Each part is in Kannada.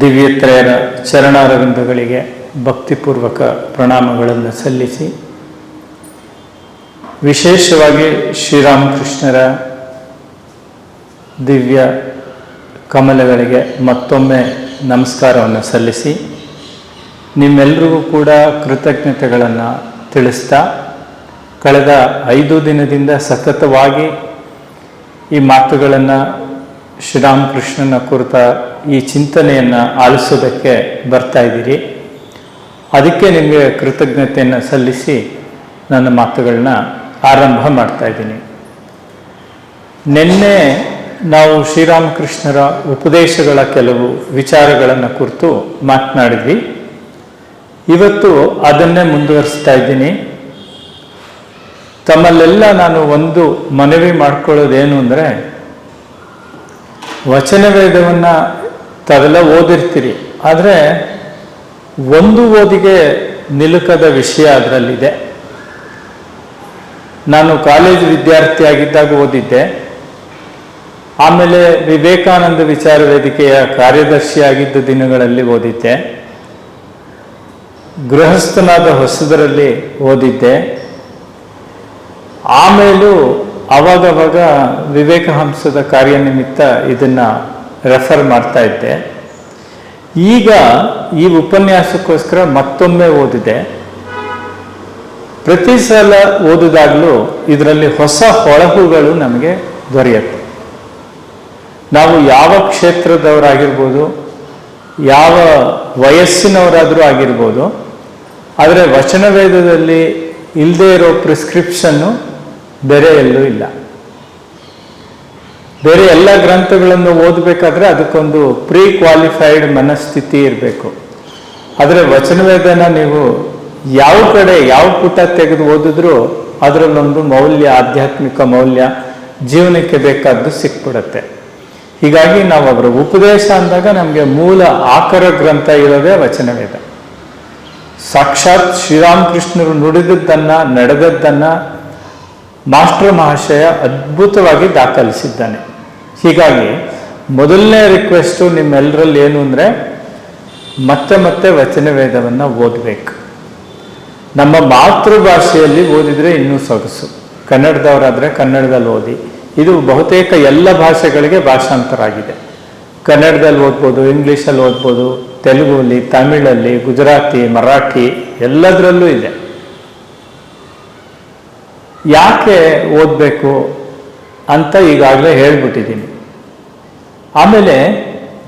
ದಿವ್ಯತ್ರಯರ ಚರಣಾರವಿಂದಗಳಿಗೆ ಭಕ್ತಿಪೂರ್ವಕ ಪ್ರಣಾಮಗಳನ್ನು ಸಲ್ಲಿಸಿ, ವಿಶೇಷವಾಗಿ ಶ್ರೀರಾಮಕೃಷ್ಣರ ದಿವ್ಯ ಕಮಲಗಳಿಗೆ ಮತ್ತೊಮ್ಮೆ ನಮಸ್ಕಾರವನ್ನು ಸಲ್ಲಿಸಿ, ನಿಮ್ಮೆಲ್ಲರಿಗೂ ಕೂಡ ಕೃತಜ್ಞತೆಗಳನ್ನು ತಿಳಿಸ್ತಾ, ಕಳೆದ 5 ದಿನದಿಂದ ಸತತವಾಗಿ ಈ ಮಾತುಗಳನ್ನು ಶ್ರೀರಾಮಕೃಷ್ಣನ ಕುರಿತ ಈ ಚಿಂತನೆಯನ್ನು ಆಲಿಸೋದಕ್ಕೆ ಬರ್ತಾ ಇದ್ದೀರಿ. ಅದಕ್ಕೆ ನಿಮಗೆ ಕೃತಜ್ಞತೆಯನ್ನು ಸಲ್ಲಿಸಿ ನನ್ನ ಮಾತುಗಳನ್ನ ಆರಂಭ ಮಾಡ್ತಾ ಇದ್ದೀನಿ. ನಿನ್ನೆ ನಾವು ಶ್ರೀರಾಮಕೃಷ್ಣರ ಉಪದೇಶಗಳ ಕೆಲವು ವಿಚಾರಗಳನ್ನು ಕುರಿತು ಮಾತನಾಡಿದ್ವಿ. ಇವತ್ತು ಅದನ್ನೇ ಮುಂದುವರಿಸ್ತಾ ಇದ್ದೀನಿ. ತಮ್ಮಲ್ಲೆಲ್ಲ ನಾನು ಒಂದು ಮನವಿ ಮಾಡ್ಕೊಳ್ಳೋದೇನು ಅಂದರೆ, ವಚನ ವೇದವನ್ನು ತಾವೆಲ್ಲ ಓದಿರ್ತೀರಿ, ಆದರೆ ಒಂದು ಓದಿಗೆ ನಿಲುಕದ ವಿಷಯ ಅದರಲ್ಲಿದೆ. ನಾನು ಕಾಲೇಜು ವಿದ್ಯಾರ್ಥಿಯಾಗಿದ್ದಾಗ ಓದಿದ್ದೆ. ಆಮೇಲೆ ವಿವೇಕಾನಂದ ವಿಚಾರ ವೇದಿಕೆಯ ಕಾರ್ಯದರ್ಶಿಯಾಗಿದ್ದ ದಿನಗಳಲ್ಲಿ ಓದಿದ್ದೆ. ಗೃಹಸ್ಥನಾದ ಹೊಸದರಲ್ಲಿ ಓದಿದ್ದೆ. ಆಮೇಲೂ ಅವಾಗವಾಗ ವಿವೇಕಹಂಸದ ಕಾರ್ಯನಿಮಿತ್ತ ಇದನ್ನು ರೆಫರ್ ಮಾಡ್ತಾ ಇದ್ದೆ. ಈಗ ಈ ಉಪನ್ಯಾಸಕ್ಕೋಸ್ಕರ ಮತ್ತೊಮ್ಮೆ ಓದಿದೆ. ಪ್ರತಿ ಸಲ ಓದಿದಾಗಲೂ ಇದರಲ್ಲಿ ಹೊಸ ಹೊಳಹುಗಳು ನಮಗೆ ದೊರೆಯುತ್ತೆ. ನಾವು ಯಾವ ಕ್ಷೇತ್ರದವರಾಗಿರ್ಬೋದು, ಯಾವ ವಯಸ್ಸಿನವರಾದರೂ ಆಗಿರ್ಬೋದು, ಆದರೆ ವಚನ ವೇದದಲ್ಲಿ ಇಲ್ಲದೆ ಇರೋ ಪ್ರಿಸ್ಕ್ರಿಪ್ಷನ್ನು ಬೇರೆ ಎಲ್ಲೂ ಇಲ್ಲ. ಬೇರೆ ಎಲ್ಲ ಗ್ರಂಥಗಳನ್ನು ಓದಬೇಕಾದ್ರೆ ಅದಕ್ಕೊಂದು ಪ್ರೀ ಕ್ವಾಲಿಫೈಡ್ ಮನಸ್ಥಿತಿ ಇರಬೇಕು. ಆದರೆ ವಚನವೇದನ ನೀವು ಯಾವ ಕಡೆ ಯಾವ ಪುಟ ತೆಗೆದು ಓದಿದ್ರೂ ಅದರಲ್ಲೊಂದು ಮೌಲ್ಯ, ಆಧ್ಯಾತ್ಮಿಕ ಮೌಲ್ಯ, ಜೀವನಕ್ಕೆ ಬೇಕಾದ್ದು ಸಿಕ್ಬಿಡುತ್ತೆ. ಹೀಗಾಗಿ ನಾವು ಅವರ ಉಪದೇಶ ಅಂದಾಗ ನಮಗೆ ಮೂಲ ಆಕರ ಗ್ರಂಥ ಇರೋದೇ ವಚನವೇದ. ಸಾಕ್ಷಾತ್ ಶ್ರೀರಾಮಕೃಷ್ಣರು ನುಡಿದದ್ದನ್ನು, ನಡೆದದ್ದನ್ನು ಮಾಸ್ಟರ್ ಮಹಾಶಯ ಅದ್ಭುತವಾಗಿ ದಾಖಲಿಸಿದ್ದಾನೆ. ಹೀಗಾಗಿ ಮೊದಲನೇ ರಿಕ್ವೆಸ್ಟು ನಿಮ್ಮೆಲ್ಲರಲ್ಲಿ ಏನು ಅಂದರೆ, ಮತ್ತೆ ಮತ್ತೆ ವಚನ ವೇದವನ್ನು ಓದಬೇಕು. ನಮ್ಮ ಮಾತೃಭಾಷೆಯಲ್ಲಿ ಓದಿದರೆ ಇನ್ನೂ ಸೊಗಸು. ಕನ್ನಡದವರಾದರೆ ಕನ್ನಡದಲ್ಲಿ ಓದಿ. ಇದು ಬಹುತೇಕ ಎಲ್ಲ ಭಾಷೆಗಳಿಗೆ ಭಾಷಾಂತರ ಆಗಿದೆ. ಕನ್ನಡದಲ್ಲಿ ಓದ್ಬೋದು, ಇಂಗ್ಲೀಷಲ್ಲಿ ಓದ್ಬೋದು, ತೆಲುಗುಲಿ, ತಮಿಳಲ್ಲಿ, ಗುಜರಾತಿ, ಮರಾಠಿ ಎಲ್ಲದರಲ್ಲೂ ಇದೆ. ಯಾಕೆ ಓದಬೇಕು ಅಂತ ಈಗಾಗಲೇ ಹೇಳ್ಬಿಟ್ಟಿದ್ದೀನಿ. ಆಮೇಲೆ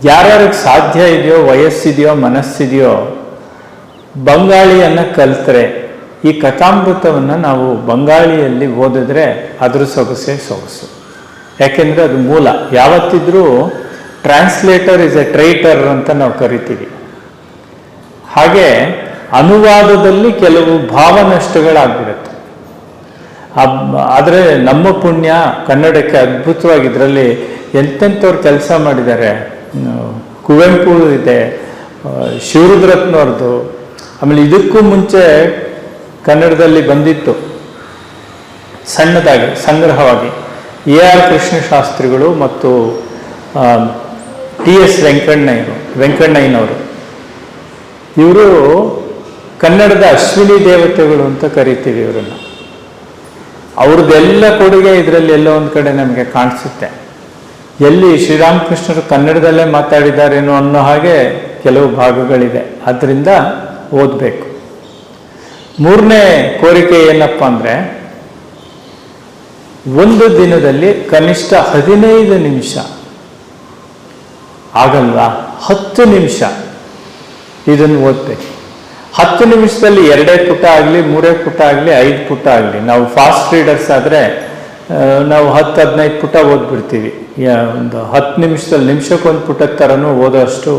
ಯಾರ್ಯಾರಿಗೆ ಸಾಧ್ಯ ಇದೆಯೋ, ವಯಸ್ಸಿದೆಯೋ, ಮನಸ್ಸಿದೆಯೋ, ಬಂಗಾಳಿಯನ್ನು ಕಲಿತ್ರೆ, ಈ ಕಥಾಮೃತವನ್ನು ನಾವು ಬಂಗಾಳಿಯಲ್ಲಿ ಓದಿದ್ರೆ ಅದ್ರ ಸೊಗಸೇ ಸೊಗಸು. ಯಾಕೆಂದರೆ ಅದು ಮೂಲ. ಯಾವತ್ತಿದ್ರೂ ಟ್ರಾನ್ಸ್ಲೇಟರ್ ಇಸ್ ಎ ಟ್ರೈಟರ್ ಅಂತ ನಾವು ಕರಿತೀವಿ. ಹಾಗೆ ಅನುವಾದದಲ್ಲಿ ಕೆಲವು ಭಾವನಷ್ಟಗಳಾಗ್ಬಿಡುತ್ತೆ. ಆದರೆ ನಮ್ಮ ಪುಣ್ಯ ಕನ್ನಡಕ್ಕೆ ಅದ್ಭುತವಾಗಿ ಇದರಲ್ಲಿ ಎಂತೆಂಥವ್ರು ಕೆಲಸ ಮಾಡಿದ್ದಾರೆ. ಕುವೆಂಪು ಇದೆ, ಶಿವರುದ್ರತ್ನವ್ರದ್ದು. ಆಮೇಲೆ ಇದಕ್ಕೂ ಮುಂಚೆ ಕನ್ನಡದಲ್ಲಿ ಬಂದಿತ್ತು ಸಣ್ಣದಾಗಿ ಸಂಗ್ರಹವಾಗಿ AR ಕೃಷ್ಣಶಾಸ್ತ್ರಿಗಳು ಮತ್ತು TS ವೆಂಕಣ್ಣಯ್ಯನವರು. ಇವರು ಕನ್ನಡದ ಅಶ್ವಿನಿ ದೇವತೆಗಳು ಅಂತ ಕರಿತೀವಿ ಇವರನ್ನು. ಅವ್ರದ್ದೆಲ್ಲ ಕೊಡುಗೆ ಇದರಲ್ಲಿ ಎಲ್ಲೋ ಒಂದು ಕಡೆ ನಮಗೆ ಕಾಣಿಸುತ್ತೆ. ಎಲ್ಲಿ ಶ್ರೀರಾಮಕೃಷ್ಣರು ಕನ್ನಡದಲ್ಲೇ ಮಾತಾಡಿದ್ದಾರೇನೋ ಅನ್ನೋ ಹಾಗೆ ಕೆಲವು ಭಾಗಗಳಿದೆ. ಆದ್ದರಿಂದ ಓದಬೇಕು. ಮೂರನೇ ಕೋರಿಕೆ ಏನಪ್ಪ ಅಂದರೆ, ಒಂದು ದಿನದಲ್ಲಿ ಕನಿಷ್ಠ 15 ನಿಮಿಷ ಆಗಲ್ವಾ, 10 ನಿಮಿಷ ಇದನ್ನು ಓದಬೇಕು. 10 ನಿಮಿಷದಲ್ಲಿ 2 ಪುಟ ಆಗಲಿ, 3 ಪುಟ ಆಗಲಿ, 5 ಪುಟ ಆಗಲಿ. ನಾವು ಫಾಸ್ಟ್ ರೀಡರ್ಸ್ ಆದರೆ ನಾವು 10-15 ಪುಟ ಓದ್ಬಿಡ್ತೀವಿ. ಒಂದು 10 ನಿಮಿಷದಲ್ಲಿ ನಿಮಿಷಕ್ಕೊಂದು ಪುಟದ ಥರನೂ ಓದೋಷ್ಟು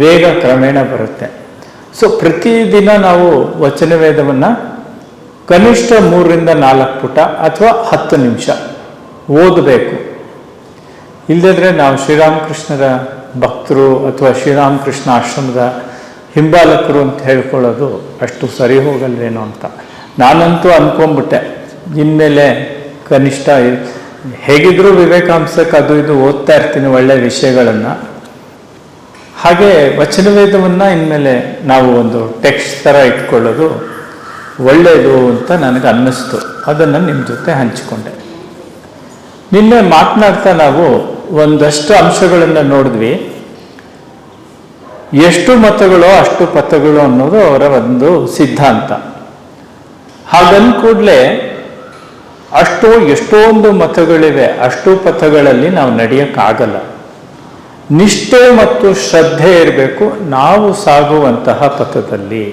ವೇಗ ಕ್ರಮೇಣ ಬರುತ್ತೆ. ಸೊ ಪ್ರತಿದಿನ ನಾವು ವಚನ ವೇದವನ್ನು ಕನಿಷ್ಠ 3-4 ಪುಟ ಅಥವಾ 10 ನಿಮಿಷ ಓದಬೇಕು. ಇಲ್ಲದಿದ್ದರೆ ನಾವು ಶ್ರೀರಾಮಕೃಷ್ಣರ ಭಕ್ತರು ಅಥವಾ ಶ್ರೀರಾಮಕೃಷ್ಣ ಆಶ್ರಮದ ಹಿಂಬಾಲಕರು ಅಂತ ಹೇಳ್ಕೊಳ್ಳೋದು ಅಷ್ಟು ಸರಿ ಹೋಗಲ್ವೇನೋ ಅಂತ ನಾನಂತೂ ಅಂದ್ಕೊಂಡ್ಬಿಟ್ಟೆ. ಇನ್ಮೇಲೆ ಕನಿಷ್ಠ ಹೇಗಿದ್ರೂ ವಿವೇಕಾಂಶಕ್ಕೆ ಅದು ಇದು ಓದ್ತಾ ಇರ್ತೀನಿ, ಒಳ್ಳೆ ವಿಷಯಗಳನ್ನು. ಹಾಗೆ ವಚನವೇದವನ್ನು ಇನ್ಮೇಲೆ ನಾವು ಒಂದು ಟೆಕ್ಸ್ಟ್ ಥರ ಇಟ್ಕೊಳ್ಳೋದು ಒಳ್ಳೆಯದು ಅಂತ ನನಗೆ ಅನ್ನಿಸ್ತು. ಅದನ್ನು ನಿಮ್ಮ ಜೊತೆ ಹಂಚಿಕೊಂಡೆ. ನಿನ್ನೆ ಮಾತನಾಡ್ತಾ ನಾವು ಒಂದಷ್ಟು ಅಂಶಗಳನ್ನು ನೋಡಿದ್ವಿ. ಎಷ್ಟು ಮತಗಳೋ ಅಷ್ಟು ಪಥಗಳು ಅನ್ನೋದು ಅವರ ಒಂದು ಸಿದ್ಧಾಂತ. ಹಾಗಂದ ಕೂಡಲೇ ಎಷ್ಟೊಂದು ಮತಗಳಿವೆ, ಅಷ್ಟು ಪಥಗಳಲ್ಲಿ ನಾವು ನಡೆಯೋಕ್ಕಾಗಲ್ಲ. ನಿಷ್ಠೆ ಮತ್ತು ಶ್ರದ್ಧೆ ಇರಬೇಕು ನಾವು ಸಾಗುವಂತಹ ಪಥದಲ್ಲಿ.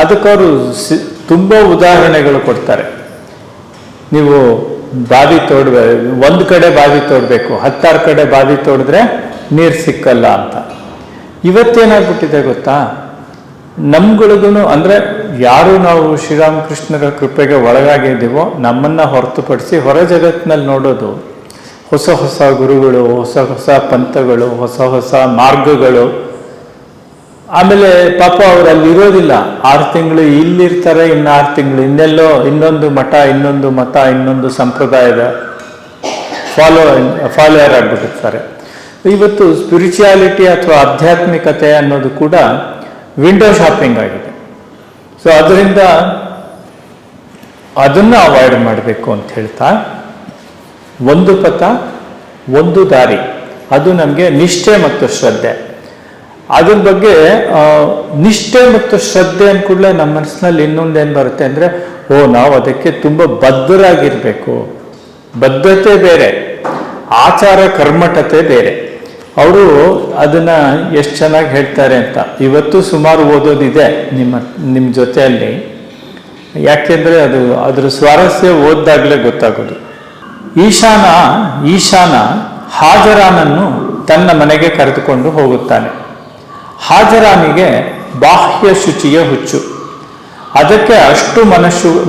ಅದಕ್ಕವರು ತುಂಬ ಉದಾಹರಣೆಗಳು ಕೊಡ್ತಾರೆ. ನೀವು ಬಾವಿ ಒಂದು ಕಡೆ ಬಾವಿ ತೋಡಬೇಕು, 10 ಕಡೆ ಬಾವಿ ತೋಡಿದ್ರೆ ನೀರು ಸಿಕ್ಕಲ್ಲ ಅಂತ. ಇವತ್ತೇನಾಗ್ಬಿಟ್ಟಿದೆ ಗೊತ್ತಾ, ನಮ್ಗಳಿಗೂ ಅಂದರೆ ಯಾರು ನಾವು ಶ್ರೀರಾಮಕೃಷ್ಣರ ಕೃಪೆಗೆ ಒಳಗಾಗಿದ್ದೀವೋ ನಮ್ಮನ್ನು ಹೊರತುಪಡಿಸಿ ಹೊರ ಜಗತ್ತಿನಲ್ಲಿ ನೋಡೋದು ಹೊಸ ಹೊಸ ಗುರುಗಳು, ಹೊಸ ಹೊಸ ಪಂಥಗಳು, ಹೊಸ ಹೊಸ ಮಾರ್ಗಗಳು. ಆಮೇಲೆ ಪಾಪ ಅವರು ಅಲ್ಲಿ ಇರೋದಿಲ್ಲ, 6 ತಿಂಗಳು ಇಲ್ಲಿರ್ತಾರೆ, ಇನ್ನು 6 ತಿಂಗಳು ಇನ್ನೆಲ್ಲೋ ಇನ್ನೊಂದು ಮಠ, ಇನ್ನೊಂದು ಸಂಪ್ರದಾಯದ ಫಾಲೋಯರ್ ಆಗಿಬಿಟ್ಟಿರ್ತಾರೆ. ಇವತ್ತು ಸ್ಪಿರಿಚುಯಾಲಿಟಿ ಅಥವಾ ಆಧ್ಯಾತ್ಮಿಕತೆ ಅನ್ನೋದು ಕೂಡ ವಿಂಡೋ ಶಾಪಿಂಗ್ ಆಗಿದೆ. ಸೊ ಅದರಿಂದ ಅದನ್ನು ಅವಾಯ್ಡ್ ಮಾಡಬೇಕು ಅಂತ ಹೇಳ್ತಾ, ಒಂದು ಪಥ ಒಂದು ದಾರಿ, ಅದು ನಮಗೆ ನಿಷ್ಠೆ ಮತ್ತು ಶ್ರದ್ಧೆ. ಅದ್ರ ಬಗ್ಗೆ ನಿಷ್ಠೆ ಮತ್ತು ಶ್ರದ್ಧೆ ಅಂದ್ಕೂಡಲೇ ನಮ್ಮ ಮನಸ್ಸಿನಲ್ಲಿ ಇನ್ನೊಂದೇನು ಬರುತ್ತೆ ಅಂದರೆ, ನಾವು ಅದಕ್ಕೆ ತುಂಬ ಬದ್ಧರಾಗಿರಬೇಕು. ಬದ್ಧತೆ ಬೇರೆ, ಆಚಾರ ಕರ್ಮಠತೆ ಬೇರೆ. ಅವರು ಅದನ್ನು ಎಷ್ಟು ಚೆನ್ನಾಗಿ ಹೇಳ್ತಾರೆ ಅಂತ ಇವತ್ತು ಸುಮಾರು ಓದೋದಿದೆ ನಿಮ್ಮ ಜೊತೆಯಲ್ಲಿ. ಯಾಕೆಂದರೆ ಅದ್ರ ಸ್ವಾರಸ್ಯ ಓದ್ದಾಗಲೇ ಗೊತ್ತಾಗೋದು. ಈಶಾನ ಹಾಜರಾನನ್ನು ತನ್ನ ಮನೆಗೆ ಕರೆದುಕೊಂಡು ಹೋಗುತ್ತಾನೆ. ಹಾಜರಾನಿಗೆ ಬಾಹ್ಯ ಶುಚಿಯ ಹುಚ್ಚು. ಅದಕ್ಕೆ ಅಷ್ಟು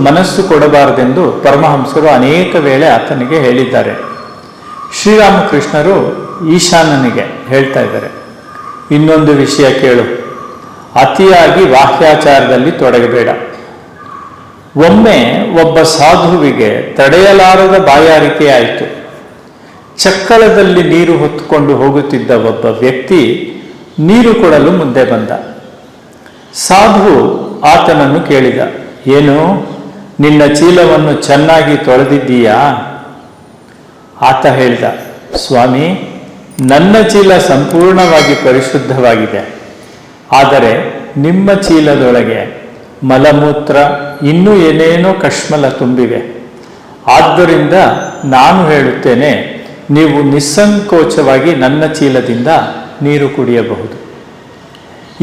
ಮನಸ್ಸು ಕೊಡಬಾರದೆಂದು ಪರಮಹಂಸರು ಅನೇಕ ವೇಳೆ ಆತನಿಗೆ ಹೇಳಿದ್ದಾರೆ. ಶ್ರೀರಾಮಕೃಷ್ಣರು ಈಶಾನನಿಗೆ ಹೇಳ್ತಾ ಇದ್ದಾರೆ, ಇನ್ನೊಂದು ವಿಷಯ ಕೇಳು, ಅತಿಯಾಗಿ ವಾಕ್ಯಾಚಾರದಲ್ಲಿ ತೊಡಗಬೇಡ. ಒಮ್ಮೆ ಒಬ್ಬ ಸಾಧುವಿಗೆ ತಡೆಯಲಾರದ ಬಾಯಾರಿಕೆ ಆಯಿತು. ಚಕ್ಕಳದಲ್ಲಿ ನೀರು ಹೊತ್ತುಕೊಂಡು ಹೋಗುತ್ತಿದ್ದ ಒಬ್ಬ ವ್ಯಕ್ತಿ ನೀರು ಕೊಡಲು ಮುಂದೆ ಬಂದ. ಸಾಧು ಆತನನ್ನು ಕೇಳಿದ, ಏನು, ನಿನ್ನ ಚೀಲವನ್ನು ಚೆನ್ನಾಗಿ ತೊಳೆದಿದ್ದೀಯಾ? ಆತ ಹೇಳಿದ, ಸ್ವಾಮಿ, ನನ್ನ ಚೀಲ ಸಂಪೂರ್ಣವಾಗಿ ಪರಿಶುದ್ಧವಾಗಿದೆ, ಆದರೆ ನಿಮ್ಮ ಚೀಲದೊಳಗೆ ಮಲಮೂತ್ರ ಇನ್ನೂ ಏನೇನೋ ಕಶ್ಮಲ ತುಂಬಿವೆ. ಆದ್ದರಿಂದ ನಾನು ಹೇಳುತ್ತೇನೆ, ನೀವು ನಿಸ್ಸಂಕೋಚವಾಗಿ ನನ್ನ ಚೀಲದಿಂದ ನೀರು ಕುಡಿಯಬಹುದು.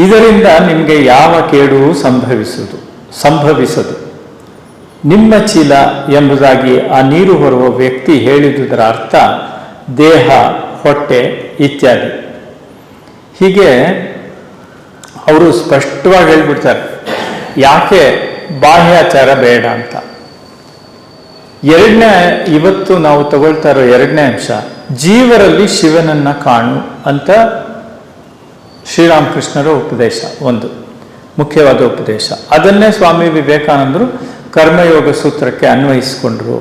ಇದರಿಂದ ನಿಮಗೆ ಯಾವ ಕೇಡೂ ಸಂಭವಿಸದು. ನಿಮ್ಮ ಚೀಲ ಎಂಬುದಾಗಿ ಆ ನೀರು ಹೊರುವ ವ್ಯಕ್ತಿ ಹೇಳಿದುದರ ಅರ್ಥ ದೇಹ, ಹೊಟ್ಟೆ ಇತ್ಯಾದಿ. ಹೀಗೆ ಅವರು ಸ್ಪಷ್ಟವಾಗಿ ಹೇಳ್ಬಿಡ್ತಾರೆ ಯಾಕೆ ಬಾಹ್ಯಾಚಾರ ಬೇಡ ಅಂತ. ಇವತ್ತು ನಾವು ತಗೊಳ್ತಾ ಇರೋ 2ನೇ ಅಂಶ, ಜೀವರಲ್ಲಿ ಶಿವನನ್ನ ಕಾಣು ಅಂತ ಶ್ರೀರಾಮಕೃಷ್ಣರ ಉಪದೇಶ, ಒಂದು ಮುಖ್ಯವಾದ ಉಪದೇಶ. ಅದನ್ನೇ ಸ್ವಾಮಿ ವಿವೇಕಾನಂದರು ಕರ್ಮಯೋಗ ಸೂತ್ರಕ್ಕೆ ಅನ್ವಯಿಸಿಕೊಂಡ್ರು.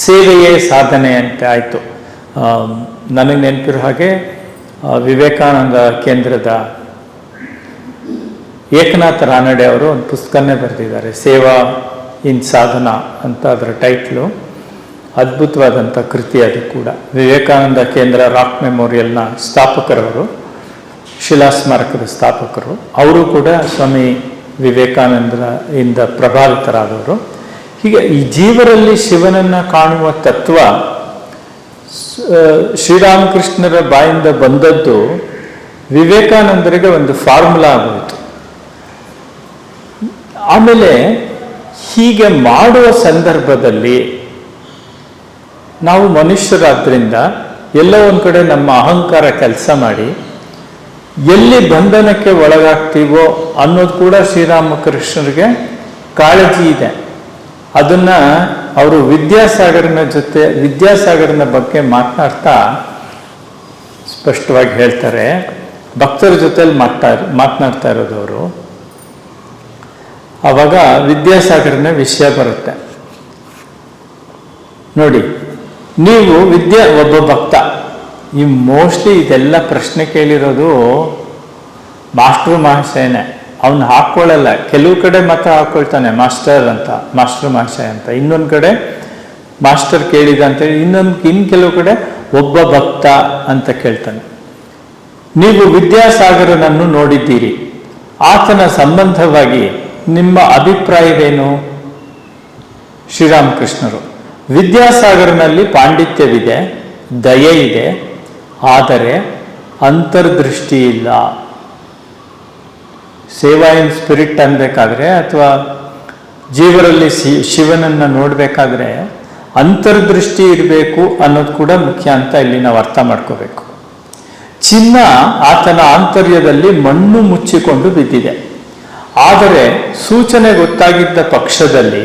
ಸೇವೆಯೇ ಸಾಧನೆ ಅಂತ ಆಯಿತು. ನನಗೆ ನೆನಪಿರೋ ಹಾಗೆ ವಿವೇಕಾನಂದ ಕೇಂದ್ರದ ಏಕನಾಥ ರಾನಡೆ ಅವರು ಒಂದು ಪುಸ್ತಕನೇ ಬರೆದಿದ್ದಾರೆ, ಸೇವಾ ಇನ್ ಸಾಧನ ಅಂತ ಅದರ ಟೈಟ್ಲು. ಅದ್ಭುತವಾದಂಥ ಕೃತಿ ಅದು ಕೂಡ. ವಿವೇಕಾನಂದ ಕೇಂದ್ರ ರಾಕ್ ಮೆಮೋರಿಯಲ್ನ ಸ್ಥಾಪಕರವರು, ಶಿಲಾಸ್ಮಾರಕದ ಸ್ಥಾಪಕರು. ಅವರು ಕೂಡ ಸ್ವಾಮಿ ವಿವೇಕಾನಂದರಿಂದ ಪ್ರಭಾವಿತರಾದವರು. ಹೀಗೆ ಈ ಜೀವರಲ್ಲಿ ಶಿವನನ್ನು ಕಾಣುವ ತತ್ವ ಶ್ರೀರಾಮಕೃಷ್ಣರ ಬಾಯಿಂದ ಬಂದದ್ದು ವಿವೇಕಾನಂದರಿಗೆ ಒಂದು ಫಾರ್ಮುಲಾ ಆಗೋಯಿತು. ಆಮೇಲೆ ಹೀಗೆ ಮಾಡುವ ಸಂದರ್ಭದಲ್ಲಿ ನಾವು ಮನುಷ್ಯರಾದ್ರಿಂದ ಎಲ್ಲೋ ಒಂದು ಕಡೆ ನಮ್ಮ ಅಹಂಕಾರ ಕೆಲಸ ಮಾಡಿ ಎಲ್ಲಿ ಬಂಧನಕ್ಕೆ ಒಳಗಾಗ್ತೀವೋ ಅನ್ನೋದು ಕೂಡ ಶ್ರೀರಾಮಕೃಷ್ಣರಿಗೆ ಕಾಳಜಿ ಇದೆ. ಅದನ್ನ ಅವರು ವಿದ್ಯಾಸಾಗರನ ಬಗ್ಗೆ ಮಾತನಾಡ್ತಾ ಸ್ಪಷ್ಟವಾಗಿ ಹೇಳ್ತಾರೆ. ಭಕ್ತರ ಜೊತೆಲಿ ಮಾತನಾಡ್ತಾ ಇರೋದು ಅವರು. ಆವಾಗ ವಿದ್ಯಾಸಾಗರನ ವಿಷಯ ಬರುತ್ತೆ ನೋಡಿ. ನೀವು ಒಬ್ಬ ಭಕ್ತ, ಈ ಮೋಸ್ಟ್ಲಿ ಇದೆಲ್ಲ ಪ್ರಶ್ನೆ ಕೇಳಿರೋದು ಮಾಸ್ಟರ್ ಮಹಾಶಯನೇ, ಅವನು ಹಾಕ್ಕೊಳ್ಳಲ್ಲ. ಕೆಲವು ಕಡೆ ಮಾತ್ರ ಹಾಕ್ಕೊಳ್ತಾನೆ ಮಾಸ್ಟರ್ ಅಂತ, ಮಾಸ್ಟರ್ ಮಹಾಶಯ ಅಂತ, ಇನ್ನೊಂದು ಕಡೆ ಮಾಸ್ಟರ್ ಕೇಳಿದ ಅಂತೇಳಿ, ಇನ್ನು ಕೆಲವು ಕಡೆ ಒಬ್ಬ ಭಕ್ತ ಅಂತ ಕೇಳ್ತಾನೆ. ನೀವು ವಿದ್ಯಾಸಾಗರನನ್ನು ನೋಡಿದ್ದೀರಿ, ಆತನ ಸಂಬಂಧವಾಗಿ ನಿಮ್ಮ ಅಭಿಪ್ರಾಯವೇನು? ಶ್ರೀರಾಮಕೃಷ್ಣರು: ವಿದ್ಯಾಸಾಗರನಲ್ಲಿ ಪಾಂಡಿತ್ಯವಿದೆ, ದಯೆ ಇದೆ, ಆದರೆ ಅಂತರ್ದೃಷ್ಟಿ ಇಲ್ಲ. ಸೇವಾ ಇನ್ ಸ್ಪಿರಿಟ್ ಅನ್ಬೇಕಾದ್ರೆ ಅಥವಾ ಜೀವರಲ್ಲಿ ಶಿವನನ್ನು ನೋಡಬೇಕಾದ್ರೆ ಅಂತರ್ದೃಷ್ಟಿ ಇರಬೇಕು ಅನ್ನೋದು ಕೂಡ ಮುಖ್ಯ ಅಂತ ಇಲ್ಲಿ ನಾವು ಅರ್ಥ ಮಾಡ್ಕೋಬೇಕು. ಚಿನ್ನ ಆತನ ಆಂತರ್ಯದಲ್ಲಿ ಮಣ್ಣು ಮುಚ್ಚಿಕೊಂಡು ಬಿದ್ದಿದೆ. ಆದರೆ ಸೂಚನೆ ಗೊತ್ತಾಗಿದ್ದ ಪಕ್ಷದಲ್ಲಿ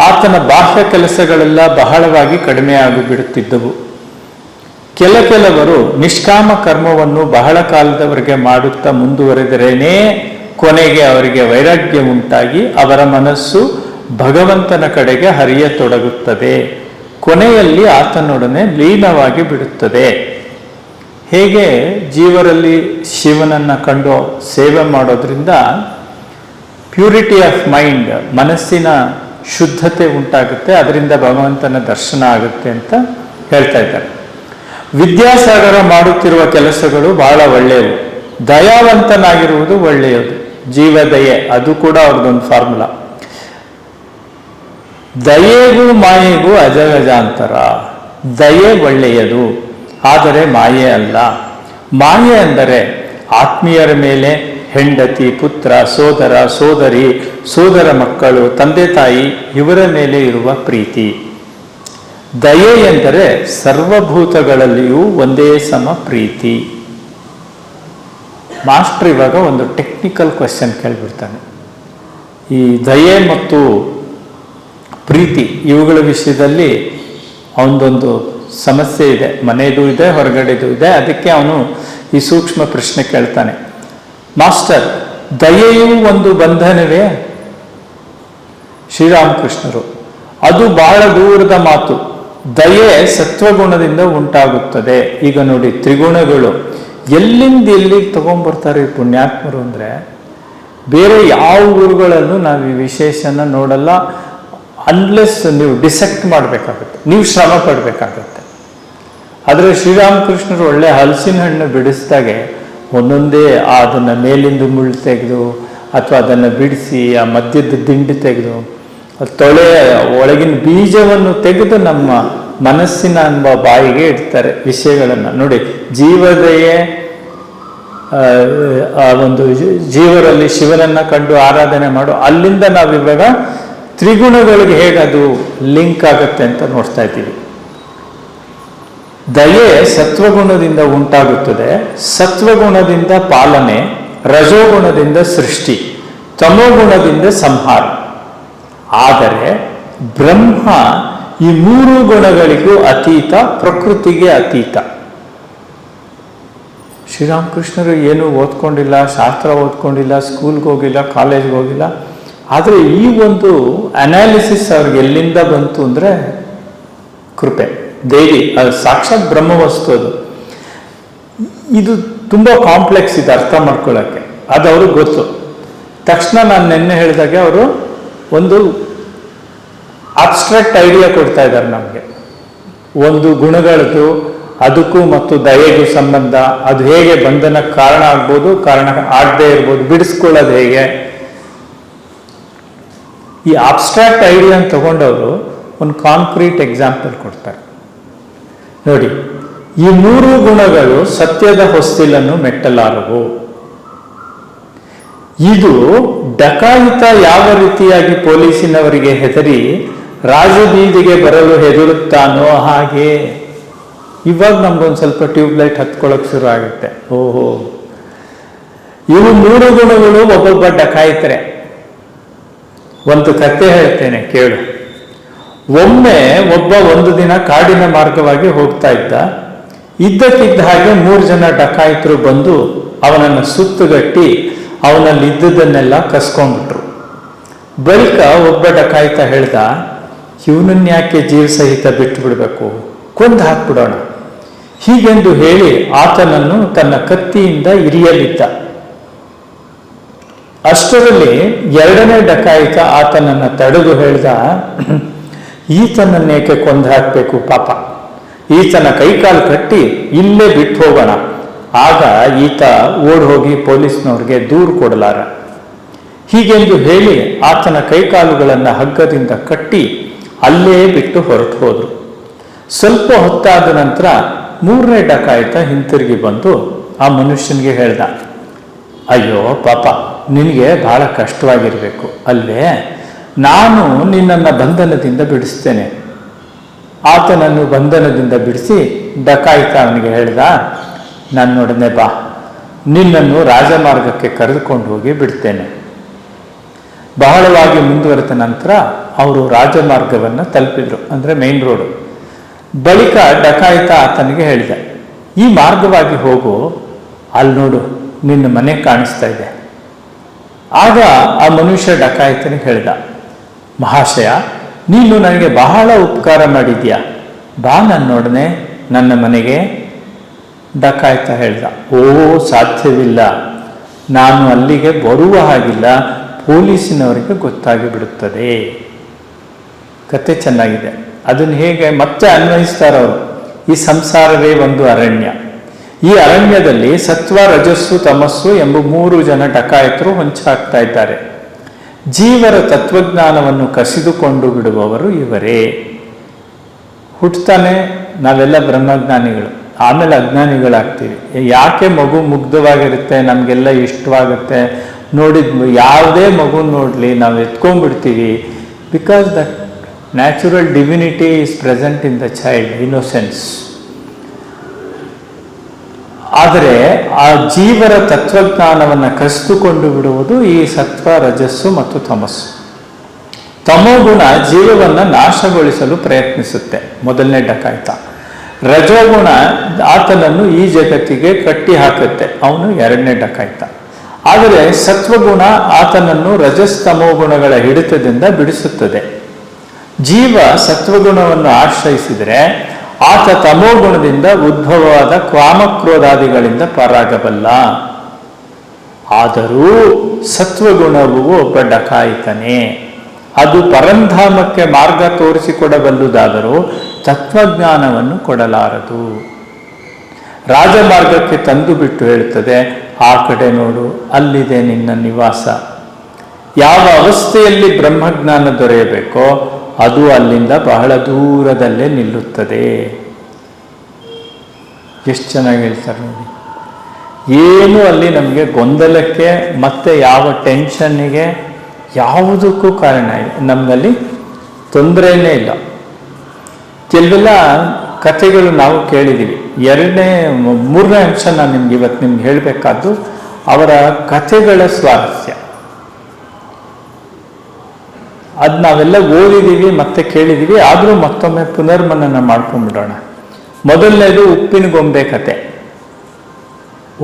ಆತನ ಬಾಹ್ಯ ಕೆಲಸಗಳೆಲ್ಲ ಬಹಳವಾಗಿ ಕಡಿಮೆ ಆಗಿಬಿಡುತ್ತಿದ್ದವು. ಕೆಲವರು ನಿಷ್ಕಾಮ ಕರ್ಮವನ್ನು ಬಹಳ ಕಾಲದವರೆಗೆ ಮಾಡುತ್ತಾ ಮುಂದುವರೆದರೇನೇ ಕೊನೆಗೆ ಅವರಿಗೆ ವೈರಾಗ್ಯ ಉಂಟಾಗಿ ಅವರ ಮನಸ್ಸು ಭಗವಂತನ ಕಡೆಗೆ ಹರಿಯತೊಡಗುತ್ತದೆ. ಕೊನೆಯಲ್ಲಿ ಆತನೊಡನೆ ಲೀನವಾಗಿ ಬಿಡುತ್ತದೆ. ಹೇಗೆ ಜೀವರಲ್ಲಿ ಶಿವನನ್ನು ಕಂಡು ಸೇವೆ ಮಾಡೋದ್ರಿಂದ ಪ್ಯೂರಿಟಿ ಆಫ್ ಮೈಂಡ್, ಮನಸ್ಸಿನ ಶುದ್ಧತೆ ಉಂಟಾಗುತ್ತೆ, ಅದರಿಂದ ಭಗವಂತನ ದರ್ಶನ ಆಗುತ್ತೆ ಅಂತ ಹೇಳ್ತಾ ಇದ್ದಾರೆ. ವಿದ್ಯಾಸಾಗರ ಮಾಡುತ್ತಿರುವ ಕೆಲಸಗಳು ಬಹಳ ಒಳ್ಳೆಯವು. ದಯಾವಂತನಾಗಿರುವುದು ಒಳ್ಳೆಯದು. ಜೀವದಯೆ, ಅದು ಕೂಡ ಅವ್ರದ್ದೊಂದು ಫಾರ್ಮುಲಾ. ದಯೆಗೂ ಮಾಯೆಗೂ ಅಜಗಜಾಂತರ. ದಯೆ ಒಳ್ಳೆಯದು, ಆದರೆ ಮಾಯೆ ಅಲ್ಲ. ಮಾಯೆ ಅಂದರೆ ಆತ್ಮೀಯರ ಮೇಲೆ, ಹೆಂಡತಿ, ಪುತ್ರ, ಸೋದರ, ಸೋದರಿ, ಸೋದರ ಮಕ್ಕಳು, ತಂದೆ ತಾಯಿ ಇವರ ಮೇಲೆ ಇರುವ ಪ್ರೀತಿ. ದಯೆ ಎಂದರೆ ಸರ್ವಭೂತಗಳಲ್ಲಿಯೂ ಒಂದೇ ಸಮ ಪ್ರೀತಿ. ಮಾಸ್ಟರ್ ಇವಾಗ ಒಂದು ಟೆಕ್ನಿಕಲ್ ಕ್ವೆಶ್ಚನ್ ಕೇಳಿಬಿಡ್ತಾನೆ. ಈ ದಯೆ ಮತ್ತು ಪ್ರೀತಿ ಇವುಗಳ ವಿಷಯದಲ್ಲಿ ಅವನದೊಂದು ಸಮಸ್ಯೆ ಇದೆ. ಮನೆಯದು ಇದೆ, ಹೊರಗಡೆದು ಇದೆ. ಅದಕ್ಕೆ ಅವನು ಈ ಸೂಕ್ಷ್ಮ ಪ್ರಶ್ನೆ ಕೇಳ್ತಾನೆ. ಮಾಸ್ಟರ್, ದಯೆಯೂ ಒಂದು ಬಂಧನವೇ? ಶ್ರೀರಾಮಕೃಷ್ಣರು: ಅದು ಬಹಳ ದೂರದ ಮಾತು. ದಯೆ ಸತ್ವಗುಣದಿಂದ ಉಂಟಾಗುತ್ತದೆ. ಈಗ ನೋಡಿ, ತ್ರಿಗುಣಗಳು ಎಲ್ಲಿಂದ ಎಲ್ಲಿಗೆ ತಗೊಂಡ್ಬರ್ತಾರೆ ಈ ಪುಣ್ಯಾತ್ಮರು ಅಂದರೆ, ಬೇರೆ ಯಾವ ಊರುಗಳಲ್ಲೂ ನಾವು ಈ ವಿಶೇಷನ ನೋಡಲ್ಲ. ಅನ್ಲೆಸ್ ನೀವು ಡಿಸೆಕ್ಟ್ ಮಾಡಬೇಕಾಗುತ್ತೆ, ನೀವು ಶ್ರಮ ಪಡಬೇಕಾಗತ್ತೆ. ಆದರೆ ಶ್ರೀರಾಮಕೃಷ್ಣರು ಒಳ್ಳೆ ಹಲಸಿನ ಹಣ್ಣು ಬಿಡಿಸಿದಾಗೆ ಒಂದೊಂದೇ ಅದನ್ನು ಮೇಲಿಂದ ಮುಳ್ಳು ತೆಗೆದು ಅಥವಾ ಅದನ್ನು ಬಿಡಿಸಿ ಆ ಮಧ್ಯದ ದಿಂಡು ತೆಗೆದು ತೊಳೆ ಒಳಗಿನ ಬೀಜವನ್ನು ತೆಗೆದು ನಮ್ಮ ಮನಸ್ಸಿನ ಅನ್ನುವ ಬಾಯಿಗೆ ಇಡ್ತಾರೆ ವಿಷಯಗಳನ್ನು. ನೋಡಿ, ಜೀವದಯೆ ಆ ಒಂದು ಜೀವರಲ್ಲಿ ಶಿವನನ್ನ ಕಂಡು ಆರಾಧನೆ ಮಾಡು, ಅಲ್ಲಿಂದ ನಾವಿವಾಗ ತ್ರಿಗುಣಗಳಿಗೆ ಹೇಗದು ಲಿಂಕ್ ಆಗುತ್ತೆ ಅಂತ ನೋಡ್ತಾ ಇದ್ದೀವಿ. ದಯೆ ಸತ್ವಗುಣದಿಂದ ಉಂಟಾಗುತ್ತದೆ. ಸತ್ವಗುಣದಿಂದ ಪಾಲನೆ, ರಜೋಗುಣದಿಂದ ಸೃಷ್ಟಿ, ತಮೋಗುಣದಿಂದ ಸಂಹಾರ. ಆದರೆ ಬ್ರಹ್ಮ ಈ ಮೂರು ಗುಣಗಳಿಗೂ ಅತೀತ, ಪ್ರಕೃತಿಗೆ ಅತೀತ. ಶ್ರೀರಾಮಕೃಷ್ಣರು ಏನು ಓದ್ಕೊಂಡಿಲ್ಲ, ಶಾಸ್ತ್ರ ಓದ್ಕೊಂಡಿಲ್ಲ, ಸ್ಕೂಲ್ಗೆ ಹೋಗಿಲ್ಲ, ಕಾಲೇಜ್ಗೆ ಹೋಗಿಲ್ಲ. ಆದರೆ ಈ ಒಂದು ಅನಾಲಿಸಿಸ್ ಅವ್ರಿಗೆ ಎಲ್ಲಿಂದ ಬಂತು ಅಂದರೆ ಕೃಪೆ, ದೇವಿ, ಅದು ಸಾಕ್ಷಾತ್ ಬ್ರಹ್ಮವಸ್ತು. ಇದು ತುಂಬ ಕಾಂಪ್ಲೆಕ್ಸ್ ಇದೆ ಅರ್ಥ ಮಾಡ್ಕೊಳ್ಳೋಕ್ಕೆ. ಅದು ಅವ್ರಿಗೆ ಗೊತ್ತು. ತಕ್ಷಣ ನಾನು ನಿನ್ನೆ ಹೇಳಿದಾಗೆ ಅವರು ಒಂದು ಅಬ್ಸ್ಟ್ರಾಕ್ಟ್ ಐಡಿಯಾ ಕೊಡ್ತಾ ಇದ್ದಾರೆ ನಮಗೆ. ಒಂದು ಗುಣಗಳದ್ದು ಅದಕ್ಕೂ ಮತ್ತು ದಯೆಗೂ ಸಂಬಂಧ, ಅದು ಹೇಗೆ ಬಂಧನಕ್ಕೆ ಕಾರಣ ಆಗ್ಬೋದು, ಕಾರಣ ಆಗದೆ ಇರ್ಬೋದು, ಬಿಡಿಸ್ಕೊಳ್ಳೋದು ಹೇಗೆ. ಈ ಅಬ್ಸ್ಟ್ರಾಕ್ಟ್ ಐಡಿಯಾನ ತಗೊಂಡವರು ಒಂದು ಕಾಂಕ್ರೀಟ್ ಎಕ್ಸಾಂಪಲ್ ಕೊಡ್ತಾರೆ. ನೋಡಿ, ಈ ಮೂರು ಗುಣಗಳು ಸತ್ಯದ ಹೊಸ್ತಿಲನ್ನು ಮೆಟ್ಟಲಾರವು. ಇದು ಡಕಾಯಿತ ಯಾವ ರೀತಿಯಾಗಿ ಪೊಲೀಸಿನವರಿಗೆ ಹೆದರಿ ರಾಜಬೀದಿಗೆ ಬರಲು ಹೆದರುತ್ತಾನೋ ಹಾಗೆ. ಇವಾಗ ನಮ್ಗೊಂದು ಸ್ವಲ್ಪ ಟ್ಯೂಬ್ಲೈಟ್ ಹತ್ಕೊಳ್ಳೋಕೆ ಶುರು ಆಗುತ್ತೆ. ಓಹೋ, ಇವು ಮೂರು ಗುಣಗಳು ಒಬ್ಬೊಬ್ಬ ಡಕಾಯಿತರೆ. ಒಂದು ಕಥೆ ಹೇಳ್ತೇನೆ ಕೇಳು. ಒಮ್ಮೆ ಒಬ್ಬ ಒಂದು ದಿನ ಕಾಡಿನ ಮಾರ್ಗವಾಗಿ ಹೋಗ್ತಾ ಇದ್ದ. ಇದ್ದಕ್ಕಿದ್ದ ಹಾಗೆ 3 ಜನ ಡಕಾಯಿತರು ಬಂದು ಅವನನ್ನು ಸುತ್ತುಗಟ್ಟಿ ಅವನಲ್ಲಿ ಇದ್ದುದನ್ನೆಲ್ಲ ಕಸ್ಕೊಂಡ್ಬಿಟ್ರು. ಬಳಿಕ ಒಬ್ಬ ಡಕಾಯಿತ ಹೇಳ್ದ, ಇವನನ್ನ ಯಾಕೆ ಜೀವ ಸಹಿತ ಬಿಟ್ಟು ಬಿಡಬೇಕು, ಕೊಂದು ಹಾಕ್ಬಿಡೋಣ. ಹೀಗೆಂದು ಹೇಳಿ ಆತನನ್ನು ತನ್ನ ಕತ್ತಿಯಿಂದ ಇರಿಯಲಿದ್ದ. ಅಷ್ಟರಲ್ಲಿ ಎರಡನೇ ಡಕಾಯಿತ ಆತನನ್ನು ತಡೆದು ಹೇಳ್ದ, ಈತನನ್ನೇಕೆ ಕೊಂದು ಹಾಕಬೇಕು ಪಾಪ, ಈತನ ಕೈಕಾಲು ಕಟ್ಟಿ ಇಲ್ಲೇ ಬಿಟ್ಟು ಹೋಗೋಣ. ಆಗ ಈತ ಓಡ್ ಹೋಗಿ ಪೊಲೀಸ್ನವ್ರಿಗೆ ದೂರು ಕೊಡಲಾರ. ಹೀಗೆಂದು ಹೇಳಿ ಆತನ ಕೈಕಾಲುಗಳನ್ನು ಹಗ್ಗದಿಂದ ಕಟ್ಟಿ ಅಲ್ಲೇ ಬಿಟ್ಟು ಹೊರಟು ಹೋದ್ರು. ಸ್ವಲ್ಪ ಹೊತ್ತಾದ ನಂತರ ಮೂರನೇ ಡಕಾಯಿತ ಹಿಂತಿರುಗಿ ಬಂದು ಆ ಮನುಷ್ಯನಿಗೆ ಹೇಳ್ದ, ಅಯ್ಯೋ ಪಾಪ, ನಿನಗೆ ಬಹಳ ಕಷ್ಟವಾಗಿರಬೇಕು ಅಲ್ವೇ, ನಾನು ನಿನ್ನನ್ನು ಬಂಧನದಿಂದ ಬಿಡಿಸ್ತೇನೆ. ಆತನನ್ನು ಬಂಧನದಿಂದ ಬಿಡಿಸಿ ಡಕಾಯಿತ ಅವನಿಗೆ ಹೇಳ್ದ, ನನ್ನೊಡನೆ ಬಾ, ನಿನ್ನನ್ನು ರಾಜಮಾರ್ಗಕ್ಕೆ ಕರೆದುಕೊಂಡು ಹೋಗಿ ಬಿಡ್ತೇನೆ. ಬಹಳವಾಗಿ ಮುಂದುವರೆದ ನಂತರ ಅವರು ರಾಜಮಾರ್ಗವನ್ನು ತಲುಪಿದ್ರು, ಅಂದರೆ ಮೇನ್ ರೋಡು. ಬಳಿಕ ಡಕಾಯಿತ ಆತನಿಗೆ ಹೇಳಿದೆ, ಈ ಮಾರ್ಗವಾಗಿ ಹೋಗು, ಅಲ್ಲಿ ನೋಡು ನಿನ್ನ ಮನೆ ಕಾಣಿಸ್ತಾ ಇದೆ. ಆಗ ಆ ಮನುಷ್ಯ ಡಕಾಯಿತನಿಗೆ ಹೇಳಿದ, ಮಹಾಶಯ, ನೀನು ನನಗೆ ಬಹಳ ಉಪಕಾರ ಮಾಡಿದ್ಯಾ, ಬಾ ನನ್ನೊಡನೆ ನನ್ನ ಮನೆಗೆ. ಡಕಾಯಿತ ಹೇಳ್ದ, ಓ ಸಾಧ್ಯವಿಲ್ಲ, ನಾನು ಅಲ್ಲಿಗೆ ಬರುವ ಹಾಗಿಲ್ಲ, ಪೊಲೀಸಿನವರಿಗೆ ಗೊತ್ತಾಗಿ ಬಿಡುತ್ತದೆ. ಕತೆ ಚೆನ್ನಾಗಿದೆ. ಅದನ್ನು ಹೇಗೆ ಮತ್ತೆ ಅನ್ವಯಿಸ್ತಾರವರು, ಈ ಸಂಸಾರವೇ ಒಂದು ಅರಣ್ಯ, ಈ ಅರಣ್ಯದಲ್ಲಿ ಸತ್ವ, ರಜಸ್ಸು, ತಮಸ್ಸು ಎಂಬ 3 ಜನ ಡಕಾಯಿತರು ಹೊಂಚಾಗ್ತಾ ಇದ್ದಾರೆ. ಜೀವರ ತತ್ವಜ್ಞಾನವನ್ನು ಕಸಿದುಕೊಂಡು ಬಿಡುವವರು ಇವರೇ. ಹುಟ್ಟುತ್ತಾನೆ ನಾವೆಲ್ಲ ಬ್ರಹ್ಮಜ್ಞಾನಿಗಳು, ಆಮೇಲೆ ಅಜ್ಞಾನಿಗಳಾಗ್ತೀವಿ. ಯಾಕೆ ಮಗು ಮುಗ್ಧವಾಗಿರುತ್ತೆ, ನಮಗೆಲ್ಲ ಇಷ್ಟವಾಗುತ್ತೆ, ನೋಡಿದ್ ಯಾವುದೇ ಮಗು ನೋಡಲಿ ನಾವು ಎತ್ಕೊಂಡ್ಬಿಡ್ತೀವಿ. Because that natural divinity is present in the child, innocence. ಆದರೆ ಆ ಜೀವರ ತತ್ವಜ್ಞಾನವನ್ನು ಕಸಿದುಕೊಂಡು ಬಿಡುವುದು ಈ ಸತ್ವ, ರಜಸ್ಸು ಮತ್ತು ತಮಸ್ಸು. ತಮೋಗುಣ ಜೀವವನ್ನು ನಾಶಗೊಳಿಸಲು ಪ್ರಯತ್ನಿಸುತ್ತೆ, ಮೊದಲನೇ ಡಕಾಯಿತ. ರಜೋಗುಣ ಆತನನ್ನು ಈ ಜಗತ್ತಿಗೆ ಕಟ್ಟಿ ಹಾಕುತ್ತೆ, ಅವನು ಎರಡನೇ ಡಕಾಯಿತ. ಆದರೆ ಸತ್ವಗುಣ ಆತನನ್ನು ರಜಸ್ತಮೋ ಗುಣಗಳ ಹಿಡಿತದಿಂದ ಬಿಡಿಸುತ್ತದೆ. ಜೀವ ಸತ್ವಗುಣವನ್ನು ಆಶ್ರಯಿಸಿದರೆ ಆತ ತಮೋಗುಣದಿಂದ ಉದ್ಭವವಾದ ಕಾಮಕ್ರೋಧಾದಿಗಳಿಂದ ಪಾರಾಗಬಲ್ಲ. ಆದರೂ ಸತ್ವಗುಣವು ಒಬ್ಬ ಡಕಾಯಿತನೇ. ಅದು ಪರಂಧಾಮಕ್ಕೆ ಮಾರ್ಗ ತೋರಿಸಿಕೊಡಬಲ್ಲುದಾದರೂ ತತ್ವಜ್ಞಾನವನ್ನು ಕೊಡಲಾರದು. ರಾಜಮಾರ್ಗಕ್ಕೆ ತಂದು ಬಿಟ್ಟು ಹೇಳುತ್ತದೆ, ಆ ಕಡೆ ನೋಡು, ಅಲ್ಲಿದೆ ನಿನ್ನ ನಿವಾಸ. ಯಾವ ಅವಸ್ಥೆಯಲ್ಲಿ ಬ್ರಹ್ಮಜ್ಞಾನ ದೊರೆಯಬೇಕೋ ಅದು ಅಲ್ಲಿಂದ ಬಹಳ ದೂರದಲ್ಲೇ ನಿಲ್ಲುತ್ತದೆ. ಎಷ್ಟು ಚೆನ್ನಾಗಿ ಹೇಳ್ತಾರೆ ನೋಡಿ. ಏನು ಅಲ್ಲಿ ನಮಗೆ ಗೊಂದಲಕ್ಕೆ ಮತ್ತೆ ಯಾವ ಟೆನ್ಷನ್ನಿಗೆ ಯಾವುದಕ್ಕೂ ಕಾರಣ ಇಲ್ಲ, ನಮಗಲ್ಲಿ ತೊಂದರೆಯೇ ಇಲ್ಲ. ಕೆಲವೆಲ್ಲ ಕಥೆಗಳು ನಾವು ಕೇಳಿದ್ದೀವಿ. ಮೂರನೇ ಅಂಶ ನಾನು ನಿಮ್ಗೆ ಹೇಳಬೇಕಾದ್ದು ಅವರ ಕಥೆಗಳ ಸ್ವಾರಸ್ಯ. ಅದು ನಾವೆಲ್ಲ ಓದಿದ್ದೀವಿ ಮತ್ತೆ ಕೇಳಿದ್ದೀವಿ, ಆದರೂ ಮತ್ತೊಮ್ಮೆ ಪುನರ್ಮನನ ಮಾಡ್ಕೊಂಡ್ಬಿಡೋಣ. ಮೊದಲನೇದು ಉಪ್ಪಿನ ಗೊಂಬೆ ಕತೆ.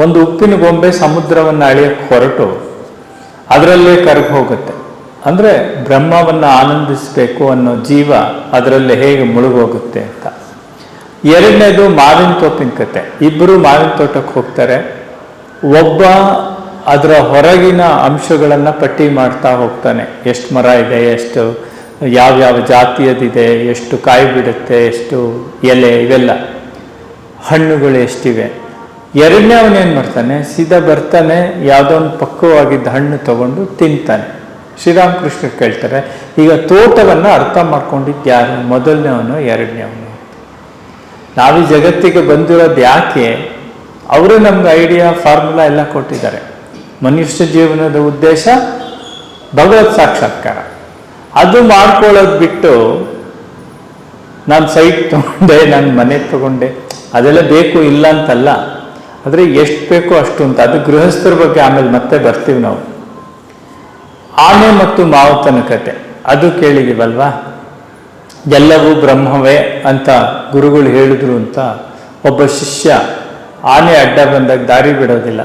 ಒಂದು ಉಪ್ಪಿನ ಗೊಂಬೆ ಸಮುದ್ರವನ್ನು ಅಳಿಯಕ್ಕೆ ಹೊರಟು ಅದರಲ್ಲೇ ಕರಗಿ ಹೋಗುತ್ತೆ. ಅಂದರೆ ಬ್ರಹ್ಮವನ್ನು ಆನಂದಿಸಬೇಕು ಅನ್ನೋ ಜೀವ ಅದರಲ್ಲೇ ಹೇಗೆ ಮುಳುಗೋಗುತ್ತೆ ಅಂತ. ಎರಡನೇದು ಮಾವಿನ ತೋಪಿನ ಕತೆ. ಇಬ್ಬರು ಮಾವಿನ ತೋಟಕ್ಕೆ ಹೋಗ್ತಾರೆ. ಒಬ್ಬ ಅದರ ಹೊರಗಿನ ಅಂಶಗಳನ್ನು ಪಟ್ಟಿ ಮಾಡ್ತಾ ಹೋಗ್ತಾನೆ. ಎಷ್ಟು ಮರ ಇದೆ, ಎಷ್ಟು ಯಾವ್ಯಾವ ಜಾತಿಯದಿದೆ, ಎಷ್ಟು ಕಾಯಿ ಬಿಡುತ್ತೆ, ಎಷ್ಟು ಎಲೆ, ಇವೆಲ್ಲ ಹಣ್ಣುಗಳು ಎಷ್ಟಿವೆ. ಎರಡನೇ ಅವನೇನು ಮಾಡ್ತಾನೆ, ಸೀದಾ ಬರ್ತಾನೆ, ಯಾವುದೋ ಒಂದು ಪಕ್ವವಾಗಿದ್ದ ಹಣ್ಣು ತಗೊಂಡು ತಿಂತಾನೆ. ಶ್ರೀರಾಮಕೃಷ್ಣ ಕೇಳ್ತಾರೆ, ಈಗ ತೋಟವನ್ನು ಅರ್ಥ ಮಾಡ್ಕೊಂಡಿದ್ದು ಯಾರು, ಮೊದಲನೇವನು ಎರಡನೇವನು? ನಾವು ಈ ಜಗತ್ತಿಗೆ ಬಂದಿರೋದು ಯಾಕೆ? ಅವರೇ ನಮ್ಗೆ ಐಡಿಯಾ, ಫಾರ್ಮುಲಾ ಎಲ್ಲ ಕೊಟ್ಟಿದ್ದಾರೆ. ಮನುಷ್ಯ ಜೀವನದ ಉದ್ದೇಶ ಭಗವತ್ ಸಾಕ್ಷಾತ್ಕಾರ. ಅದು ಮಾಡ್ಕೊಳ್ಳೋದು ಬಿಟ್ಟು ನಾನು ಸೈಟ್ ತಗೊಂಡೆ, ನಾನು ಮನೆ ತಗೊಂಡೆ, ಅದೆಲ್ಲ ಬೇಕು ಇಲ್ಲ ಅಂತಲ್ಲ, ಆದರೆ ಎಷ್ಟು ಬೇಕೋ ಅಷ್ಟು ಅಂತ. ಅದು ಗೃಹಸ್ಥರ ಬಗ್ಗೆ ಆಮೇಲೆ ಮತ್ತೆ ಬರ್ತೀವಿ ನಾವು. ಆನೆ ಮತ್ತು ಮಾವುತನ ಕತೆ ಅದು ಕೇಳಿದೀವಲ್ವಾ. ಎಲ್ಲವೂ ಬ್ರಹ್ಮವೇ ಅಂತ ಗುರುಗಳು ಹೇಳಿದ್ರು ಅಂತ ಒಬ್ಬ ಶಿಷ್ಯ ಆನೆ ಅಡ್ಡ ಬಂದಾಗ ದಾರಿ ಬಿಡೋದಿಲ್ಲ.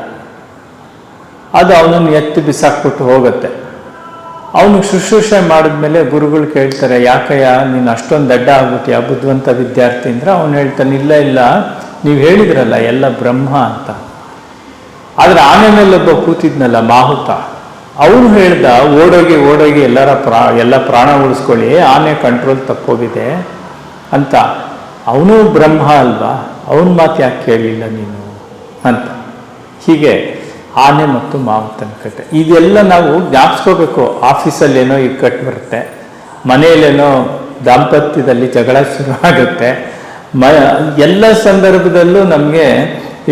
ಅದು ಅವನನ್ನು ಎತ್ತಿ ಬಿಸಾಕ್ಬಿಟ್ಟು ಹೋಗುತ್ತೆ. ಅವನು ಶುಶ್ರೂಷೆ ಮಾಡಿದ್ಮೇಲೆ ಗುರುಗಳು ಕೇಳ್ತಾರೆ, ಯಾಕಯ್ಯ ನೀನು ಅಷ್ಟೊಂದು ಅಡ್ಡ ಆಗ್ಬಿಟ್ಟಿಯ ಬುದ್ಧಿವಂತ ವಿದ್ಯಾರ್ಥಿ ಅಂದ್ರೆ ಅವನು ಹೇಳ್ತಾನೆ, ಇಲ್ಲ ನೀವು ಹೇಳಿದ್ರಲ್ಲ ಎಲ್ಲ ಬ್ರಹ್ಮ ಅಂತ. ಆದರೆ ಆನೆ ಮೇಲೆ ಒಬ್ಬ ಕೂತಿದ್ನಲ್ಲ ಮಾಹುತ, ಅವನು ಹೇಳ್ದ ಓಡೋಗಿ ಎಲ್ಲ ಪ್ರಾಣ ಉಳಿಸ್ಕೊಳ್ಳಿ, ಆನೆ ಕಂಟ್ರೋಲ್ ತಪ್ಪೋಗಿದೆ ಅಂತ. ಅವನು ಬ್ರಹ್ಮ ಅಲ್ವಾ, ಅವನ ಮಾತು ಯಾಕೆ ಕೇಳಲಿಲ್ಲ ನೀನು ಅಂತ. ಹೀಗೆ ಆನೆ ಮತ್ತು ಮಾವುತನ ಕತೆ ಇದೆಲ್ಲ ನಾವು ಜ್ಞಾಪಿಸ್ಕೋಬೇಕು. ಆಫೀಸಲ್ಲೇನೋ ಇಕ್ಕಟ್ಟು ಬರುತ್ತೆ, ಮನೆಯಲ್ಲೇನೋ ದಾಂಪತ್ಯದಲ್ಲಿ ಜಗಳ ಶುರು ಆಗುತ್ತೆ, ಎಲ್ಲ ಸಂದರ್ಭದಲ್ಲೂ ನಮಗೆ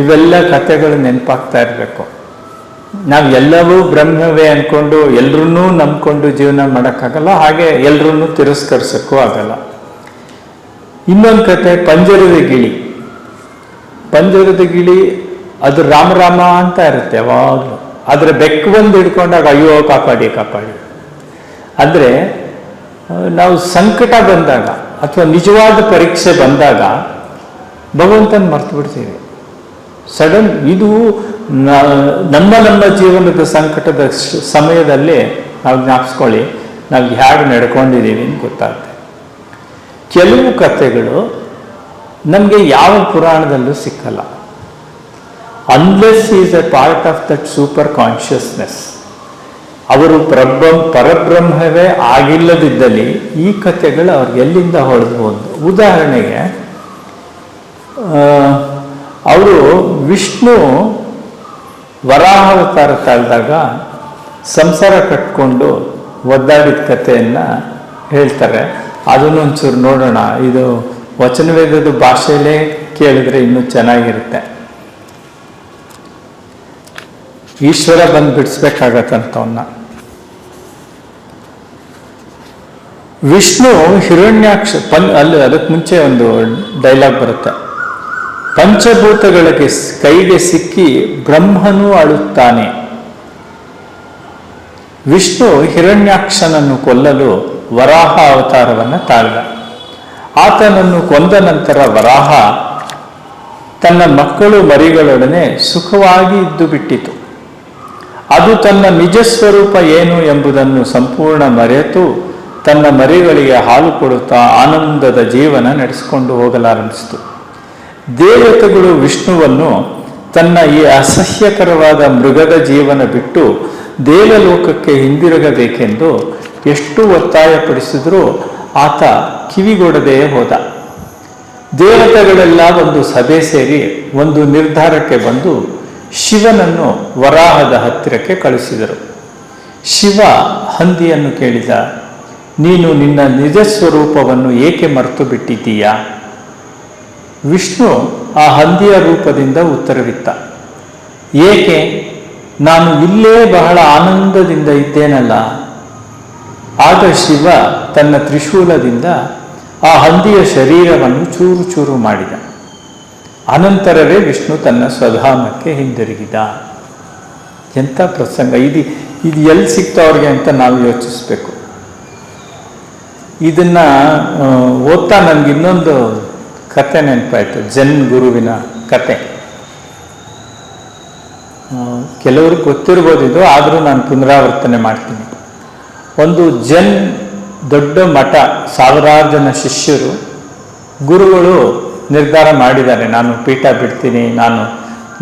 ಇವೆಲ್ಲ ಕಥೆಗಳು ನೆನಪಾಗ್ತಾ ಇರಬೇಕು. ನಾವು ಎಲ್ಲವೂ ಬ್ರಹ್ಮವೇ ಅಂದ್ಕೊಂಡು ಎಲ್ರನ್ನೂ ನಂಬ್ಕೊಂಡು ಜೀವನ ಮಾಡೋಕ್ಕಾಗಲ್ಲ, ಹಾಗೆ ಎಲ್ರನ್ನೂ ತಿರಸ್ಕರಿಸೋಕ್ಕೂ ಆಗಲ್ಲ. ಇನ್ನೊಂದು ಕತೆ ಪಂಜರದ ಗಿಳಿ ಅದು ರಾಮ ಅಂತ ಇರುತ್ತೆ ಯಾವಾಗಲೂ. ಆದರೆ ಬೆಕ್ಕು ಬಂದು ಹಿಡ್ಕೊಂಡಾಗ ಅಯ್ಯೋ ಕಾಪಾಡಿ. ಅಂದರೆ ನಾವು ಸಂಕಟ ಬಂದಾಗ ಅಥವಾ ನಿಜವಾದ ಪರೀಕ್ಷೆ ಬಂದಾಗ ಭಗವಂತನ ಮರ್ತು ಬಿಡ್ತೀವಿ ಸಡನ್. ಇದು ನಮ್ಮ ಜೀವನದ ಸಂಕಟದ ಸಮಯದಲ್ಲಿ ನಾವು ಜ್ಞಾಪಿಸ್ಕೊಳ್ಳಿ, ನಾವು ಹೇಗೆ ನಡ್ಕೊಂಡಿದ್ದೀವಿ ಅಂತ ಗೊತ್ತಾಗುತ್ತೆ. ಕೆಲವು ಕಥೆಗಳು ನಮಗೆ ಯಾವ ಪುರಾಣದಲ್ಲೂ ಸಿಕ್ಕಲ್ಲ, unless is A part of that super consciousness. ಅವರು ಪರಬ್ರಹ್ಮವೇ ಆಗಿಲ್ಲದಿದ್ದಲ್ಲಿ ಈ ಕಥೆಗಳು ಅವ್ರಿಗೆ ಎಲ್ಲಿಂದ ಹೊಡೆದು. ಒಂದು ಉದಾಹರಣೆಗೆ, ಅವರು ವಿಷ್ಣು ವರಾಹಾವತಾರ ಕಾಲದಾಗ ಸಂಸಾರ ಕಟ್ಕೊಂಡು ಒದ್ದಾಡಿದ ಕಥೆಯನ್ನು ಹೇಳ್ತಾರೆ. ಅದನ್ನು ಒಂಚೂರು ನೋಡೋಣ. ಇದು ವಚನವೇದದ ಭಾಷೆಯಲ್ಲೇ ಕೇಳಿದ್ರೆ ಇನ್ನೂ ಚೆನ್ನಾಗಿರುತ್ತೆ. ಈಶ್ವರ ಬಂದು ಬಿಡಿಸ್ಬೇಕಾಗತ್ತಂತವನ್ನ. ವಿಷ್ಣು ಹಿರಣ್ಯಾಕ್ಷ ಅದಕ್ಕೆ ಮುಂಚೆ ಒಂದು ಡೈಲಾಗ್ ಬರುತ್ತೆ. ಪಂಚಭೂತಗಳಿಗೆ ಕೈಗೆ ಸಿಕ್ಕಿ ಬ್ರಹ್ಮನು ಅಳುತ್ತಾನೆ. ವಿಷ್ಣು ಹಿರಣ್ಯಾಕ್ಷನನ್ನು ಕೊಲ್ಲಲು ವರಾಹ ಅವತಾರವನ್ನು ತಾಳ್ದ. ಆತನನ್ನು ಕೊಂದ ನಂತರ ವರಾಹ ತನ್ನ ಮಕ್ಕಳು ಮರಿಗಳೊಡನೆ ಸುಖವಾಗಿ ಇದ್ದು ಬಿಟ್ಟಿತು. ಅದು ತನ್ನ ನಿಜ ಸ್ವರೂಪ ಏನು ಎಂಬುದನ್ನು ಸಂಪೂರ್ಣ ಮರೆತು ತನ್ನ ಮರಿಗಳಿಗೆ ಹಾಲು ಕೊಡುತ್ತಾ ಆನಂದದ ಜೀವನ ನಡೆಸಿಕೊಂಡು ಹೋಗಲಾರಂಭಿಸಿತು. ದೇವತೆಗಳು ವಿಷ್ಣುವನ್ನು ತನ್ನ ಈ ಅಸಹ್ಯಕರವಾದ ಮೃಗದ ಜೀವನ ಬಿಟ್ಟು ದೇವಲೋಕಕ್ಕೆ ಹಿಂದಿರುಗಬೇಕೆಂದು ಎಷ್ಟು ಒತ್ತಾಯಪಡಿಸಿದರೂ ಆತ ಕಿವಿಗೊಡದೆಯೇ ಹೋದ. ದೇವತೆಗಳೆಲ್ಲ ಒಂದು ಸಭೆ ಸೇರಿ ಒಂದು ನಿರ್ಧಾರಕ್ಕೆ ಬಂದು ಶಿವನನ್ನು ವರಾಹದ ಹತ್ತಿರಕ್ಕೆ ಕಳಿಸಿದರು. ಶಿವ ಹಂದಿಯನ್ನು ಕೇಳಿದ, ನೀನು ನಿನ್ನ ನಿಜ ಸ್ವರೂಪವನ್ನು ಏಕೆ ಮರೆತು ಬಿಟ್ಟಿದ್ದೀಯಾ? ವಿಷ್ಣು ಆ ಹಂದಿಯ ರೂಪದಿಂದ ಉತ್ತರವಿತ್ತ, ಏಕೆ? ನಾನು ಇಲ್ಲೇ ಬಹಳ ಆನಂದದಿಂದ ಇದ್ದೇನಲ್ಲ. ಆಗ ಶಿವ ತನ್ನ ತ್ರಿಶೂಲದಿಂದ ಆ ಹಂದಿಯ ಶರೀರವನ್ನು ಚೂರು ಚೂರು ಮಾಡಿದ. ಅನಂತರವೇ ವಿಷ್ಣು ತನ್ನ ಸ್ವಧಾಮಕ್ಕೆ ಹಿಂದಿರುಗಿದ. ಎಂಥ ಪ್ರಸಂಗ ಇದು! ಎಲ್ಲಿ ಸಿಕ್ತ ಅವ್ರಿಗೆ ಅಂತ ನಾವು ಯೋಚಿಸ್ಬೇಕು. ಇದನ್ನ ಓದ್ತಾ ನನಗೆ ಇನ್ನೊಂದು ಕತೆ ನೆನಪಾಯಿತು, ಜನ್ ಗುರುವಿನ ಕತೆ. ಕೆಲವ್ರಿಗೆ ಗೊತ್ತಿರ್ಬೋದು ಇದು, ಆದರೂ ನಾನು ಪುನರಾವರ್ತನೆ ಮಾಡ್ತೀನಿ. ಒಂದು ಜನ್ ದೊಡ್ಡ ಮಠ, ಸಾವಿರಾರು ಜನ ಶಿಷ್ಯರು, ಗುರುಗಳು ನಿರ್ಧಾರ ಮಾಡಿದ್ದಾರೆ, ನಾನು ಪೀಠ ಬಿಡ್ತೀನಿ, ನಾನು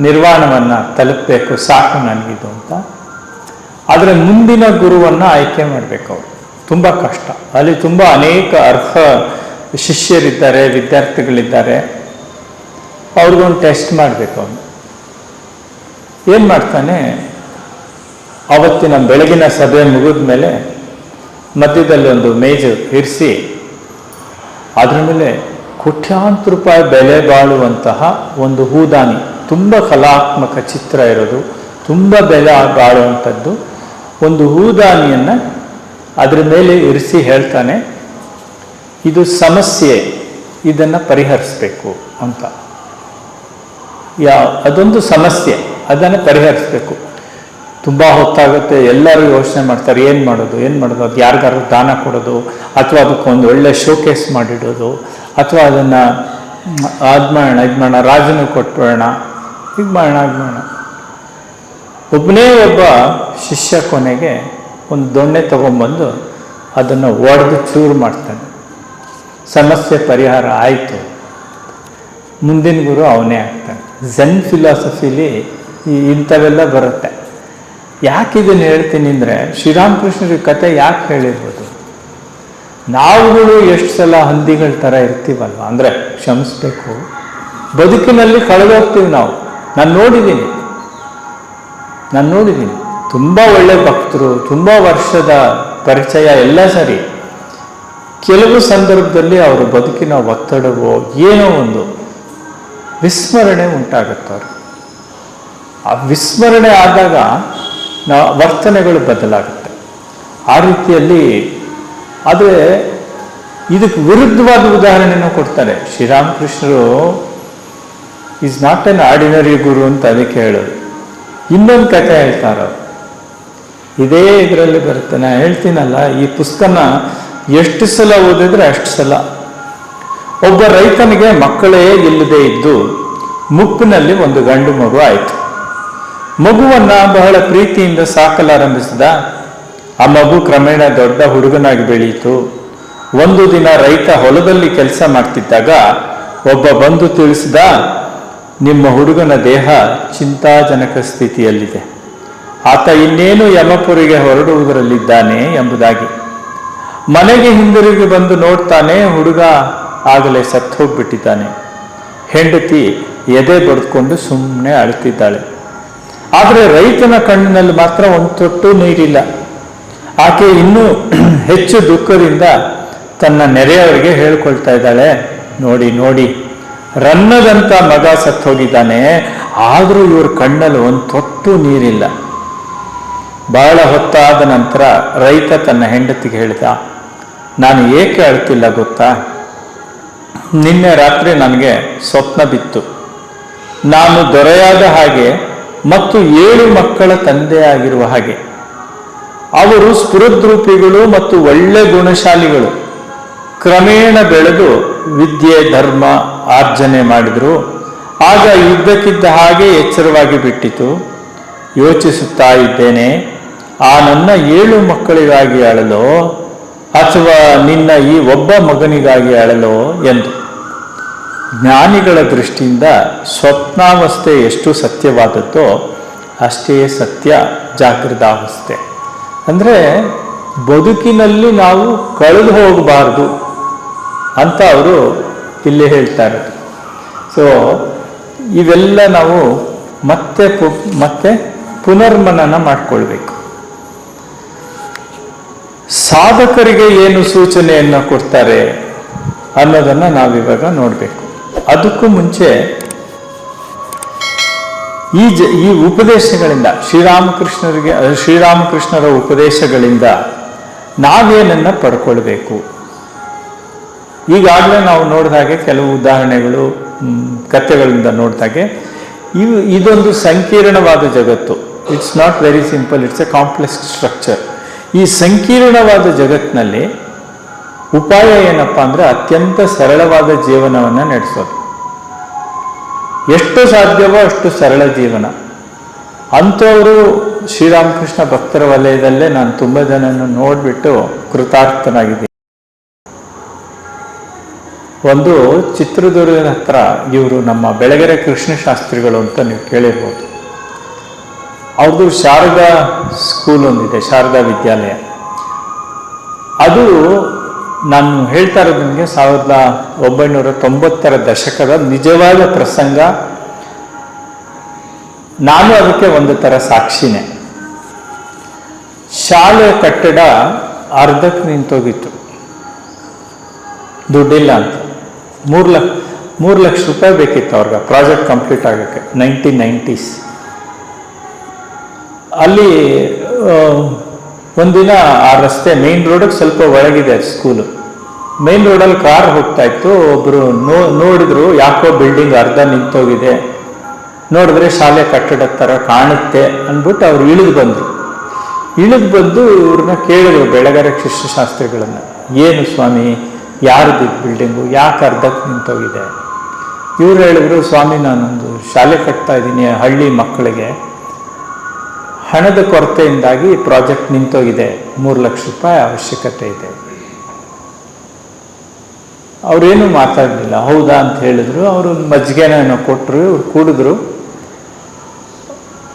ನಿರ್ವಾಣವನ್ನು ತಲುಪಬೇಕು, ಸಾಕು ನನಗಿದು ಅಂತ. ಆದರೆ ಮುಂದಿನ ಗುರುವನ್ನು ಆಯ್ಕೆ ಮಾಡಬೇಕು ಅವರು. ತುಂಬ ಕಷ್ಟ. ಅಲ್ಲಿ ತುಂಬ ಅನೇಕ ಅರ್ಹ ಶಿಷ್ಯರಿದ್ದಾರೆ, ವಿದ್ಯಾರ್ಥಿಗಳಿದ್ದಾರೆ. ಅವ್ರಿಗೊಂದು ಟೆಸ್ಟ್ ಮಾಡಬೇಕು. ಅವನು ಏನು ಮಾಡ್ತಾನೆ, ಅವತ್ತಿನ ಬೆಳಗಿನ ಸಭೆ ಮುಗಿದ ಮೇಲೆ ಮಧ್ಯದಲ್ಲಿ ಒಂದು ಮೇಜು ಇರಿಸಿ ಅದರ ಮೇಲೆ ಕೋಟ್ಯಾಂತರ ರೂಪಾಯಿ ಬೆಲೆ ಬಾಳುವಂತಹ ಒಂದು ಹೂದಾನಿ, ತುಂಬ ಕಲಾತ್ಮಕ ಚಿತ್ರ ಇರೋದು, ತುಂಬ ಬೆಲೆ ಬಾಳುವಂಥದ್ದು ಒಂದು ಹೂದಾನಿಯನ್ನು ಅದರ ಮೇಲೆ ಇರಿಸಿ ಹೇಳ್ತಾನೆ, ಇದು ಸಮಸ್ಯೆ, ಇದನ್ನು ಪರಿಹರಿಸಬೇಕು ಅಂತ. ಅದೊಂದು ಸಮಸ್ಯೆ, ಅದನ್ನು ಪರಿಹರಿಸಬೇಕು. ತುಂಬ ಹೊತ್ತಾಗುತ್ತೆ, ಎಲ್ಲರೂ ಯೋಚನೆ ಮಾಡ್ತಾರೆ, ಏನು ಮಾಡೋದು, ಅದು ಯಾರಿಗಾರು ದಾನ ಕೊಡೋದು, ಅಥವಾ ಅದಕ್ಕೊಂದು ಒಳ್ಳೆ ಶೋಕೇಸ್ ಮಾಡಿಡೋದು, ಅಥವಾ ಅದನ್ನು ಅದು ಮಾಡೋಣ ರಾಜನು ಕೊಟ್ಬಿಡೋಣ, ಹೀಗೆ ಮಾಡೋಣ. ಒಬ್ಬನೇ ಒಬ್ಬ ಶಿಷ್ಯ ಕೊನೆಗೆ ಒಂದು ದೊಣ್ಣೆ ತಗೊಂಬಂದು ಅದನ್ನು ಒಡೆದು ಚೂರು ಮಾಡ್ತಾನೆ. ಸಮಸ್ಯೆ ಪರಿಹಾರ ಆಯಿತು. ಮುಂದಿನ ಗುರು ಅವನೇ ಆಗ್ತಾನೆ. ಝೆನ್ ಫಿಲಾಸಫಿಲಿ ಇಂಥವೆಲ್ಲ ಬರುತ್ತೆ. ಯಾಕೆ ಇದನ್ನು ಹೇಳ್ತೀನಿ ಅಂದರೆ, ಶ್ರೀರಾಮಕೃಷ್ಣರ ಕತೆ ಯಾಕೆ ಹೇಳಿರ್ಬೋದು? ನಾವುಗಳು ಎಷ್ಟು ಸಲ ಹಂದಿಗಳ ಥರ ಇರ್ತೀವಲ್ವ, ಅಂದರೆ ಕ್ಷಮಿಸ್ಬೇಕು, ಬದುಕಿನಲ್ಲಿ ಕಳೆದೋಗ್ತೀವಿ ನಾವು. ನಾನು ನೋಡಿದ್ದೀನಿ ತುಂಬ ಒಳ್ಳೆ ಭಕ್ತರು, ತುಂಬ ವರ್ಷದ ಪರಿಚಯ ಎಲ್ಲ ಸರಿ, ಕೆಲವು ಸಂದರ್ಭದಲ್ಲಿ ಅವರ ಬದುಕಿನ ಒತ್ತಡವೋ ಏನೋ ಒಂದು ವಿಸ್ಮರಣೆ ಉಂಟಾಗುತ್ತವ್ರು. ಆ ವಿಸ್ಮರಣೆ ಆದಾಗ ವರ್ತನೆಗಳು ಬದಲಾಗುತ್ತೆ. ಆ ರೀತಿಯಲ್ಲಿ ಆದರೆ ಇದಕ್ಕೆ ವಿರುದ್ಧವಾದ ಉದಾಹರಣೆಯನ್ನು ಕೊಡ್ತಾರೆ ಶ್ರೀರಾಮಕೃಷ್ಣರು. ಈಸ್ ನಾಟ್ ಎನ್ ಆರ್ಡಿನರಿ ಗುರು ಅಂತ ಅದಕ್ಕೆ ಹೇಳೋದು. ಇನ್ನೊಂದು ಕಥೆ ಹೇಳ್ತಾರೆ, ಇದೇ ಇದರಲ್ಲಿ ಬರುತ್ತೆ. ನಾನು ಹೇಳ್ತೀನಲ್ಲ, ಈ ಪುಸ್ತಕನ ಎಷ್ಟು ಸಲ ಓದಿದ್ರೆ ಅಷ್ಟು ಸಲ. ಒಬ್ಬ ರೈತನಿಗೆ ಮಕ್ಕಳೇ ಇಲ್ಲದೆ ಇದ್ದು ಮುಪ್ಪಿನಲ್ಲಿ ಒಂದು ಗಂಡು ಮಗು ಆಯಿತು. ಮಗುವನ್ನ ಬಹಳ ಪ್ರೀತಿಯಿಂದ ಸಾಕಲಾರಂಭಿಸಿದ. ಆ ಮಗು ಕ್ರಮೇಣ ದೊಡ್ಡ ಹುಡುಗನಾಗಿ ಬೆಳೆಯಿತು. ಒಂದು ದಿನ ರೈತ ಹೊಲದಲ್ಲಿ ಕೆಲಸ ಮಾಡ್ತಿದ್ದಾಗ ಒಬ್ಬ ಬಂದು ತಿಳಿಸಿದ, ನಿಮ್ಮ ಹುಡುಗನ ದೇಹ ಚಿಂತಾಜನಕ ಸ್ಥಿತಿಯಲ್ಲಿದೆ, ಆತ ಇನ್ನೇನು ಯಮಪುರಿಗೆ ಹೊರಡುವುದರಲ್ಲಿದ್ದಾನೆ ಎಂಬುದಾಗಿ. ಮನೆಗೆ ಹಿಂದಿರುಗಿ ಬಂದು ನೋಡ್ತಾನೆ, ಹುಡುಗ ಆಗಲೇ ಸತ್ತು ಹೋಗ್ಬಿಟ್ಟಿದ್ದಾನೆ. ಹೆಂಡತಿ ಎದೆ ಬಡ್ಕೊಂಡು ಸುಮ್ಮನೆ ಅಳ್ತಿದ್ದಾಳೆ. ಆದರೆ ರೈತನ ಕಣ್ಣಿನಲ್ಲಿ ಮಾತ್ರ ಒಂದು ತೊಟ್ಟು ನೀರಿಲ್ಲ. ಆಕೆ ಇನ್ನೂ ಹೆಚ್ಚು ದುಃಖದಿಂದ ತನ್ನ ನೆರೆಯವರಿಗೆ ಹೇಳ್ಕೊಳ್ತಾ ಇದ್ದಾಳೆ, ನೋಡಿ ರನ್ನದಂತ ಮಗ ಸತ್ತು ಹೋಗಿದ್ದಾನೆ, ಆದರೂ ಇವ್ರ ಕಣ್ಣಲ್ಲಿ ಒಂದು ತೊಟ್ಟು ನೀರಿಲ್ಲ. ಬಹಳ ಹೊತ್ತಾದ ನಂತರ ರೈತ ತನ್ನ ಹೆಂಡತಿಗೆ ಹೇಳಿದ, ನಾನು ಏಕೆ ಅಳ್ತಿಲ್ಲ ಗೊತ್ತಾ? ನಿನ್ನೆ ರಾತ್ರಿ ನನಗೆ ಸ್ವಪ್ನ ಬಿತ್ತು. ನಾನು ದೊರೆಯಾದ ಹಾಗೆ ಮತ್ತು 7 ಮಕ್ಕಳ ತಂದೆಯಾಗಿರುವ ಹಾಗೆ. ಅವರು ಸ್ಫುರದ್ರೂಪಿಗಳು ಮತ್ತು ಒಳ್ಳೆ ಗುಣಶಾಲಿಗಳು. ಕ್ರಮೇಣ ಬೆಳೆದು ವಿದ್ಯೆ ಧರ್ಮ ಆರ್ಜನೆ ಮಾಡಿದರು. ಆಗ ಇದ್ದಕ್ಕಿದ್ದ ಹಾಗೆ ಎಚ್ಚರವಾಗಿ ಬಿಟ್ಟಿತು. ಯೋಚಿಸುತ್ತಾ ಇದ್ದೇನೆ, ಆ ನನ್ನ 7 ಮಕ್ಕಳಿಗಾಗಿ ಅಳಲೋ ಅಥವಾ ನಿನ್ನ ಈ ಒಬ್ಬ ಮಗನಿಗಾಗಿ ಅಳಲೋ ಎಂದು. ಜ್ಞಾನಿಗಳ ದೃಷ್ಟಿಯಿಂದ ಸ್ವಪ್ನಾವಸ್ಥೆ ಎಷ್ಟು ಸತ್ಯವಾದದ್ದೋ ಅಷ್ಟೇ ಸತ್ಯ ಜಾಗೃತಾವಸ್ಥೆ. ಅಂದರೆ ಬದುಕಿನಲ್ಲಿ ನಾವು ಕಳೆದು ಹೋಗಬಾರ್ದು ಅಂತ ಅವರು ಇಲ್ಲಿ ಹೇಳ್ತಾರೆ. ಸೊ ಇವೆಲ್ಲ ನಾವು ಮತ್ತೆ ಪುನರ್ಮನನ ಮಾಡಿಕೊಳ್ಬೇಕು. ಸಾಧಕರಿಗೆ ಏನು ಸೂಚನೆಯನ್ನು ಕೊಡ್ತಾರೆ ಅನ್ನೋದನ್ನು ನಾವಿವಾಗ ನೋಡಬೇಕು. ಅದಕ್ಕೂ ಮುಂಚೆ ಈ ಉಪದೇಶಗಳಿಂದ ಶ್ರೀರಾಮಕೃಷ್ಣರ ಉಪದೇಶಗಳಿಂದ ನಾವೇನನ್ನ ಪಡ್ಕೊಳ್ಬೇಕು. ಈಗಾಗಲೇ ನಾವು ನೋಡಿದ ಹಾಗೆ ಕೆಲವು ಉದಾಹರಣೆಗಳು ಕಥೆಗಳಿಂದ ನೋಡಿದಾಗೆ ಇದೊಂದು ಸಂಕೀರ್ಣವಾದ ಜಗತ್ತು. It's not very simple, it's A complex structure. ಈ ಸಂಕೀರ್ಣವಾದ ಜಗತ್ತಿನಲ್ಲಿ ಉಪಾಯ ಏನಪ್ಪಾ ಅಂದರೆ ಅತ್ಯಂತ ಸರಳವಾದ ಜೀವನವನ್ನು ನಡೆಸೋದು. ಎಷ್ಟು ಸಾಧ್ಯವೋ ಅಷ್ಟು ಸರಳ ಜೀವನ. ಅಂಥವರು ಶ್ರೀರಾಮಕೃಷ್ಣ ಭಕ್ತರ ವಲಯದಲ್ಲೇ ನಾನು ತುಂಬ ಜನನ್ನು ನೋಡಿಬಿಟ್ಟು ಕೃತಾರ್ಥನಾಗಿದ್ದೀನಿ. ಒಂದು ಚಿತ್ರದುರ್ಗದ ಹತ್ರ ಇವರು ನಮ್ಮ ಬೆಳಗೆರೆ ಕೃಷ್ಣಶಾಸ್ತ್ರಿಗಳು ಅಂತ ನೀವು ಕೇಳಿರ್ಬೋದು. ಅವ್ರದ್ದು ಶಾರದಾ ಸ್ಕೂಲ್ ಒಂದಿದೆ, ಶಾರದಾ ವಿದ್ಯಾಲಯ. ಅದು ನಾನು ಹೇಳ್ತಾ ಇರೋದು ನಿಮಗೆ 1990ರ ದಶಕದ ನಿಜವಾದ ಪ್ರಸಂಗ. ನಾನು ಅದಕ್ಕೆ ಒಂದು ಥರ ಸಾಕ್ಷಿನೇ. ಶಾಲೆ ಕಟ್ಟಡ ಅರ್ಧಕ್ಕೆ ನಿಂತೋಗಿತ್ತು, ದುಡ್ಡಿಲ್ಲ ಅಂತ. 3 ಲಕ್ಷ ರೂಪಾಯಿ ಬೇಕಿತ್ತು ಅವ್ರಿಗೆ ಪ್ರಾಜೆಕ್ಟ್ ಕಂಪ್ಲೀಟ್ ಆಗೋಕ್ಕೆ. 1990s ಅಲ್ಲಿ ಒಂದಿನ ಆ ರಸ್ತೆ ಮೇನ್ ರೋಡಿಗೆ ಸ್ವಲ್ಪ ಒಳಗಿದೆ ಸ್ಕೂಲು. ಮೇನ್ ರೋಡಲ್ಲಿ ಕಾರ್ ಹೋಗ್ತಾ ಇತ್ತು. ಒಬ್ಬರು ನೋಡಿದ್ರು, ಯಾಕೋ ಬಿಲ್ಡಿಂಗ್ ಅರ್ಧ ನಿಂತೋಗಿದೆ, ನೋಡಿದ್ರೆ ಶಾಲೆ ಕಟ್ಟಡದ ಥರ ಕಾಣುತ್ತೆ ಅಂದ್ಬಿಟ್ಟು ಅವ್ರು ಇಳಿದು ಬಂದು ಇವ್ರನ್ನ ಕೇಳಿದ್ರು, ಬೆಳಗೆರೆ ಕೃಷ್ಣಶಾಸ್ತ್ರಿಗಳನ್ನು, ಏನು ಸ್ವಾಮಿ ಯಾರ್ದು ಬಿಲ್ಡಿಂಗು, ಯಾಕೆ ಅರ್ಧಕ್ಕೆ ನಿಂತೋಗಿದೆ? ಇವ್ರು ಹೇಳಿದ್ರು, ಸ್ವಾಮಿ ನಾನೊಂದು ಶಾಲೆ ಕಟ್ತಾ ಇದ್ದೀನಿ ಹಳ್ಳಿ ಮಕ್ಕಳಿಗೆ, ಹಣದ ಕೊರತೆಯಿಂದಾಗಿ ಪ್ರಾಜೆಕ್ಟ್ ನಿಂತೋಗಿದೆ, 3 ಲಕ್ಷ ರೂಪಾಯಿ ಅವಶ್ಯಕತೆ ಇದೆ. ಅವರೇನು ಮಾತಾಡಲಿಲ್ಲ. ಹೌದಾ ಅಂತ ಹೇಳಿದ್ರು. ಅವರು ಮಜ್ಜಿಗೆನ ಕೊಟ್ಟರು, ಇವ್ರು ಕುಡಿದ್ರು,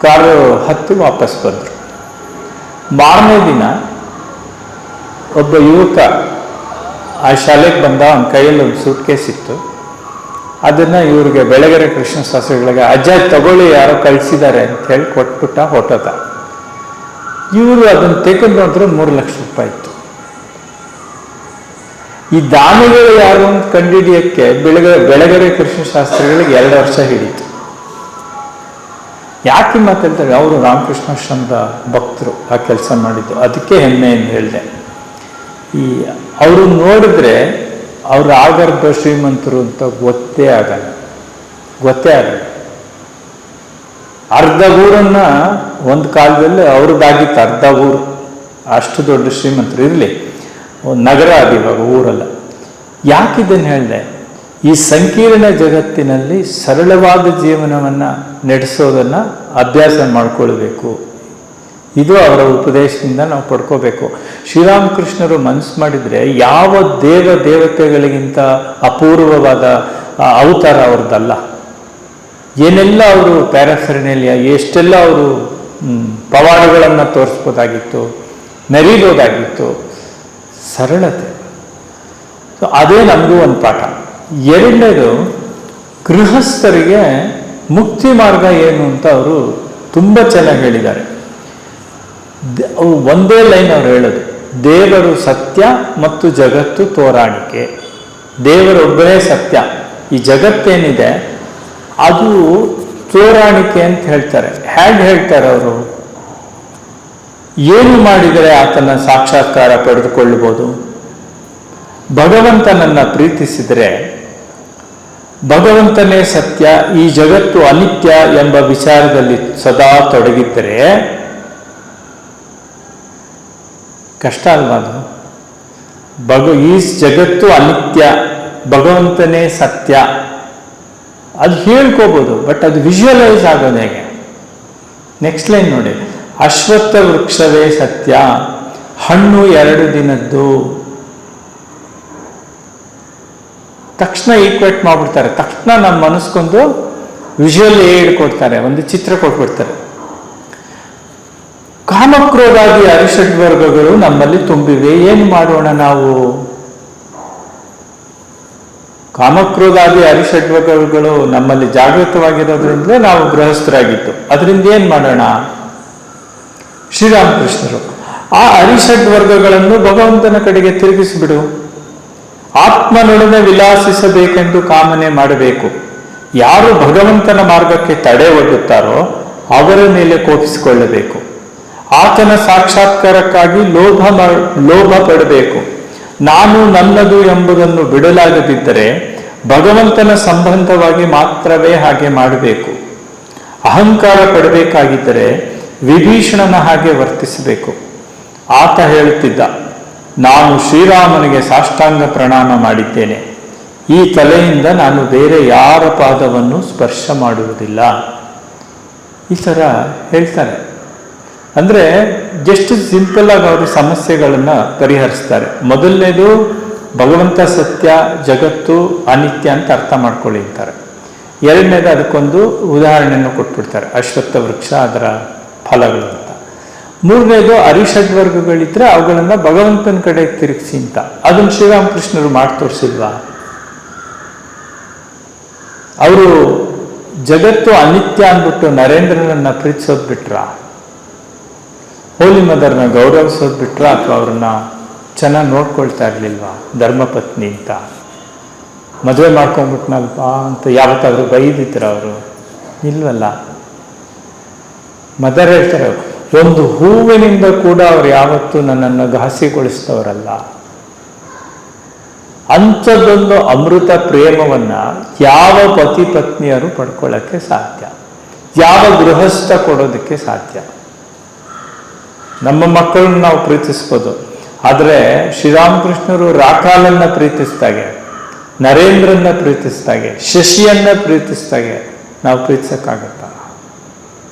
ಕಾರು ಹತ್ತಿ ವಾಪಸ್ ಬಂದರು. ಮಾರನೇ ದಿನ ಒಬ್ಬ ಯುವಕ ಆ ಶಾಲೆಗೆ ಬಂದ, ಅವನ ಕೈಯಲ್ಲಿ ಒಂದು ಸೂಟ್ ಕೇಸ್ ಇತ್ತು. ಅದನ್ನು ಇವ್ರಿಗೆ ಬೆಳಗೆರೆ ಕೃಷ್ಣ ಶಾಸ್ತ್ರಿಗಳಿಗೆ ಅಜ್ಜ ತಗೊಳ್ಳಿ, ಯಾರೋ ಕಳಿಸಿದ್ದಾರೆ ಅಂತ ಹೇಳಿ ಕೊಟ್ಬಿಟ್ಟ, ಹೊಟ್ಟದ. ಇವರು ಅದನ್ನು ತೆಗೆದು ನೋಡಿದ್ರೆ 3 ಲಕ್ಷ ರೂಪಾಯಿ ಇತ್ತು. ಈ ದಾನಿಗಳು ಯಾರು ಅಂತ ಕಂಡುಹಿಡಿಯಕ್ಕೆ ಬೆಳಗೆರೆ ಕೃಷ್ಣ ಶಾಸ್ತ್ರಿಗಳಿಗೆ 2 ವರ್ಷ ಹಿಡಿತು. ಯಾಕೆ ಮಾತಾಡ್ತಾರೆ? ಅವರು ರಾಮಕೃಷ್ಣಾಶ್ರಮದ ಭಕ್ತರು ಆ ಕೆಲಸ ಮಾಡಿದ್ದು, ಅದಕ್ಕೆ ಹೆಮ್ಮೆ ಎಂದು ಹೇಳಿದೆ. ಈ ಅವರು ನೋಡಿದ್ರೆ ಅವರು ಆಗರ್ಭ ಶ್ರೀಮಂತರು ಅಂತ ಗೊತ್ತೇ ಆಗಲ್ಲ. ಅರ್ಧ ಊರನ್ನ ಒಂದು ಕಾಲದಲ್ಲಿ ಅವ್ರದ್ದಾಗಿತ್ತು, ಅರ್ಧ ಊರು. ಅಷ್ಟು ದೊಡ್ಡ ಶ್ರೀಮಂತರು. ಇರಲಿ, ನಗರ ಅದು ಇವಾಗ, ಊರಲ್ಲ. ಯಾಕಿದ್ದನ್ನು ಹೇಳಿದೆ? ಈ ಸಂಕೀರ್ಣ ಜಗತ್ತಿನಲ್ಲಿ ಸರಳವಾದ ಜೀವನವನ್ನು ನಡೆಸೋದನ್ನು ಅಭ್ಯಾಸ ಮಾಡಿಕೊಳ್ಬೇಕು. ಇದು ಅವರ ಉಪದೇಶದಿಂದ ನಾವು ಪಡ್ಕೋಬೇಕು. ಶ್ರೀರಾಮಕೃಷ್ಣರು ಮನಸ್ಸು ಮಾಡಿದರೆ ಯಾವ ದೇವತೆಗಳಿಗಿಂತ ಅಪೂರ್ವವಾದ ಅವತಾರ ಅವ್ರದ್ದಲ್ಲ. ಏನೆಲ್ಲ ಅವರು ಪ್ಯಾರಾಫೆರ್ನೇಲಿಯಾ, ಎಷ್ಟೆಲ್ಲ ಅವರು ಪವಾಡಗಳನ್ನು ತೋರಿಸ್ಬೋದಾಗಿತ್ತು, ಮೆರೀಬೋದಾಗಿತ್ತು. ಸರಳತೆ. ಸೊ ಅದೇ ನಮಗೂ ಒಂದು ಪಾಠ. ಎರಡನೇದು, ಗೃಹಸ್ಥರಿಗೆ ಮುಕ್ತಿ ಮಾರ್ಗ ಏನು ಅಂತ ಅವರು ತುಂಬ ಚೆನ್ನಾಗಿ ಹೇಳಿದ್ದಾರೆ. ಒಂದೇ ಲೈನ್ ಅವ್ರು ಹೇಳೋದು, ದೇವರು ಸತ್ಯ ಮತ್ತು ಜಗತ್ತು ತೋರಾಣಿಕೆ. ದೇವರೊಬ್ಬರೇ ಸತ್ಯ, ಈ ಜಗತ್ತೇನಿದೆ ಅದು ತೋರಾಣಿಕೆ ಅಂತ ಹೇಳ್ತಾರೆ. ಹೇಗೆ ಹೇಳ್ತಾರೆ ಅವರು? ಏನು ಮಾಡಿದರೆ ಆತನ ಸಾಕ್ಷಾತ್ಕಾರ ಪಡೆದುಕೊಳ್ಳಬಹುದು? ಭಗವಂತನನ್ನು ಪ್ರೀತಿಸಿದರೆ, ಭಗವಂತನೇ ಸತ್ಯ, ಈ ಜಗತ್ತು ಅನಿತ್ಯ ಎಂಬ ವಿಚಾರದಲ್ಲಿ ಸದಾ ತೊಡಗಿದ್ದರೆ ಕಷ್ಟ ಅಲ್ವಾ ಅದು? ಈ ಜಗತ್ತು ಅನಿತ್ಯ, ಭಗವಂತನೇ ಸತ್ಯ, ಅದು ಹೇಳ್ಕೋಬೋದು. ಬಟ್ ಅದು ವಿಜುವಲೈಸ್ ಆಗೋದು ಹೇಗೆ? ನೆಕ್ಸ್ಟ್ ಲೈನ್ ನೋಡಿ, ಅಶ್ವತ್ಥ ವೃಕ್ಷವೇ ಸತ್ಯ, ಹಣ್ಣು 2 ದಿನದ್ದು. ತಕ್ಷಣ ಈಕ್ವೇಟ್ ಮಾಡ್ಬಿಡ್ತಾರೆ. ತಕ್ಷಣ ನಮ್ಮ ಮನಸ್ಕೊಂದು ವಿಜುವಲ್ ಏಡ್ ಕೊಡ್ತಾರೆ, ಒಂದು ಚಿತ್ರ ಕೊಟ್ಬಿಡ್ತಾರೆ. ಕಾಮಕ್ರೋಧಾದಿ ಅರಿಷಡ್ವರ್ಗಗಳು ನಮ್ಮಲ್ಲಿ ತುಂಬಿವೆ, ಏನು ಮಾಡೋಣ ನಾವು? ಕಾಮಕ್ರೋಧಾದಿ ಅರಿಷಡ್ವರ್ಗಗಳು ನಮ್ಮಲ್ಲಿ ಜಾಗೃತವಾಗಿರೋದ್ರಿಂದಲೇ ನಾವು ಗೃಹಸ್ಥರಾಗಿತ್ತು. ಅದರಿಂದ ಏನು ಮಾಡೋಣ? ಶ್ರೀರಾಮಕೃಷ್ಣರು ಆ ಅರಿಷಡ್ವರ್ಗಗಳನ್ನು ಭಗವಂತನ ಕಡೆಗೆ ತಿರುಗಿಸಿಬಿಡು. ಆತ್ಮನೊಡನೆ ವಿಲಾಸಿಸಬೇಕೆಂದು ಕಾಮನೆ ಮಾಡಬೇಕು. ಯಾರು ಭಗವಂತನ ಮಾರ್ಗಕ್ಕೆ ತಡೆ ಒಡ್ಡುತ್ತಾರೋ ಅವರ ಮೇಲೆ ಕೋಪಿಸಿಕೊಳ್ಳಬೇಕು. ಆತನ ಸಾಕ್ಷಾತ್ಕಾರಕ್ಕಾಗಿ ಲೋಭ ಪಡಬೇಕು. ನಾನು ನನ್ನದು ಎಂಬುದನ್ನು ಬಿಡಲಾಗದಿದ್ದರೆ ಭಗವಂತನ ಸಂಬಂಧವಾಗಿ ಮಾತ್ರವೇ ಹಾಗೆ ಮಾಡಬೇಕು. ಅಹಂಕಾರ ಪಡಬೇಕಾಗಿದ್ದರೆ ವಿಭೀಷಣನ ಹಾಗೆ ವರ್ತಿಸಬೇಕು. ಆತ ಹೇಳುತ್ತಿದ್ದ, ನಾನು ಶ್ರೀರಾಮನಿಗೆ ಸಾಷ್ಟಾಂಗ ಪ್ರಣಾಮ ಮಾಡಿದ್ದೇನೆ, ಈ ತಲೆಯಿಂದ ನಾನು ಬೇರೆ ಯಾರ ಪಾದವನ್ನು ಸ್ಪರ್ಶ ಮಾಡುವುದಿಲ್ಲ. ಈ ಥರ ಹೇಳ್ತಾರೆ. ಅಂದರೆ ಎಷ್ಟು ಸಿಂಪಲ್ ಆಗಿ ಅವರು ಸಮಸ್ಯೆಗಳನ್ನು ಪರಿಹರಿಸ್ತಾರೆ. ಮೊದಲನೇದು, ಭಗವಂತ ಸತ್ಯ, ಜಗತ್ತು ಅನಿತ್ಯ ಅಂತ ಅರ್ಥ ಮಾಡ್ಕೊಳ್ಳಿ ಅಂತಾರೆ. ಎರಡನೇದು, ಅದಕ್ಕೊಂದು ಉದಾಹರಣೆಯನ್ನು ಕೊಟ್ಬಿಡ್ತಾರೆ, ಅಶ್ವತ್ಥ ವೃಕ್ಷ, ಅದರ ಫಲಗಳು ಅಂತ. ಮೂರನೇದು, ಅರಿಷಡ್ವರ್ಗಗಳಿದ್ರೆ ಅವುಗಳನ್ನು ಭಗವಂತನ ಕಡೆ ತಿರುಗಿಸಿ ಅಂತ. ಅದನ್ನು ಶ್ರೀರಾಮಕೃಷ್ಣರು ಮಾಡಿ ತೋರಿಸಿಲ್ವಾ? ಅವರು ಜಗತ್ತು ಅನಿತ್ಯ ಅಂದ್ಬಿಟ್ಟು ನರೇಂದ್ರನನ್ನ ಪ್ರೀತಿಸೋದು ಬಿಟ್ರ? ಹೋಲಿ ಮದರ್ನ ಗೌರವಿಸೋದು ಬಿಟ್ರ? ಅಥವಾ ಅವ್ರನ್ನ ಚೆನ್ನಾಗಿ ನೋಡ್ಕೊಳ್ತಾ ಇರ್ಲಿಲ್ವಾ? ಧರ್ಮಪತ್ನಿ ಅಂತ ಮದುವೆ ಮಾಡ್ಕೊಂಡ್ಬಿಟ್ನಲ್ಪ ಅಂತ ಯಾವತ್ತಾದ್ರೂ ಬೈದಿದ್ರ ಅವರು? ಇಲ್ವಲ್ಲ. ಮದರ್ ಹೇಳ್ತಾರೆ, ಒಂದು ಹೂವಿನಿಂದ ಕೂಡ ಅವ್ರು ಯಾವತ್ತೂ ನನ್ನನ್ನು ಘಾಸಿಗೊಳಿಸಿದವರಲ್ಲ. ಅಂಥದ್ದೊಂದು ಅಮೃತ ಪ್ರೇಮವನ್ನ ಯಾವ ಪತಿ ಪತ್ನಿಯರು ಪಡ್ಕೊಳ್ಳೋಕ್ಕೆ ಸಾಧ್ಯ? ಯಾವ ಗೃಹಸ್ಥ ಕೊಡೋದಕ್ಕೆ ಸಾಧ್ಯ? ನಮ್ಮ ಮಕ್ಕಳನ್ನ ನಾವು ಪ್ರೀತಿಸ್ಬೋದು, ಆದರೆ ಶ್ರೀರಾಮಕೃಷ್ಣರು ರಾಕಾಲನ್ನ ಪ್ರೀತಿಸ್ದಾಗೆ, ನರೇಂದ್ರನ್ನ ಪ್ರೀತಿಸ್ದಾಗೆ, ಶಶಿಯನ್ನ ಪ್ರೀತಿಸ್ದಾಗೆ ನಾವು ಪ್ರೀತಿಸಕ್ಕಾಗತ್ತ?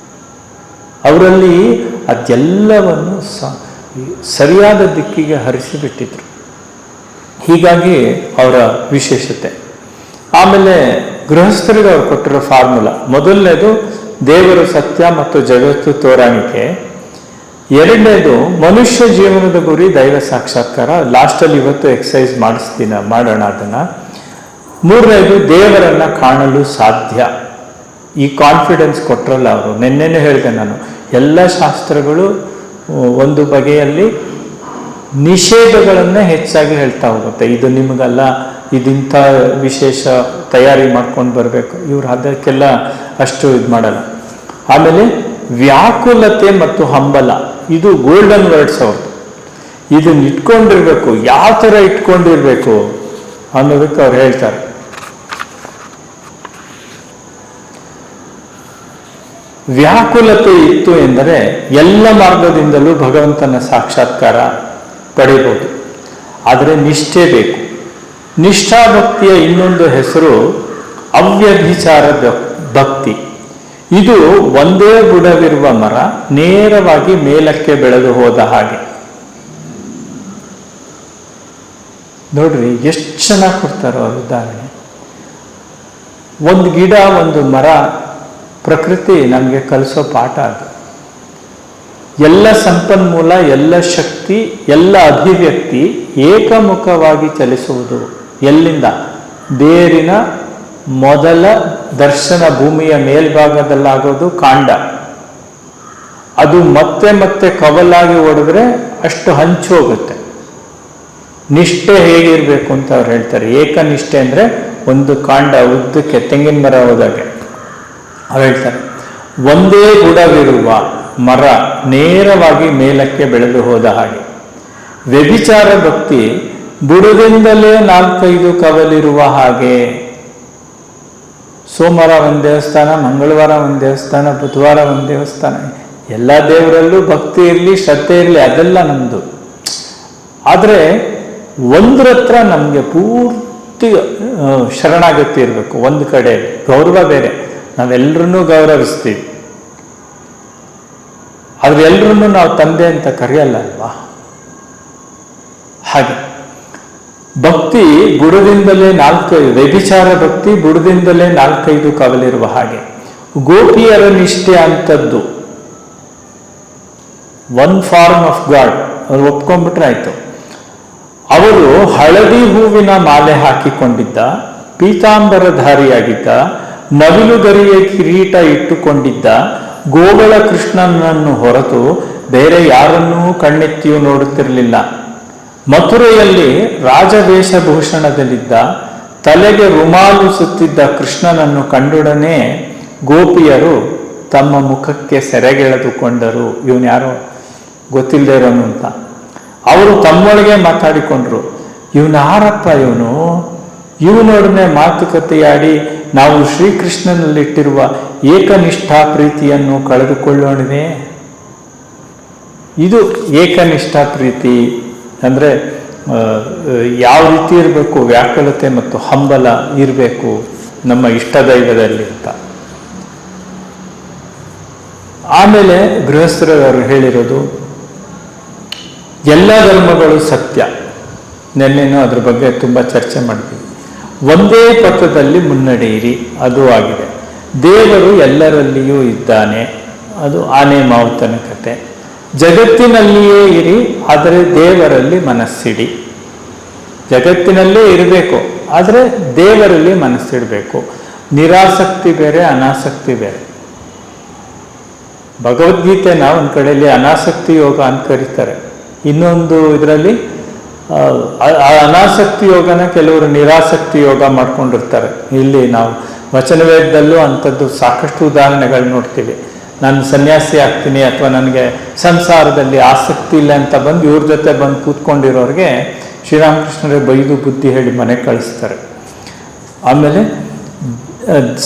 ಅವರಲ್ಲಿ ಅದೆಲ್ಲವನ್ನು ಸರಿಯಾದ ದಿಕ್ಕಿಗೆ ಹರಿಸಿಬಿಟ್ಟಿದ್ರು. ಹೀಗಾಗಿ ಅವರ ವಿಶೇಷತೆ. ಆಮೇಲೆ ಗೃಹಸ್ಥರಿಗೆ ಅವ್ರು ಕೊಟ್ಟಿರೋ ಫಾರ್ಮುಲಾ, ಮೊದಲನೇದು ದೇವರು ಸತ್ಯ ಮತ್ತು ಜಗತ್ತು ತೋರಾಣಿಕೆ. ಎರಡನೇದು ಮನುಷ್ಯ ಜೀವನದ ಗುರಿ ದೈವ ಸಾಕ್ಷಾತ್ಕಾರ. ಲಾಸ್ಟಲ್ಲಿ ಇವತ್ತು ಎಕ್ಸಸೈಸ್ ಮಾಡೋಣ ಅದನ್ನ. ಮೂರನೇದು ದೇವರನ್ನ ಕಾಣಲು ಸಾಧ್ಯ. ಈ ಕಾನ್ಫಿಡೆನ್ಸ್ ಕೊಟ್ರಲ್ಲ ಅವರು. ನಿನ್ನೆನೂ ಹೇಳಿದೆ ನಾನು, ಎಲ್ಲ ಶಾಸ್ತ್ರಗಳು ಒಂದು ಬಗೆಯಲ್ಲಿ ನಿಷೇಧಗಳನ್ನೇ ಹೆಚ್ಚಾಗಿ ಹೇಳ್ತಾ ಹೋಗುತ್ತೆ. ಇದು ನಿಮಗಲ್ಲ, ಇದಿಂಥ ವಿಶೇಷ ತಯಾರಿ ಮಾಡ್ಕೊಂಡು ಬರಬೇಕು. ಇವ್ರು ಅದಕ್ಕೆಲ್ಲ ಅಷ್ಟು ಇದು ಮಾಡಲ್ಲ. ಆಮೇಲೆ ವ್ಯಾಕುಲತೆ ಮತ್ತು ಹಂಬಲ, ಇದು ಗೋಲ್ಡನ್ ವರ್ಡ್ಸ್ ಅವ್ರದ್ದು. ಇದನ್ನ ಇಟ್ಕೊಂಡಿರ್ಬೇಕು. ಯಾವ ಥರ ಇಟ್ಕೊಂಡಿರ್ಬೇಕು ಅನ್ನೋದಕ್ಕೆ ಅವ್ರು ಹೇಳ್ತಾರೆ. ವ್ಯಾಕುಲತೆ ಇತ್ತು ಎಂದರೆ ಎಲ್ಲ ಮಾರ್ಗದಿಂದಲೂ ಭಗವಂತನ ಸಾಕ್ಷಾತ್ಕಾರ ಪಡೆಯಬಹುದು. ಆದರೆ ನಿಷ್ಠೆ ಬೇಕು. ನಿಷ್ಠಾಭಕ್ತಿಯ ಇನ್ನೊಂದು ಹೆಸರು ಅವ್ಯಭಿಚಾರ ಭಕ್ತಿ. ಇದು ಒಂದೇ ಬುಡವಿರುವ ಮರ ನೇರವಾಗಿ ಮೇಲಕ್ಕೆ ಬೆಳೆದು ಹೋದ ಹಾಗೆ. ನೋಡ್ರಿ ಎಷ್ಟು ಚೆನ್ನಾಗಿ ಕೊಡ್ತಾರೋ ಅವ್ರ ಉದಾಹರಣೆ. ಒಂದು ಗಿಡ, ಒಂದು ಮರ, ಪ್ರಕೃತಿ ನಮಗೆ ಕಲಿಸೋ ಪಾಠ ಅದು. ಎಲ್ಲ ಸಂಪನ್ಮೂಲ, ಎಲ್ಲ ಶಕ್ತಿ, ಎಲ್ಲ ಅಭಿವ್ಯಕ್ತಿ ಏಕಮುಖವಾಗಿ ಚಲಿಸುವುದು. ಎಲ್ಲಿಂದ? ಬೇರಿನ ಮೊದಲ ದರ್ಶನ ಭೂಮಿಯ ಮೇಲ್ಭಾಗದಲ್ಲಾಗೋದು ಕಾಂಡ. ಅದು ಮತ್ತೆ ಮತ್ತೆ ಕವಲಾಗಿ ಹೊಡೆದ್ರೆ ಅಷ್ಟು ಹಂಚು ಹೋಗುತ್ತೆ. ನಿಷ್ಠೆ ಹೇಗಿರ್ಬೇಕು ಅಂತ ಅವ್ರು ಹೇಳ್ತಾರೆ. ಏಕನಿಷ್ಠೆ ಅಂದ್ರೆ ಒಂದು ಕಾಂಡ ಉದ್ದಕ್ಕೆ ತೆಂಗಿನ ಮರ ಹೋದಾಗೆ. ಅವ್ರು ಹೇಳ್ತಾರೆ, ಒಂದೇ ಬುಡವಿರುವ ಮರ ನೇರವಾಗಿ ಮೇಲಕ್ಕೆ ಬೆಳೆದು ಹೋದ ಹಾಗೆ. ವ್ಯಭಿಚಾರ ಭಕ್ತಿ ಬುಡದಿಂದಲೇ 4-5 ಕವಲಿರುವ ಹಾಗೆ. ಸೋಮವಾರ ಒಂದು ದೇವಸ್ಥಾನ, ಮಂಗಳವಾರ ಒಂದು ದೇವಸ್ಥಾನ, ಬುಧವಾರ ಒಂದು ದೇವಸ್ಥಾನ, ಎಲ್ಲ ದೇವರಲ್ಲೂ ಭಕ್ತಿ ಇರಲಿ, ಶ್ರದ್ಧೆ ಇರಲಿ, ಅದೆಲ್ಲ ನಮ್ಮದು. ಆದರೆ ಒಂದ್ರ ಹತ್ರ ನಮಗೆ ಪೂರ್ತಿ ಶರಣಾಗತಿ ಇರಬೇಕು. ಒಂದು ಕಡೆ ಗೌರವ ಬೇರೆ, ನಾವೆಲ್ಲರನ್ನೂ ಗೌರವಿಸ್ತೀವಿ, ಆದ್ರೆ ಎಲ್ಲರನ್ನೂ ನಾವು ತಂದೆ ಅಂತ ಕರೆಯಲ್ಲ ಅಲ್ವಾ? ಹಾಗೆ ಭಕ್ತಿ ಬುಡದಿಂದಲೇ 4-5, ವ್ಯಭಿಚಾರ ಭಕ್ತಿ ಬುಡದಿಂದಲೇ 4-5 ಕವಲಿರುವ ಹಾಗೆ. ಗೋಪಿಯರ ನಿಷ್ಠೆ ಅಂತದ್ದು ಒನ್ ಫಾರ್ಮ್ ಆಫ್ ಗಾಡ್. ಅವ್ರು ಒಪ್ಕೊಂಡ್ಬಿಟ್ರೆ ಆಯ್ತು. ಅವರು ಹಳದಿ ಹೂವಿನ ಮಾಲೆ ಹಾಕಿಕೊಂಡಿದ್ದ, ಪೀತಾಂಬರಧಾರಿಯಾಗಿದ್ದ, ನವಿಲುಗರಿಯ ಕಿರೀಟ ಇಟ್ಟುಕೊಂಡಿದ್ದ ಗೋಗಳ ಕೃಷ್ಣನನ್ನು ಹೊರತು ಬೇರೆ ಯಾರನ್ನೂ ಕಣ್ಣೆತ್ತಿಯೂ ನೋಡುತ್ತಿರಲಿಲ್ಲ. ಮಥುರೆಯಲ್ಲಿ ರಾಜವೇಷಭೂಷಣದಲ್ಲಿದ್ದ, ತಲೆಗೆ ರುಮಾಲು ಸುತ್ತಿದ್ದ ಕೃಷ್ಣನನ್ನು ಕಂಡೊಡನೆ ಗೋಪಿಯರು ತಮ್ಮ ಮುಖಕ್ಕೆ ಸೆರೆಗೆಳೆದುಕೊಂಡರು. ಇವನು ಯಾರೋ ಗೊತ್ತಿಲ್ಲದೆ ಇರೋನು ಅಂತ. ಅವರು ತಮ್ಮೊಳಗೆ ಮಾತಾಡಿಕೊಂಡ್ರು, ಇವನು ಯಾರಪ್ಪ ಇವನು? ಇವನೊಡನೆ ಮಾತುಕತೆಯಾಡಿ ನಾವು ಶ್ರೀಕೃಷ್ಣನಲ್ಲಿಟ್ಟಿರುವ ಏಕನಿಷ್ಠಾ ಪ್ರೀತಿಯನ್ನು ಕಳೆದುಕೊಳ್ಳೋಣವೇ? ಇದು ಏಕನಿಷ್ಠಾ ಪ್ರೀತಿ ಅಂದ್ರೆ ಯಾವ ರೀತಿ ಇರಬೇಕು? ವ್ಯಾಕುಲತೆ ಮತ್ತು ಹಂಬಲ ಇರಬೇಕು ನಮ್ಮ ಇಷ್ಟ ದೈವದಲ್ಲಿ ಅಂತ. ಆಮೇಲೆ ಗೃಹಸ್ಥರವರು ಹೇಳಿರೋದು, ಎಲ್ಲ ಧರ್ಮಗಳು ಸತ್ಯ. ನಿನ್ನೆನೂ ಅದ್ರ ಬಗ್ಗೆ ತುಂಬ ಚರ್ಚೆ ಮಾಡಿದ್ವಿ. ಒಂದೇ ಪಥದಲ್ಲಿ ಮುನ್ನಡೆಯಿರಿ, ಅದು ಆಗಿದೆ. ದೇವರು ಎಲ್ಲರಲ್ಲಿಯೂ ಇದ್ದಾನೆ, ಅದು ಆನೆ ಮಾವುತನ ಕತೆ. ಜಗತ್ತಿನಲ್ಲಿಯೇ ಇರಿ, ಆದರೆ ದೇವರಲ್ಲಿ ಮನಸ್ಸಿಡಿ. ಜಗತ್ತಿನಲ್ಲೇ ಇರಬೇಕು, ಆದರೆ ದೇವರಲ್ಲಿ ಮನಸ್ಸಿಡಬೇಕು. ನಿರಾಸಕ್ತಿ ಬೇರೆ, ಅನಾಸಕ್ತಿ ಬೇರೆ. ಭಗವದ್ಗೀತೆನ ಒಂದು ಕಡೆಯಲ್ಲಿ ಅನಾಸಕ್ತಿ ಯೋಗ ಅಂತ ಕರೀತಾರೆ, ಇನ್ನೊಂದು ಇದರಲ್ಲಿ ಅನಾಸಕ್ತಿ ಯೋಗನ ಕೆಲವರು ನಿರಾಸಕ್ತಿ ಯೋಗ ಮಾಡ್ಕೊಂಡಿರ್ತಾರೆ. ಇಲ್ಲಿ ನಾವು ವಚನವೇದದಲ್ಲೂ ಅಂಥದ್ದು ಸಾಕಷ್ಟು ಉದಾಹರಣೆಗಳು ನೋಡ್ತೀವಿ. ನಾನು ಸನ್ಯಾಸಿ ಆಗ್ತೀನಿ ಅಥವಾ ನನಗೆ ಸಂಸಾರದಲ್ಲಿ ಆಸಕ್ತಿ ಇಲ್ಲ ಅಂತ ಬಂದು ಇವ್ರ ಜೊತೆ ಬಂದು ಕೂತ್ಕೊಂಡಿರೋರಿಗೆ ಶ್ರೀರಾಮಕೃಷ್ಣರೇ ಬೈದು ಬುದ್ಧಿ ಹೇಳಿ ಮನೆ ಕಳಿಸ್ತಾರೆ. ಆಮೇಲೆ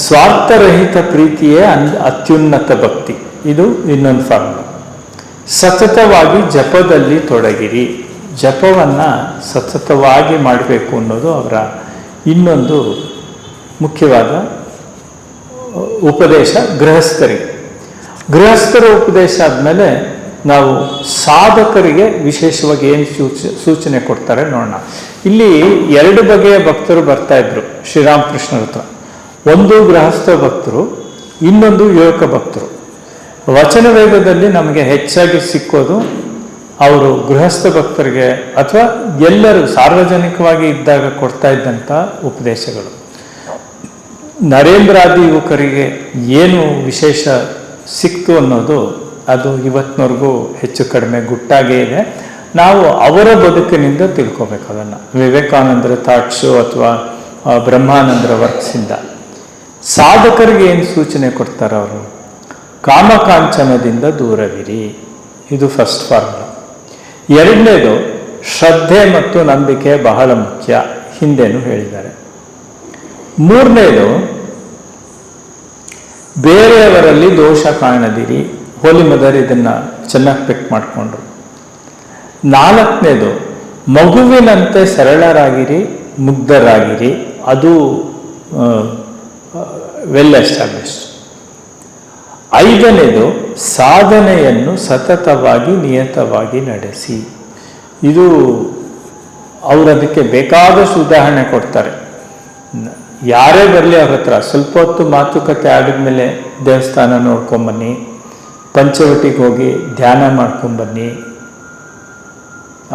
ಸ್ವಾರ್ಥರಹಿತ ಪ್ರೀತಿಯೇ ಅತ್ಯುನ್ನತ ಭಕ್ತಿ, ಇದು ಇನ್ನೊಂದು ಫಾರ್ಮುಲಾ. ಸತತವಾಗಿ ಜಪದಲ್ಲಿ ತೊಡಗಿರಿ, ಜಪವನ್ನು ಸತತವಾಗಿ ಮಾಡಬೇಕು ಅನ್ನೋದು ಅವರ ಇನ್ನೊಂದು ಮುಖ್ಯವಾದ ಉಪದೇಶ ಗೃಹಸ್ಥರಿಗೆ. ಗೃಹಸ್ಥರ ಉಪದೇಶ ಆದಮೇಲೆ ನಾವು ಸಾಧಕರಿಗೆ ವಿಶೇಷವಾಗಿ ಏನು ಸೂಚನೆ ಕೊಡ್ತಾರೆ ನೋಡೋಣ. ಇಲ್ಲಿ 2 ಬಗೆಯ ಭಕ್ತರು ಬರ್ತಾ ಇದ್ರು ಶ್ರೀರಾಮಕೃಷ್ಣರ ಹತ್ರ. ಒಂದು ಗೃಹಸ್ಥ ಭಕ್ತರು, ಇನ್ನೊಂದು ಯುವಕ ಭಕ್ತರು. ವಚನ ವೇದದಲ್ಲಿ ನಮಗೆ ಹೆಚ್ಚಾಗಿ ಸಿಕ್ಕೋದು ಅವರು ಗೃಹಸ್ಥ ಭಕ್ತರಿಗೆ ಅಥವಾ ಎಲ್ಲರೂ ಸಾರ್ವಜನಿಕವಾಗಿ ಇದ್ದಾಗ ಕೊಡ್ತಾ ಇದ್ದಂಥ ಉಪದೇಶಗಳು. ನರೇಂದ್ರಾದಿ ಯುವಕರಿಗೆ ಏನು ವಿಶೇಷ ಸಿಕ್ತು ಅನ್ನೋದು ಅದು ಇವತ್ತಿನವರೆಗೂ ಹೆಚ್ಚು ಕಡಿಮೆ ಗುಟ್ಟಾಗೇ ಇದೆ. ನಾವು ಅವರ ಬದುಕಿನಿಂದ ತಿಳ್ಕೊಬೇಕು ಅದನ್ನು. ವಿವೇಕಾನಂದರ ಥಾಟ್ಸು ಅಥವಾ ಬ್ರಹ್ಮಾನಂದರ ವರ್ಕ್ಸಿಂದ. ಸಾಧಕರಿಗೆ ಏನು ಸೂಚನೆ ಕೊಡ್ತಾರೆ ಅವರು? ಕಾಮಕಾಂಚನದಿಂದ ದೂರವಿರಿ, ಇದು ಫಸ್ಟ್ ಫಾರ್ಮುಲಾ. ಎರಡನೇದು ಶ್ರದ್ಧೆ ಮತ್ತು ನಂಬಿಕೆ ಬಹಳ ಮುಖ್ಯ, ಹಿಂದೆನೂ ಹೇಳಿದ್ದಾರೆ. ಮೂರನೇದು ಬೇರೆಯವರಲ್ಲಿ ದೋಷ ಕಾಣದಿರಿ, ಹೋಲಿ ಮದರ್ ಇದನ್ನು ಚೆನ್ನಾಗಿ ಪಿಕ್ ಮಾಡಿಕೊಂಡ್ರು. ನಾಲ್ಕನೇದು ಮಗುವಿನಂತೆ ಸರಳರಾಗಿರಿ, ಮುಗ್ಧರಾಗಿರಿ, ಅದು ವೆಲ್ ಎಸ್ಟಾಬ್ಲಿಷ್ಡ್. ಐದನೇದು ಸಾಧನೆಯನ್ನು ಸತತವಾಗಿ ನಿಯತವಾಗಿ ನಡೆಸಿ. ಇದು ಅವರು ಅದಕ್ಕೆ ಬೇಕಾದಷ್ಟು ಉದಾಹರಣೆ ಕೊಡ್ತಾರೆ. ಯಾರೇ ಬರಲಿ ಅವ್ರ ಹತ್ರ ಸ್ವಲ್ಪ ಹೊತ್ತು ಮಾತುಕತೆ ಆಡಿದ್ಮೇಲೆ ದೇವಸ್ಥಾನ ನೋಡ್ಕೊಂಬನ್ನಿ, ಪಂಚವಟಿಗೆ ಹೋಗಿ ಧ್ಯಾನ ಮಾಡ್ಕೊಂಬನ್ನಿ.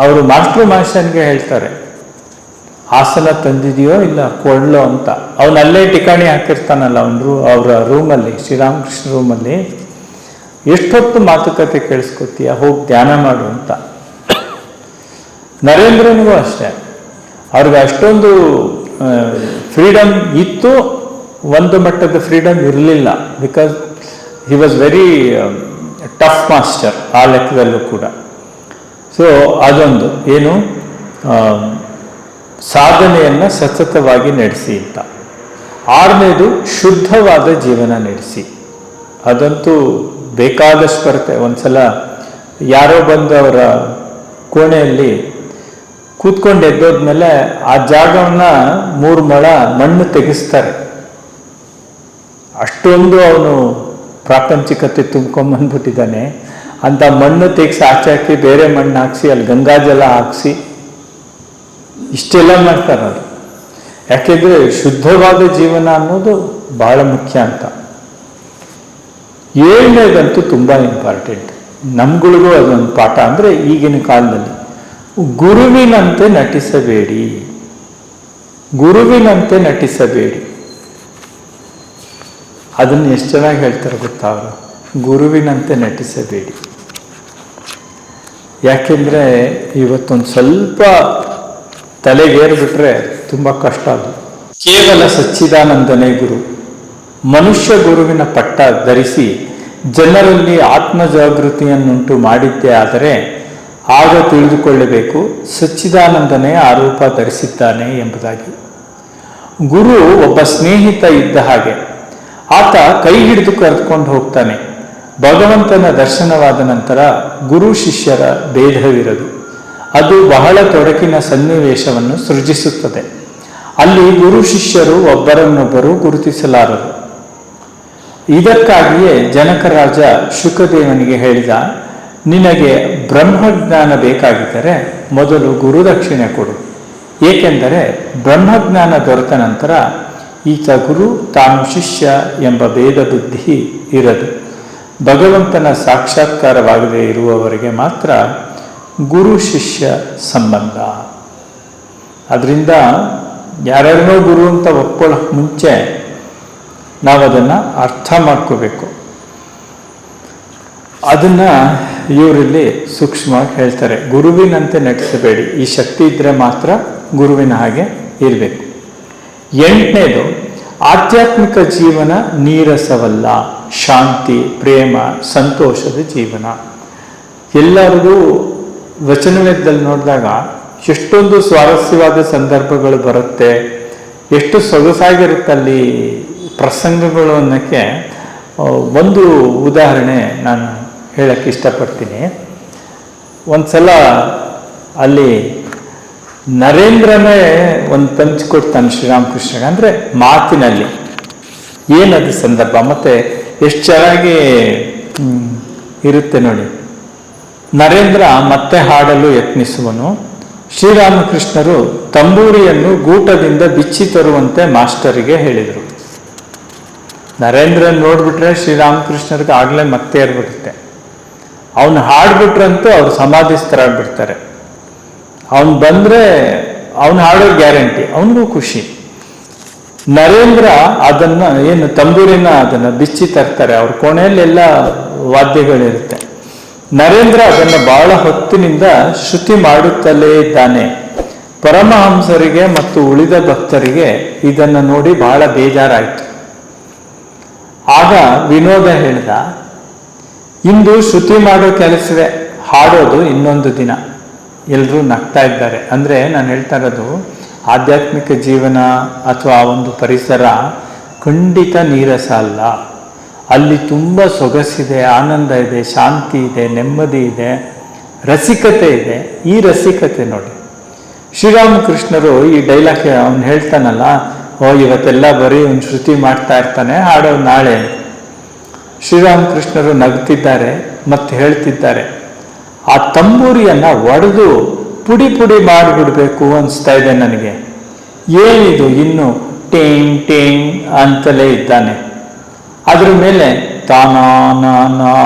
ಅವರು ಮಾಸ್ಟರ್ಗೆ ಹೇಳ್ತಾರೆ, ಆಸನ ತಂದಿದೆಯೋ ಇಲ್ಲ ಕೊಳ್ಳೋ ಅಂತ. ಅವನಲ್ಲೇ ಠಿಕಾಣಿ ಹಾಕಿರ್ತಾನಲ್ಲ ಅವರ ರೂಮಲ್ಲಿ, ಶ್ರೀರಾಮಕೃಷ್ಣ ರೂಮಲ್ಲಿ. ಎಷ್ಟೊತ್ತು ಮಾತುಕತೆ ಕೇಳಿಸ್ಕೊತೀಯ, ಹೋಗಿ ಧ್ಯಾನ ಮಾಡು ಅಂತ. ನರೇಂದ್ರನಿಗೂ ಅಷ್ಟೇ, ಅವ್ರಿಗೆ ಅಷ್ಟೊಂದು ಫ್ರೀಡಮ್ ಇತ್ತು, ಒಂದು ಮಟ್ಟದ ಫ್ರೀಡಮ್ ಇರಲಿಲ್ಲ. Because he was very tough master ಆ ಲೆಕ್ಕದಲ್ಲೂ ಕೂಡ. ಸೊ ಅದೊಂದು ಏನು, ಸಾಧನೆಯನ್ನು ಸತತವಾಗಿ ನಡೆಸಿ ಅಂತ. ಆರನೇದು ಶುದ್ಧವಾದ ಜೀವನ ನಡೆಸಿ. ಅದಂತೂ ಬೇಕಾದಷ್ಟು ಬರುತ್ತೆ. ಒಂದ್ಸಲ ಯಾರೋ ಬಂದು ಅವರ ಕೋಣೆಯಲ್ಲಿ ಕೂತ್ಕೊಂಡು ಎದ್ದೋದ್ಮೇಲೆ ಆ ಜಾಗವನ್ನ 3 ಮೊಳ ಮಣ್ಣು ತೆಗೆಸ್ತಾರೆ. ಅಷ್ಟೊಂದು ಅವನು ಪ್ರಾಪಂಚಿಕತೆ ತುಂಬ್ಕೊಂಡ್ಬಂದ್ಬಿಟ್ಟಿದ್ದಾನೆ. ಅಂತ ಮಣ್ಣು ತೆಗೆಸಿ ಆಚೆ ಹಾಕಿ ಬೇರೆ ಮಣ್ಣು ಹಾಕ್ಸಿ ಅಲ್ಲಿ ಗಂಗಾಜಲ ಹಾಕ್ಸಿ ಇಷ್ಟೆಲ್ಲ ಮಾಡ್ತಾರೆ ಅವರು. ಯಾಕೆಂದ್ರೆ ಶುದ್ಧವಾದ ಜೀವನ ಅನ್ನೋದು ಬಹಳ ಮುಖ್ಯ ಅಂತ. ಏಳನೇದಂತೂ ತುಂಬಾ ಇಂಪಾರ್ಟೆಂಟ್, ನಮ್ಗಳಿಗೂ ಅದೊಂದು ಪಾಠ. ಅಂದ್ರೆ ಈಗಿನ ಕಾಲದಲ್ಲಿ ಗುರುವಿನಂತೆ ನಟಿಸಬೇಡಿ, ಗುರುವಿನಂತೆ ನಟಿಸಬೇಡಿ. ಅದನ್ನು ಎಷ್ಟು ಚೆನ್ನಾಗಿ ಹೇಳ್ತಾರೆ ಗೊತ್ತಾ ಅವರು, ಗುರುವಿನಂತೆ ನಟಿಸಬೇಡಿ. ಯಾಕೆಂದ್ರೆ ಇವತ್ತೊಂದು ಸ್ವಲ್ಪ ತಲೆಗೇರ್ಬಿಟ್ರೆ ತುಂಬ ಕಷ್ಟ. ಅದು ಕೇವಲ ಸಚ್ಚಿದಾನಂದನೇ ಗುರು. ಮನುಷ್ಯ ಗುರುವಿನ ಪಟ್ಟ ಧರಿಸಿ ಜನರಲ್ಲಿ ಆತ್ಮಜಾಗೃತಿಯನ್ನುಂಟು ಮಾಡಿದ್ದೇ ಆದರೆ ಆಗ ತಿಳಿದುಕೊಳ್ಳಬೇಕು ಸಚ್ಚಿದಾನಂದನೇ ಆ ರೂಪ ಧರಿಸಿದ್ದಾನೆ ಎಂಬುದಾಗಿ. ಗುರು ಒಬ್ಬ ಸ್ನೇಹಿತ ಇದ್ದ ಹಾಗೆ. ಆತ ಕೈ ಹಿಡಿದು ಕರೆದುಕೊಂಡು ಹೋಗ್ತಾನೆ. ಭಗವಂತನ ದರ್ಶನವಾದ ನಂತರ ಗುರು ಶಿಷ್ಯರ ಭೇದವಿರದು. ಅದು ಬಹಳ ತೊಡಕಿನ ಸನ್ನಿವೇಶವನ್ನು ಸೃಜಿಸುತ್ತದೆ. ಅಲ್ಲಿ ಗುರು ಶಿಷ್ಯರು ಒಬ್ಬರನ್ನೊಬ್ಬರು ಗುರುತಿಸಲಾರರು. ಇದಕ್ಕಾಗಿಯೇ ಜನಕರಾಜ ಶುಕದೇವನಿಗೆ ಹೇಳಿದ, ನಿನಗೆ ಬ್ರಹ್ಮಜ್ಞಾನ ಬೇಕಾಗಿದ್ದರೆ ಮೊದಲು ಗುರುದಕ್ಷಿಣೆ ಕೊಡು. ಏಕೆಂದರೆ ಬ್ರಹ್ಮಜ್ಞಾನ ದೊರೆತ ನಂತರ ಈತ ಗುರು ತಾನು ಶಿಷ್ಯ ಎಂಬ ಭೇದ ಬುದ್ಧಿ ಇರದು. ಭಗವಂತನ ಸಾಕ್ಷಾತ್ಕಾರವಾಗದೇ ಇರುವವರಿಗೆ ಮಾತ್ರ ಗುರು ಶಿಷ್ಯ ಸಂಬಂಧ. ಅದರಿಂದ ಯಾರ್ಯಾರನೋ ಗುರು ಅಂತ ಒಪ್ಕೊಳ್ಳೋಕೆ ಮುಂಚೆ ನಾವು ಅದನ್ನು ಅರ್ಥ ಮಾಡ್ಕೋಬೇಕು. ಅದನ್ನ ಇವರಲ್ಲಿ ಸೂಕ್ಷ್ಮವಾಗಿ ಹೇಳ್ತಾರೆ, ಗುರುವಿನಂತೆ ನಟಿಸಬೇಡಿ. ಈ ಶಕ್ತಿ ಇದ್ರೆ ಮಾತ್ರ ಗುರುವಿನ ಹಾಗೆ ಇರಬೇಕು. 8ನೇದು ಆಧ್ಯಾತ್ಮಿಕ ಜೀವನ ನೀರಸವಲ್ಲ, ಶಾಂತಿ, ಪ್ರೇಮ, ಸಂತೋಷದ ಜೀವನ. ಎಲ್ಲರಿಗೂ ವಚನವೇದದಲ್ಲಿ ನೋಡಿದಾಗ ಎಷ್ಟೊಂದು ಸ್ವಾರಸ್ಯವಾದ ಸಂದರ್ಭಗಳು ಬರುತ್ತೆ, ಎಷ್ಟು ಸೊಗಸಾಗಿರುತ್ತಲ್ಲಿ ಪ್ರಸಂಗಗಳು ಅನ್ನೋಕ್ಕೆ ಒಂದು ಉದಾಹರಣೆ ನಾನು ಹೇಳಕ್ಕೆ ಇಷ್ಟಪಡ್ತೀನಿ. ಒಂದ್ಸಲ ಅಲ್ಲಿ ನರೇಂದ್ರನೇ ಒಂದು ಪಂಚ್ ಕೊಡ್ತಾನೆ ಶ್ರೀರಾಮಕೃಷ್ಣಗೆ, ಅಂದರೆ ಮಾತಿನಲ್ಲಿ. ಏನದು ಸಂದರ್ಭ ಮತ್ತೆ ಎಷ್ಟು ಚೆನ್ನಾಗಿ ಇರುತ್ತೆ ನೋಡಿ. ನರೇಂದ್ರ ಮತ್ತೆ ಹಾಡಲು ಯತ್ನಿಸುವನು. ಶ್ರೀರಾಮಕೃಷ್ಣರು ತಂಬೂರಿಯನ್ನು ಗೂಟದಿಂದ ಬಿಚ್ಚಿ ತರುವಂತೆ ಮಾಸ್ಟರಿಗೆ ಹೇಳಿದರು. ನರೇಂದ್ರನ್ ನೋಡ್ಬಿಟ್ರೆ ಶ್ರೀರಾಮಕೃಷ್ಣರಿಗೆ ಆಗ್ಲೇ ಮತ್ತೆ ಏರ್ಬಿಡುತ್ತೆ. ಅವನು ಹಾಡ್ಬಿಟ್ರಂತೂ ಅವ್ರು ಸಮಾಧಿಸ್ಥರಾಗ್ಬಿಡ್ತಾರೆ. ಅವನು ಬಂದ್ರೆ ಅವನು ಹಾಡೋ ಗ್ಯಾರಂಟಿ, ಅವನಿಗೂ ಖುಷಿ. ನರೇಂದ್ರ ಅದನ್ನ ಏನು ತಂಬೂರಿನ ಅದನ್ನ ಬಿಚ್ಚಿ ತರ್ತಾರೆ, ಅವ್ರ ಕೋಣೆಯಲ್ಲೆಲ್ಲ ವಾದ್ಯಗಳಿರುತ್ತೆ. ನರೇಂದ್ರ ಅದನ್ನ ಬಹಳ ಹೊತ್ತಿನಿಂದ ಶ್ರುತಿ ಮಾಡುತ್ತಲೇ ಇದ್ದಾನೆ. ಪರಮಹಂಸರಿಗೆ ಮತ್ತು ಉಳಿದ ಭಕ್ತರಿಗೆ ಇದನ್ನ ನೋಡಿ ಬಹಳ ಬೇಜಾರಾಯಿತು. ಆಗ ವಿನೋದ ಹೇಳ್ದ, ಇಂದು ಶ್ರುತಿ ಮಾಡೋ ಕೆಲಸವೇ, ಹಾಡೋದು ಇನ್ನೊಂದು ದಿನ. ಎಲ್ಲರೂ ನಗ್ತಾ ಇದ್ದಾರೆ. ಅಂದ್ರೆ ನಾನು ಹೇಳ್ತಾ ಇರೋದು, ಆಧ್ಯಾತ್ಮಿಕ ಜೀವನ ಅಥವಾ ಒಂದು ಪರಿಸರ ಖಂಡಿತ ನೀರಸ ಅಲ್ಲ. ಅಲ್ಲಿ ತುಂಬ ಸೊಗಸಿದೆ, ಆನಂದ ಇದೆ, ಶಾಂತಿ ಇದೆ, ನೆಮ್ಮದಿ ಇದೆ, ರಸಿಕತೆ ಇದೆ. ಈ ರಸಿಕತೆ ನೋಡಿ, ಶ್ರೀರಾಮಕೃಷ್ಣರು ಈ ಡೈಲಾಗ್ ಅವನು ಹೇಳ್ತಾನಲ್ಲ, ಇವತ್ತೆಲ್ಲ ಬರೀ ಒಂದು ಶ್ರುತಿ ಮಾಡ್ತಾ ಇರ್ತಾನೆ, ಹಾಡೋ ನಾಳೆ. ಶ್ರೀರಾಮಕೃಷ್ಣರು ನಗ್ತಿದ್ದಾರೆ ಮತ್ತು ಹೇಳ್ತಿದ್ದಾರೆ, ಆ ತಂಬೂರಿಯನ್ನ ಒಡೆದು ಪುಡಿ ಪುಡಿ ಮಾಡಿಬಿಡ್ಬೇಕು ಅನಿಸ್ತಾ ಇದೆ ನನಗೆ. ಏನಿದು ಇನ್ನು ಟೇಂಗ್ ಟೇಂಗ್ ಅಂತಲೇ ಇದ್ದಾನೆ. ಅದ್ರ ಮೇಲೆ ತಾನೇನು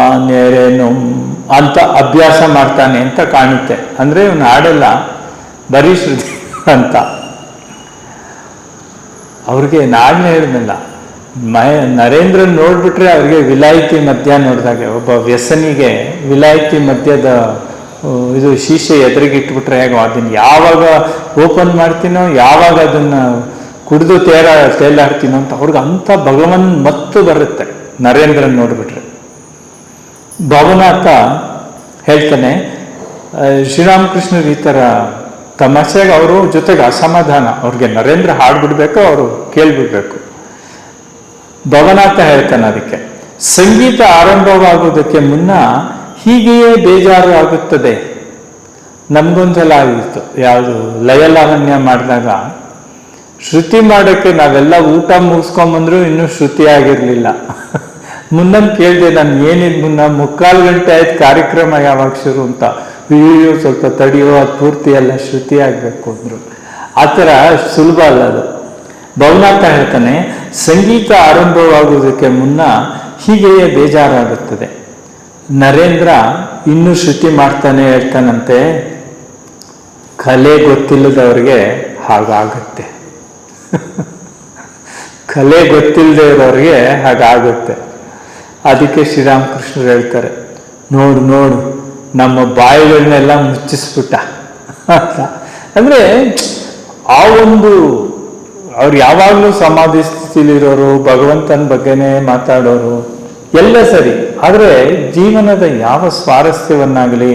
ಅಂತ ಅಭ್ಯಾಸ ಮಾಡ್ತಾನೆ ಅಂತ ಕಾಣುತ್ತೆ. ಅಂದ್ರೆ ಇವನು ಹಾಡೆಲ್ಲ ಬರೀ ಶ್ರುತಿ ಅಂತ. ಅವ್ರಿಗೆ ನಾಡ್ನೆ ಹೇಳಿದ್ನಲ್ಲ, ನರೇಂದ್ರನ್ ನೋಡ್ಬಿಟ್ರೆ ಅವ್ರಿಗೆ ವಿಲಾಯಿತಿ ಮದ್ಯ ನೋಡಿದಾಗ, ಒಬ್ಬ ವ್ಯಸನಿಗೆ ವಿಲಾಯಿತಿ ಮದ್ಯದ ಇದು ಶೀಶೆ ಎದುರಿಗೆ ಇಟ್ಬಿಟ್ರೆ ಹೇಗೋ, ಅದನ್ನ ಯಾವಾಗ ಓಪನ್ ಮಾಡ್ತೀನೋ, ಯಾವಾಗ ಅದನ್ನ ಕುಡಿದು ತೇಲಾಡ್ತೀನೋ ಅಂತ ಅವ್ರಿಗೆ ಅಂಥ ಭಗವನ್ ಮತ್ತು ಬರುತ್ತೆ ನರೇಂದ್ರನ್ ನೋಡ್ಬಿಟ್ರೆ. ಭವನಾಥ ಹೇಳ್ತಾನೆ, ಶ್ರೀರಾಮಕೃಷ್ಣರು ಈ ಥರ ತಮಾಷೆಗೆ ಅವರು ಜೊತೆಗೆ ಅಸಮಾಧಾನ, ಅವ್ರಿಗೆ ನರೇಂದ್ರ ಹಾಡ್ಬಿಡ್ಬೇಕು, ಅವರು ಕೇಳ್ಬಿಡ್ಬೇಕು. ಭವನಾಥ ಹೇಳ್ತಾನೆ ಅದಕ್ಕೆ, ಸಂಗೀತ ಆರಂಭವಾಗುವುದಕ್ಕೆ ಮುನ್ನ ಹೀಗೆಯೇ ಬೇಜಾರು ಆಗುತ್ತದೆ. ನಮ್ಗೊಂದ್ಸಲ ಆಗಿತ್ತು, ಯಾವುದು ಲಯಲಾವಣ್ಯ ಮಾಡಿದಾಗ ಶ್ರುತಿ ಮಾಡೋಕ್ಕೆ ನಾವೆಲ್ಲ ಊಟ ಮುಗಿಸ್ಕೊಂಬಂದ್ರು ಇನ್ನೂ ಶ್ರುತಿ ಆಗಿರ್ಲಿಲ್ಲ. ಮುನ್ನನ್ ಕೇಳಿದೆ ನಾನು, ಏನಿದ್ ಮುನ್ನ 3/4 ಗಂಟೆ ಆಯ್ತು ಕಾರ್ಯಕ್ರಮ ಯಾವಾಗ ಶುರು ಅಂತ. ಅಯ್ಯೋ ಸ್ವಲ್ಪ ತಡಿಯೋ, ಅದು ಪೂರ್ತಿ ಎಲ್ಲ ಶ್ರುತಿ ಆಗ್ಬೇಕು ಅಂದ್ರು. ಆ ಥರ ಸುಲಭ ಅಲ್ಲ ಅದು. ಭವನಾಥ ಹೇಳ್ತಾನೆ, ಸಂಗೀತ ಆರಂಭವಾಗುವುದಕ್ಕೆ ಮುನ್ನ ಹೀಗೆಯೇ ಬೇಜಾರಾಗುತ್ತದೆ. ನರೇಂದ್ರ ಇನ್ನೂ ಶ್ರುತಿ ಮಾಡ್ತಾನೆ ಹೇಳ್ತಾನಂತೆ, ಕಲೆ ಗೊತ್ತಿಲ್ಲದವ್ರಿಗೆ ಹಾಗಾಗುತ್ತೆ. ಕಲೆ ಗೊತ್ತಿಲ್ಲದೆ ಇರೋರಿಗೆ ಹಾಗಾಗುತ್ತೆ. ಅದಕ್ಕೆ ಶ್ರೀರಾಮಕೃಷ್ಣರು ಹೇಳ್ತಾರೆ, ನೋಡು ನೋಡು ನಮ್ಮ ಬಾಯಿಗಳನ್ನೆಲ್ಲ ಮುಚ್ಚಿಸ್ಬಿಟ್ಟ ಅಂತ. ಅಂದ್ರೆ ಆ ಒಂದು ಅವ್ರು ಯಾವಾಗಲೂ ಸಮಾಧಿ ಸ್ಥಿತಿಲಿರೋರು, ಭಗವಂತನ ಬಗ್ಗೆನೇ ಮಾತಾಡೋರು ಎಲ್ಲ ಸರಿ. ಆದರೆ ಜೀವನದ ಯಾವ ಸ್ವಾರಸ್ಯವನ್ನಾಗಲಿ,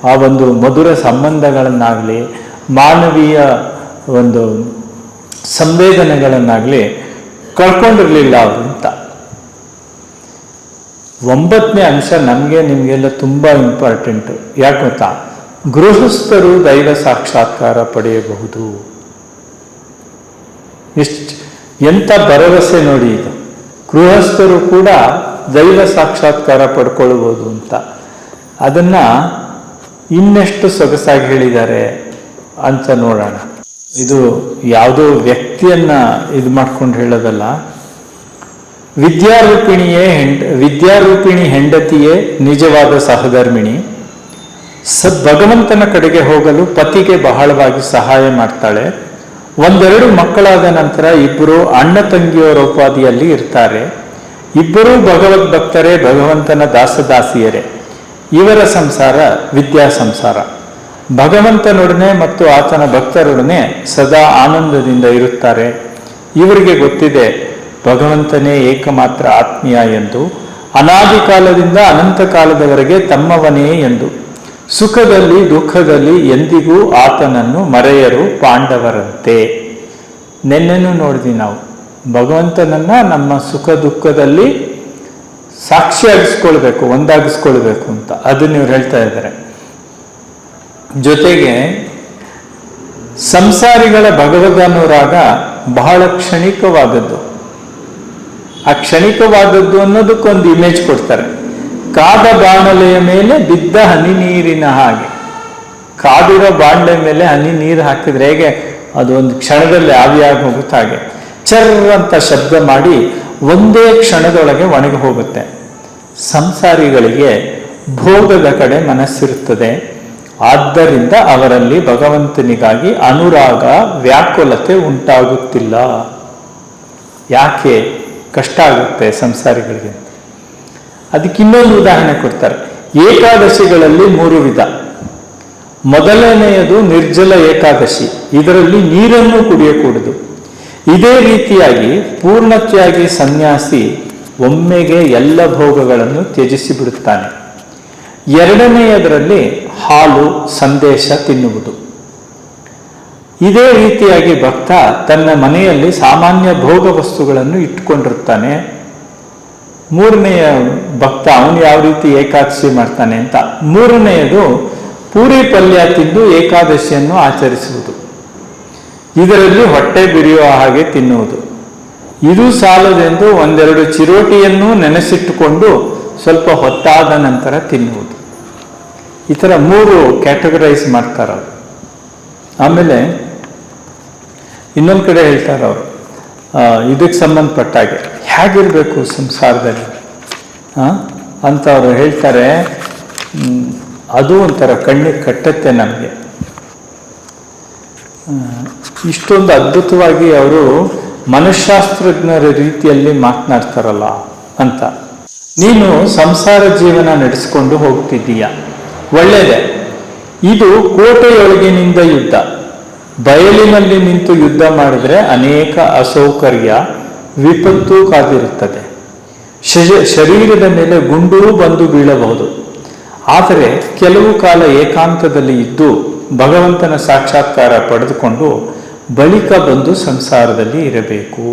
ಆ ಒಂದು ಮಧುರ ಸಂಬಂಧಗಳನ್ನಾಗಲಿ, ಮಾನವೀಯ ಒಂದು ಸಂವೇದನೆಗಳನ್ನಾಗಲಿ ಕಳ್ಕೊಂಡಿರ್ಲಿಲ್ಲ ಅವರು ಅಂತ. 9ನೇ ಅಂಶ ನಮಗೆ ನಿಮಗೆಲ್ಲ ತುಂಬ ಇಂಪಾರ್ಟೆಂಟು. ಯಾಕೆ ಗೊತ್ತಾ? ಗೃಹಸ್ಥರು ದೈವ ಸಾಕ್ಷಾತ್ಕಾರ ಪಡೆಯಬಹುದು. ಎಂಥ ಭರವಸೆ ನೋಡಿ ಇದು. ಗೃಹಸ್ಥರು ಕೂಡ ದೈವ ಸಾಕ್ಷಾತ್ಕಾರ ಪಡ್ಕೊಳ್ಬೋದು ಅಂತ. ಅದನ್ನ ಇನ್ನೆಷ್ಟು ಸೊಗಸಾಗಿ ಹೇಳಿದ್ದಾರೆ ಅಂತ ನೋಡೋಣ. ಇದು ಯಾವುದೋ ವ್ಯಕ್ತಿಯನ್ನ ಇದು ಮಾಡ್ಕೊಂಡು ಹೇಳೋದಲ್ಲ. ವಿದ್ಯಾರೂಪಿಣಿ ಹೆಂಡತಿಯೇ ನಿಜವಾದ ಸಹಧರ್ಮಿಣಿ. ಭಗವಂತನ ಕಡೆಗೆ ಹೋಗಲು ಪತಿಗೆ ಬಹಳವಾಗಿ ಸಹಾಯ ಮಾಡ್ತಾಳೆ. 1-2 ಮಕ್ಕಳಾದ ನಂತರ ಇಬ್ಬರು ಅಣ್ಣ ತಂಗಿಯರೋಪಾದಿಯಲ್ಲಿ ಇರ್ತಾರೆ. ಇಬ್ಬರೂ ಭಗವದ್ ಭಕ್ತರೇ, ಭಗವಂತನ ದಾಸದಾಸಿಯರೇ. ಇವರ ಸಂಸಾರ ವಿದ್ಯಾ ಸಂಸಾರ. ಭಗವಂತನೊಡನೆ ಮತ್ತು ಆತನ ಭಕ್ತರೊಡನೆ ಸದಾ ಆನಂದದಿಂದ ಇರುತ್ತಾರೆ. ಇವರಿಗೆ ಗೊತ್ತಿದೆ ಭಗವಂತನೇ ಏಕಮಾತ್ರ ಆತ್ಮೀಯ ಎಂದು, ಅನಾದಿ ಕಾಲದಿಂದ ಅನಂತ ಕಾಲದವರೆಗೆ ತಮ್ಮವನೇ ಎಂದು. ಸುಖದಲ್ಲಿ ದುಃಖದಲ್ಲಿ ಎಂದಿಗೂ ಆತನನ್ನು ಮರೆಯರು ಪಾಂಡವರಂತೆ. ನೆನ್ನೆನೂ ನೋಡಿದ್ವಿ ನಾವು, ಭಗವಂತನನ್ನ ನಮ್ಮ ಸುಖ ದುಃಖದಲ್ಲಿ ಸಾಕ್ಷಿಯಾಗಿಸ್ಕೊಳ್ಬೇಕು, ಒಂದಾಗಿಸ್ಕೊಳ್ಬೇಕು ಅಂತ. ಅದನ್ನ ಇವ್ರು ಹೇಳ್ತಾ ಇದ್ದಾರೆ. ಜೊತೆಗೆ ಸಂಸಾರಿಗಳ ಭಗವದನುರಾಗ ಬಹಳ ಕ್ಷಣಿಕವಾದದ್ದು. ಆ ಕ್ಷಣಿಕವಾದದ್ದು ಅನ್ನೋದಕ್ಕೊಂದು ಇಮೇಜ್ ಕೊಡ್ತಾರೆ. ಕಾದ ಬಾಣಲೆಯ ಮೇಲೆ ಬಿದ್ದ ಹನಿ ನೀರಿನ ಹಾಗೆ. ಕಾದಿರೋ ಬಾಂಡೆ ಮೇಲೆ ಹನಿ ನೀರು ಹಾಕಿದ್ರೆ ಹೇಗೆ ಅದು ಒಂದು ಕ್ಷಣದಲ್ಲಿ ಆವಿಯಾಗಿ ಹೋಗುತ್ತೆ, ಹಾಗೆ ಚರ್ ಅಂತ ಶಬ್ದ ಮಾಡಿ ಒಂದೇ ಕ್ಷಣದೊಳಗೆ ಒಣಗಿ ಹೋಗುತ್ತೆ. ಸಂಸಾರಿಗಳಿಗೆ ಭೋಗದ ಕಡೆ ಮನಸ್ಸಿರುತ್ತದೆ. ಆದ್ದರಿಂದ ಅವರಲ್ಲಿ ಭಗವಂತನಿಗಾಗಿ ಅನುರಾಗ, ವ್ಯಾಕುಲತೆ ಉಂಟಾಗುತ್ತಿಲ್ಲ. ಯಾಕೆ ಕಷ್ಟ ಆಗುತ್ತೆ ಸಂಸಾರಿಗಳಿಗೆ? ಅದಕ್ಕೆ ಇನ್ನೊಂದು ಉದಾಹರಣೆ ಕೊಡ್ತಾರೆ. ಏಕಾದಶಿಗಳಲ್ಲಿ 3 ವಿಧ. ಮೊದಲನೆಯದು ನಿರ್ಜಲ ಏಕಾದಶಿ. ಇದರಲ್ಲಿ ನೀರನ್ನು ಕುಡಿಯಕೂಡದು. ಇದೇ ರೀತಿಯಾಗಿ ಪೂರ್ಣತ್ಯಾಗಿ ಸನ್ಯಾಸಿ ಒಮ್ಮೆಗೆ ಎಲ್ಲ ಭೋಗಗಳನ್ನು ತ್ಯಜಿಸಿ ಬಿಡುತ್ತಾನೆ. ಎರಡನೆಯದರಲ್ಲಿ ಹಾಲು, ಸಂದೇಶ ತಿನ್ನುವುದು. ಇದೇ ರೀತಿಯಾಗಿ ಭಕ್ತ ತನ್ನ ಮನೆಯಲ್ಲಿ ಸಾಮಾನ್ಯ ಭೋಗ ವಸ್ತುಗಳನ್ನು ಇಟ್ಟುಕೊಂಡಿರ್ತಾನೆ. ಮೂರನೆಯ ಭಕ್ತ ಅವನು ಯಾವ ರೀತಿ ಏಕಾದಶಿ ಮಾಡ್ತಾನೆ ಅಂತ. ಮೂರನೆಯದು ಪೂರಿ ಪಲ್ಯ ತಿಂದು ಏಕಾದಶಿಯನ್ನು ಆಚರಿಸುವುದು. ಇದರಲ್ಲಿ ಹೊಟ್ಟೆ ಬಿರಿಯುವ ಹಾಗೆ ತಿನ್ನುವುದು. ಇದು ಸಾಲದೆಂದು ಒಂದೆರಡು ಚಿರೋಟಿಯನ್ನು ನೆನೆಸಿಟ್ಟುಕೊಂಡು ಸ್ವಲ್ಪ ಹೊತ್ತಾದ ನಂತರ ತಿನ್ನುವುದು. ಈ ಥರ 3 ಕ್ಯಾಟಗರೈಸ್ ಮಾಡ್ತಾರೆ ಅವರು. ಆಮೇಲೆ ಇನ್ನೊಂದು ಕಡೆ ಹೇಳ್ತಾರೆ ಅವರು, ಇದಕ್ಕೆ ಸಂಬಂಧಪಟ್ಟಾಗೆ ಹೇಗಿರಬೇಕು ಸಂಸಾರದಲ್ಲಿ ಅಂತ ಅವರು ಹೇಳ್ತಾರೆ. ಅದು ಒಂಥರ ಕಣ್ಣಿಗೆ ಕಟ್ಟತ್ತೆ ನಮಗೆ. ಇಷ್ಟೊಂದು ಅದ್ಭುತವಾಗಿ ಅವರು ಮನಃಶಾಸ್ತ್ರಜ್ಞರ ರೀತಿಯಲ್ಲಿ ಮಾತನಾಡ್ತಾರಲ್ಲ ಅಂತ. ನೀನು ಸಂಸಾರ ಜೀವನ ನಡೆಸಿಕೊಂಡು ಹೋಗ್ತಿದ್ದೀಯ, ಒಳ್ಳೆಯದೇ. ಇದು ಕೋಟೆಯೊಳಗಿನಿಂದ ಯುದ್ಧ. ಬಯಲಿನಲ್ಲಿ ನಿಂತು ಯುದ್ಧ ಮಾಡಿದ್ರೆ ಅನೇಕ ಅಸೌಕರ್ಯ, ವಿಪತ್ತು ಕಾದಿರುತ್ತದೆ. ಶರೀರದ ಮೇಲೆ ಗುಂಡು ಬಂದು ಬೀಳಬಹುದು. ಆದರೆ ಕೆಲವು ಕಾಲ ಏಕಾಂತದಲ್ಲಿ ಇದ್ದು ಭಗವಂತನ ಸಾಕ್ಷಾತ್ಕಾರ ಪಡೆದುಕೊಂಡು ಬಳಿಕ ಬಂದು ಸಂಸಾರದಲ್ಲಿ ಇರಬೇಕು.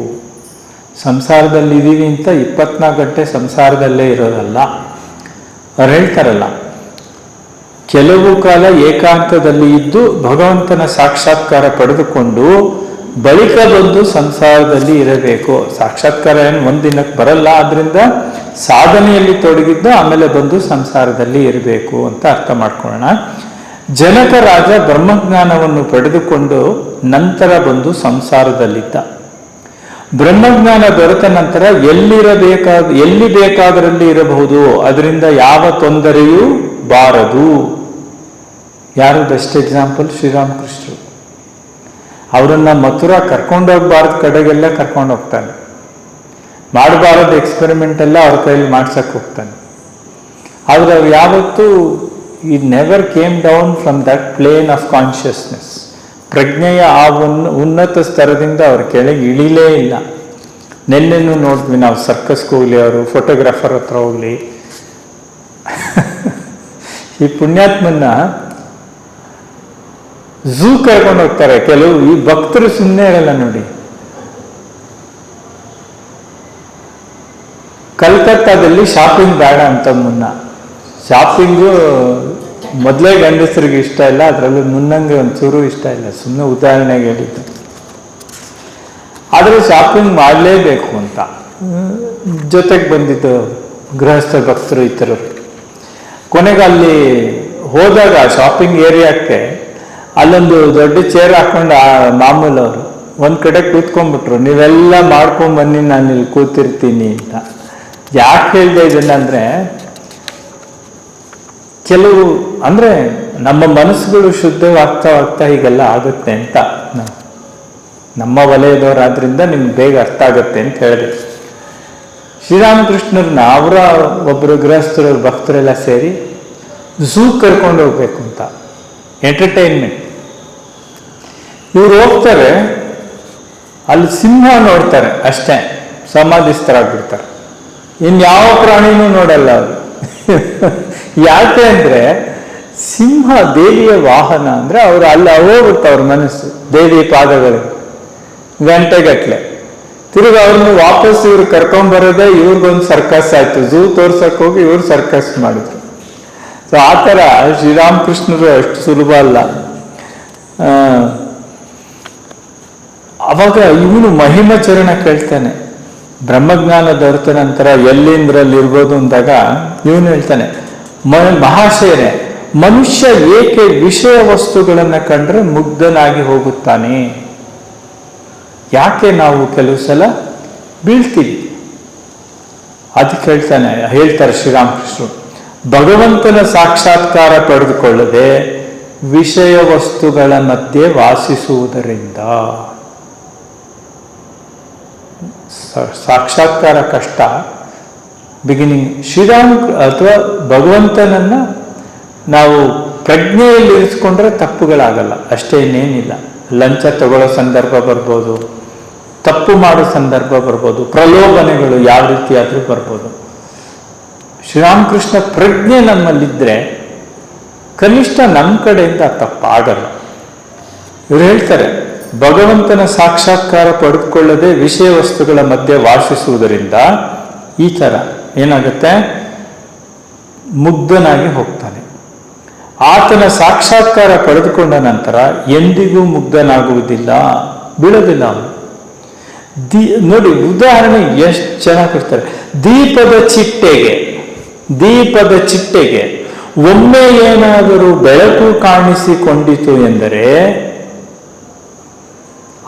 ಸಂಸಾರದಲ್ಲಿ ಇದೀವಿ ಅಂತ 24 ಗಂಟೆ ಸಂಸಾರದಲ್ಲೇ ಇರೋದಲ್ಲ. ಅವ್ರು ಹೇಳ್ತಾರಲ್ಲ, ಕೆಲವು ಕಾಲ ಏಕಾಂತದಲ್ಲಿ ಇದ್ದು ಭಗವಂತನ ಸಾಕ್ಷಾತ್ಕಾರ ಪಡೆದುಕೊಂಡು ಬಳಿಕ ಬಂದು ಸಂಸಾರದಲ್ಲಿ ಇರಬೇಕು. ಸಾಕ್ಷಾತ್ಕಾರ ಏನು ಒಂದಿನಕ್ಕೆ ಬರಲ್ಲ, ಆದ್ರಿಂದ ಸಾಧನೆಯಲ್ಲಿ ತೊಡಗಿದ್ದು ಆಮೇಲೆ ಬಂದು ಸಂಸಾರದಲ್ಲಿ ಇರಬೇಕು ಅಂತ ಅರ್ಥ ಮಾಡ್ಕೊಳ್ಳೋಣ. ಜನಕ ರಾಜ ಬ್ರಹ್ಮಜ್ಞಾನವನ್ನು ಪಡೆದುಕೊಂಡು ನಂತರ ಬಂದು ಸಂಸಾರದಲ್ಲಿದ್ದ. ಬ್ರಹ್ಮಜ್ಞಾನ ದೊರೆತ ನಂತರ ಎಲ್ಲಿ ಬೇಕಾದರಲ್ಲಿ ಇರಬಹುದು, ಅದರಿಂದ ಯಾವ ತೊಂದರೆಯೂ ಬಾರದು. ಯಾರು ಬೆಸ್ಟ್ ಎಕ್ಸಾಂಪಲ್? ಶ್ರೀರಾಮಕೃಷ್ಣರು. ಅವರನ್ನ ಮಥುರಾ ಕರ್ಕೊಂಡೋಗ್ಬಾರ್ದು ಕಡೆಗೆಲ್ಲ ಕರ್ಕೊಂಡೋಗ್ತಾನೆ. ಮಾಡಬಾರದು ಎಕ್ಸ್ಪೆರಿಮೆಂಟ್ ಎಲ್ಲ ಅವ್ರ ಕೈಯಲ್ಲಿ ಮಾಡ್ಸಕ್ ಹೋಗ್ತಾನೆ. ಆದ್ರೆ ಅವ್ರು ಯಾವತ್ತೂ it never came down from that plane of consciousness. ಪ್ರಜ್ಞೆಯ ಆ ಉನ್ನತ ಸ್ತರದಿಂದ ಅವ್ರ ಕೆಳಗೆ ಇಳಿಲೇ ಇಲ್ಲ. ನೆನ್ನೆನೂ ನೋಡಿದ್ವಿ ನಾವು, ಸರ್ಕಸ್ಗೆ ಹೋಗ್ಲಿ, ಅವರು ಫೋಟೋಗ್ರಾಫರ್ ಹತ್ರ ಹೋಗ್ಲಿ, ಈ ಪುಣ್ಯಾತ್ಮನ್ನ ಝೂ ಕರ್ಕೊಂಡು ಹೋಗ್ತಾರೆ. ಕೆಲವು ಈ ಭಕ್ತರು ಸುಮ್ಮನೆ ಇರಲ್ಲ ನೋಡಿ. ಕಲ್ಕತ್ತಾದಲ್ಲಿ ಶಾಪಿಂಗ್ ಬೇಡ ಅಂತ ಮುನ್ನ, ಶಾಪಿಂಗು ಮೊದಲೇ ಗಂಡಸರಿಗೆ ಇಷ್ಟ ಇಲ್ಲ, ಅದರಲ್ಲೂ ಮುನ್ನಂಗೆ ಒಂಚೂರು ಇಷ್ಟ ಇಲ್ಲ, ಸುಮ್ಮನೆ ಉದಾಹರಣೆಗೆ ಹೇಳಿದ್ದು. ಆದರೆ ಶಾಪಿಂಗ್ ಮಾಡಲೇಬೇಕು ಅಂತ ಜೊತೆಗೆ ಬಂದಿದ್ದು ಗೃಹಸ್ಥ ಭಕ್ತರು ಇತರರು. ಕೊನೆಗೆ ಅಲ್ಲಿ ಹೋದಾಗ ಶಾಪಿಂಗ್ ಏರಿಯಾಕ್ಕೆ ಅಲ್ಲೊಂದು ದೊಡ್ಡ ಚೇರ್ ಹಾಕೊಂಡು ಮಾಮೂಲು ಅವರು ಒಂದ್ ಕಡೆ ಕೂತ್ಕೊಂಡ್ಬಿಟ್ರು. ನೀವೆಲ್ಲ ಮಾಡ್ಕೊಂಡ್ ಬನ್ನಿ, ನಾನು ಇಲ್ಲಿ ಕೂತಿರ್ತೀನಿ ಅಂತ. ಯಾಕೆ ಹೇಳಿದೆ ಇದನ್ನಂದ್ರೆ, ಕೆಲವು ಅಂದ್ರೆ ನಮ್ಮ ಮನಸ್ಸುಗಳು ಶುದ್ಧವಾಗ್ತಾ ಹೀಗೆಲ್ಲ ಆಗುತ್ತೆ ಅಂತ. ನಮ್ಮ ವಲಯದವರಾದ್ರಿಂದ ನಿಮ್ಗೆ ಬೇಗ ಅರ್ಥ ಆಗುತ್ತೆ ಅಂತ ಹೇಳಿದೆ. ಶ್ರೀರಾಮಕೃಷ್ಣರನ್ನ ಅವರ ಒಬ್ಬರು ಗೃಹಸ್ಥರು ಭಕ್ತರೆಲ್ಲ ಸೇರಿ ಝೂ ಕರ್ಕೊಂಡು ಹೋಗ್ಬೇಕು ಅಂತ, ಎಂಟರ್ಟೈನ್ಮೆಂಟ್. ಇವ್ರು ಹೋಗ್ತಾರೆ, ಅಲ್ಲಿ ಸಿಂಹ ನೋಡ್ತಾರೆ ಅಷ್ಟೇ, ಸಮಾಧಿಸ್ಥರಾಗ್ಬಿಡ್ತಾರೆ. ಇನ್ಯಾವ ಪ್ರಾಣಿನೂ ನೋಡಲ್ಲ ಅವರು. ಯಾಕೆ ಅಂದ್ರೆ ಸಿಂಹ ದೇವಿಯ ವಾಹನ ಅಂದ್ರೆ ಅವ್ರು ಅಲ್ಲಿ ಹೋಗುತ್ತೆ ಅವ್ರ ಮನಸ್ಸು ದೇವಿ ಪಾದಗಳಿಗೆ ಗಂಟೆಗಟ್ಲೆ. ತಿರುಗಿ ಅವ್ರನ್ನ ವಾಪಸ್ ಇವ್ರು ಕರ್ಕೊಂಡ್ಬರೋದೇ ಇವ್ರಿಗೊಂದು ಸರ್ಕಸ್ ಆಯ್ತು. ಝೂ ತೋರ್ಸಕ್ ಹೋಗಿ ಇವ್ರು ಸರ್ಕಸ್ ಮಾಡಿದ್ರು. ಸೊ ಆ ಥರ ಶ್ರೀರಾಮಕೃಷ್ಣರು ಅಷ್ಟು ಸುಲಭ ಅಲ್ಲ. ಅವಾಗ ಇವನು ಮಹಿಮಚರಣ ಕೇಳ್ತಾನೆ. ಬ್ರಹ್ಮಜ್ಞಾನ ದೊರೆತ ನಂತರ ಎಲ್ಲಿಂದ್ರಲ್ಲಿ ಇರ್ಬೋದು ಅಂದಾಗ ಇವನು ಹೇಳ್ತಾನೆ, ಮಹಾಶಯರೇ, ಮನುಷ್ಯ ಏಕೆ ವಿಷಯ ವಸ್ತುಗಳನ್ನ ಕಂಡ್ರೆ ಮುಗ್ಧನಾಗಿ ಹೋಗುತ್ತಾನೆ? ಯಾಕೆ ನಾವು ಕೆಲವು ಸಲ ಬೀಳ್ತೀವಿ? ಅದಕ್ಕೆ ಹೇಳ್ತಾರೆ ಶ್ರೀರಾಮಕೃಷ್ಣರು, ಭಗವಂತನ ಸಾಕ್ಷಾತ್ಕಾರ ಪಡೆದುಕೊಳ್ಳದೆ ವಿಷಯ ವಸ್ತುಗಳ ಮಧ್ಯೆ ವಾಸಿಸುವುದರಿಂದ. ಸಾಕ್ಷಾತ್ಕಾರ ಕಷ್ಟ, ಬಿಗಿನಿಂಗ್. ಅಥವಾ ಭಗವಂತನನ್ನ ನಾವು ಪ್ರಜ್ಞೆಯಲ್ಲಿ ಇರಿಸ್ಕೊಂಡ್ರೆ ತಪ್ಪುಗಳಾಗಲ್ಲ, ಅಷ್ಟೇ, ಇನ್ನೇನಿಲ್ಲ. ಲಂಚ ತಗೊಳ್ಳೋ ಸಂದರ್ಭ ಬರ್ಬೋದು, ತಪ್ಪು ಮಾಡೋ ಸಂದರ್ಭ ಬರ್ಬೋದು, ಪ್ರಲೋಭನೆಗಳು ಯಾವ ರೀತಿಯಾದರೂ ಬರ್ಬೋದು. ಶ್ರೀರಾಮಕೃಷ್ಣ ಪ್ರಜ್ಞೆ ನಮ್ಮಲ್ಲಿದ್ದರೆ ಕನಿಷ್ಠ ನಮ್ಮ ಕಡೆಯಿಂದ ತಪ್ಪಾಗಲ್ಲ. ಇವರು ಹೇಳ್ತಾರೆ, ಭಗವಂತನ ಸಾಕ್ಷಾತ್ಕಾರ ಪಡೆದುಕೊಳ್ಳದೆ ವಿಷಯ ವಸ್ತುಗಳ ಮಧ್ಯೆ ವಾಸಿಸುವುದರಿಂದ ಈ ಥರ ಏನಾಗುತ್ತೆ, ಮುಗ್ಧನಾಗಿ ಹೋಗ್ತಾನೆ. ಆತನ ಸಾಕ್ಷಾತ್ಕಾರ ಪಡೆದುಕೊಂಡ ನಂತರ ಎಂದಿಗೂ ಮುಗ್ಧನಾಗುವುದಿಲ್ಲ, ಬೀಳೋದಿಲ್ಲ ಅವನು. ನೋಡಿ, ಉದಾಹರಣೆ ಎಷ್ಟು ಚೆನ್ನಾಗಿ ಕೊಡ್ತಾರೆ. ದೀಪದ ಚಿಟ್ಟೆಗೆ ಒಮ್ಮೆ ಏನಾದರೂ ಬೆಳಕು ಕಾಣಿಸಿಕೊಂಡಿತು ಎಂದರೆ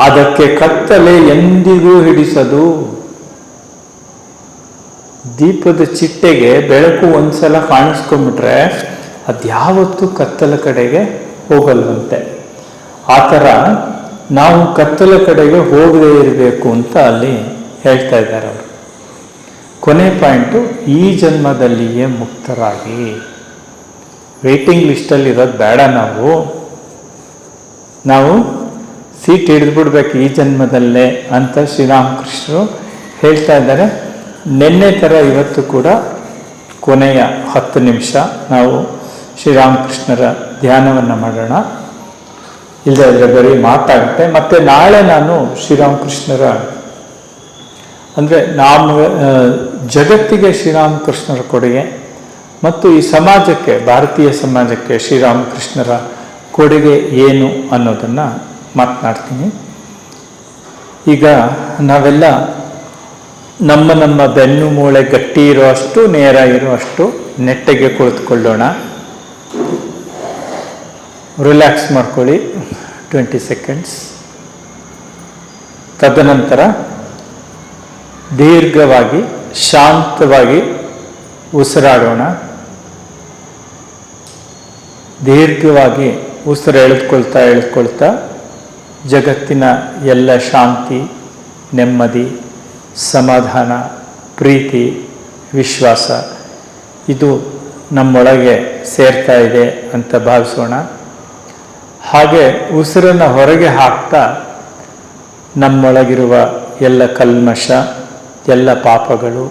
ಅದಕ್ಕೆ ಕತ್ತಲೆ ಎಂದಿಗೂ ಹಿಡಿಸದು. ದೀಪದ ಚಿಟ್ಟೆಗೆ ಬೆಳಕು ಒಂದ್ಸಲ ಕಾಣಿಸ್ಕೊಂಡ್ಬಿಟ್ರೆ ಅದ್ಯಾವತ್ತೂ ಕತ್ತಲ ಕಡೆಗೆ ಹೋಗಲ್ವಂತೆ. ಆ ಥರ ನಾವು ಕತ್ತಲ ಕಡೆಗೆ ಹೋಗದೇ ಇರಬೇಕು ಅಂತ ಅಲ್ಲಿ ಹೇಳ್ತಾ ಇದ್ದಾರೆ ಅವರು. ಕೊನೆ ಪಾಯಿಂಟು, ಈ ಜನ್ಮದಲ್ಲಿಯೇ ಮುಕ್ತರಾಗಿ. ವೇಟಿಂಗ್ ಲಿಸ್ಟಲ್ಲಿ ಇರೋದು ಬೇಡ. ನಾವು ಸೀಟ್ ಹಿಡಿದ್ಬಿಡ್ಬೇಕು ಈ ಜನ್ಮದಲ್ಲೇ ಅಂತ ಶ್ರೀರಾಮಕೃಷ್ಣರು ಹೇಳ್ತಾ ಇದ್ದಾರೆ. ನಿನ್ನೆ ಥರ ಇವತ್ತು ಕೂಡ ಕೊನೆಯ 10 ನಿಮಿಷ ನಾವು ಶ್ರೀರಾಮಕೃಷ್ಣರ ಧ್ಯಾನವನ್ನು ಮಾಡೋಣ. ಇಲ್ಲದ್ರೆ ಬರೀ ಮಾತಾಗುತ್ತೆ. ಮತ್ತು ನಾಳೆ ನಾನು ಶ್ರೀರಾಮಕೃಷ್ಣರ ಅಂದರೆ ಜಗತ್ತಿಗೆ ಶ್ರೀರಾಮಕೃಷ್ಣರ ಕೊಡುಗೆ ಮತ್ತು ಈ ಸಮಾಜಕ್ಕೆ, ಭಾರತೀಯ ಸಮಾಜಕ್ಕೆ ಶ್ರೀರಾಮಕೃಷ್ಣರ ಕೊಡುಗೆ ಏನು ಅನ್ನೋದನ್ನು ಮಾತನಾಡ್ತೀನಿ. ಈಗ ನಾವೆಲ್ಲ ನಮ್ಮ ಬೆನ್ನು ಮೂಳೆ ಗಟ್ಟಿ ಇರೋ ಅಷ್ಟು, ನೇರ ಇರೋ ಅಷ್ಟು ನೆಟ್ಟಗೆ ಕುಳಿತುಕೊಳ್ಳೋಣ. ರಿಲ್ಯಾಕ್ಸ್ ಮಾಡ್ಕೊಳ್ಳಿ 20 ಸೆಕೆಂಡ್ಸ್. ತದನಂತರ ದೀರ್ಘವಾಗಿ ಶಾಂತವಾಗಿ ಉಸಿರಾಡೋಣ. ದೀರ್ಘವಾಗಿ ಉಸಿರು ಎಳೆದುಕೊಳ್ತಾ ಜಗತ್ತಿನ ಎಲ್ಲ ಶಾಂತಿ, ನೆಮ್ಮದಿ, ಸಮಾಧಾನ, ಪ್ರೀತಿ, ವಿಶ್ವಾಸ ಇದು ನಮ್ಮೊಳಗೆ ಸೇರ್ತಾ ಇದೆ ಅಂತ ಭಾವಿಸೋಣ. ಹಾಗೆ ಉಸಿರನ್ನು ಹೊರಗೆ ಹಾಕ್ತಾ ನಮ್ಮೊಳಗಿರುವ ಎಲ್ಲ ಕಲ್ಮಶ, ಎಲ್ಲ ಪಾಪಗಳು,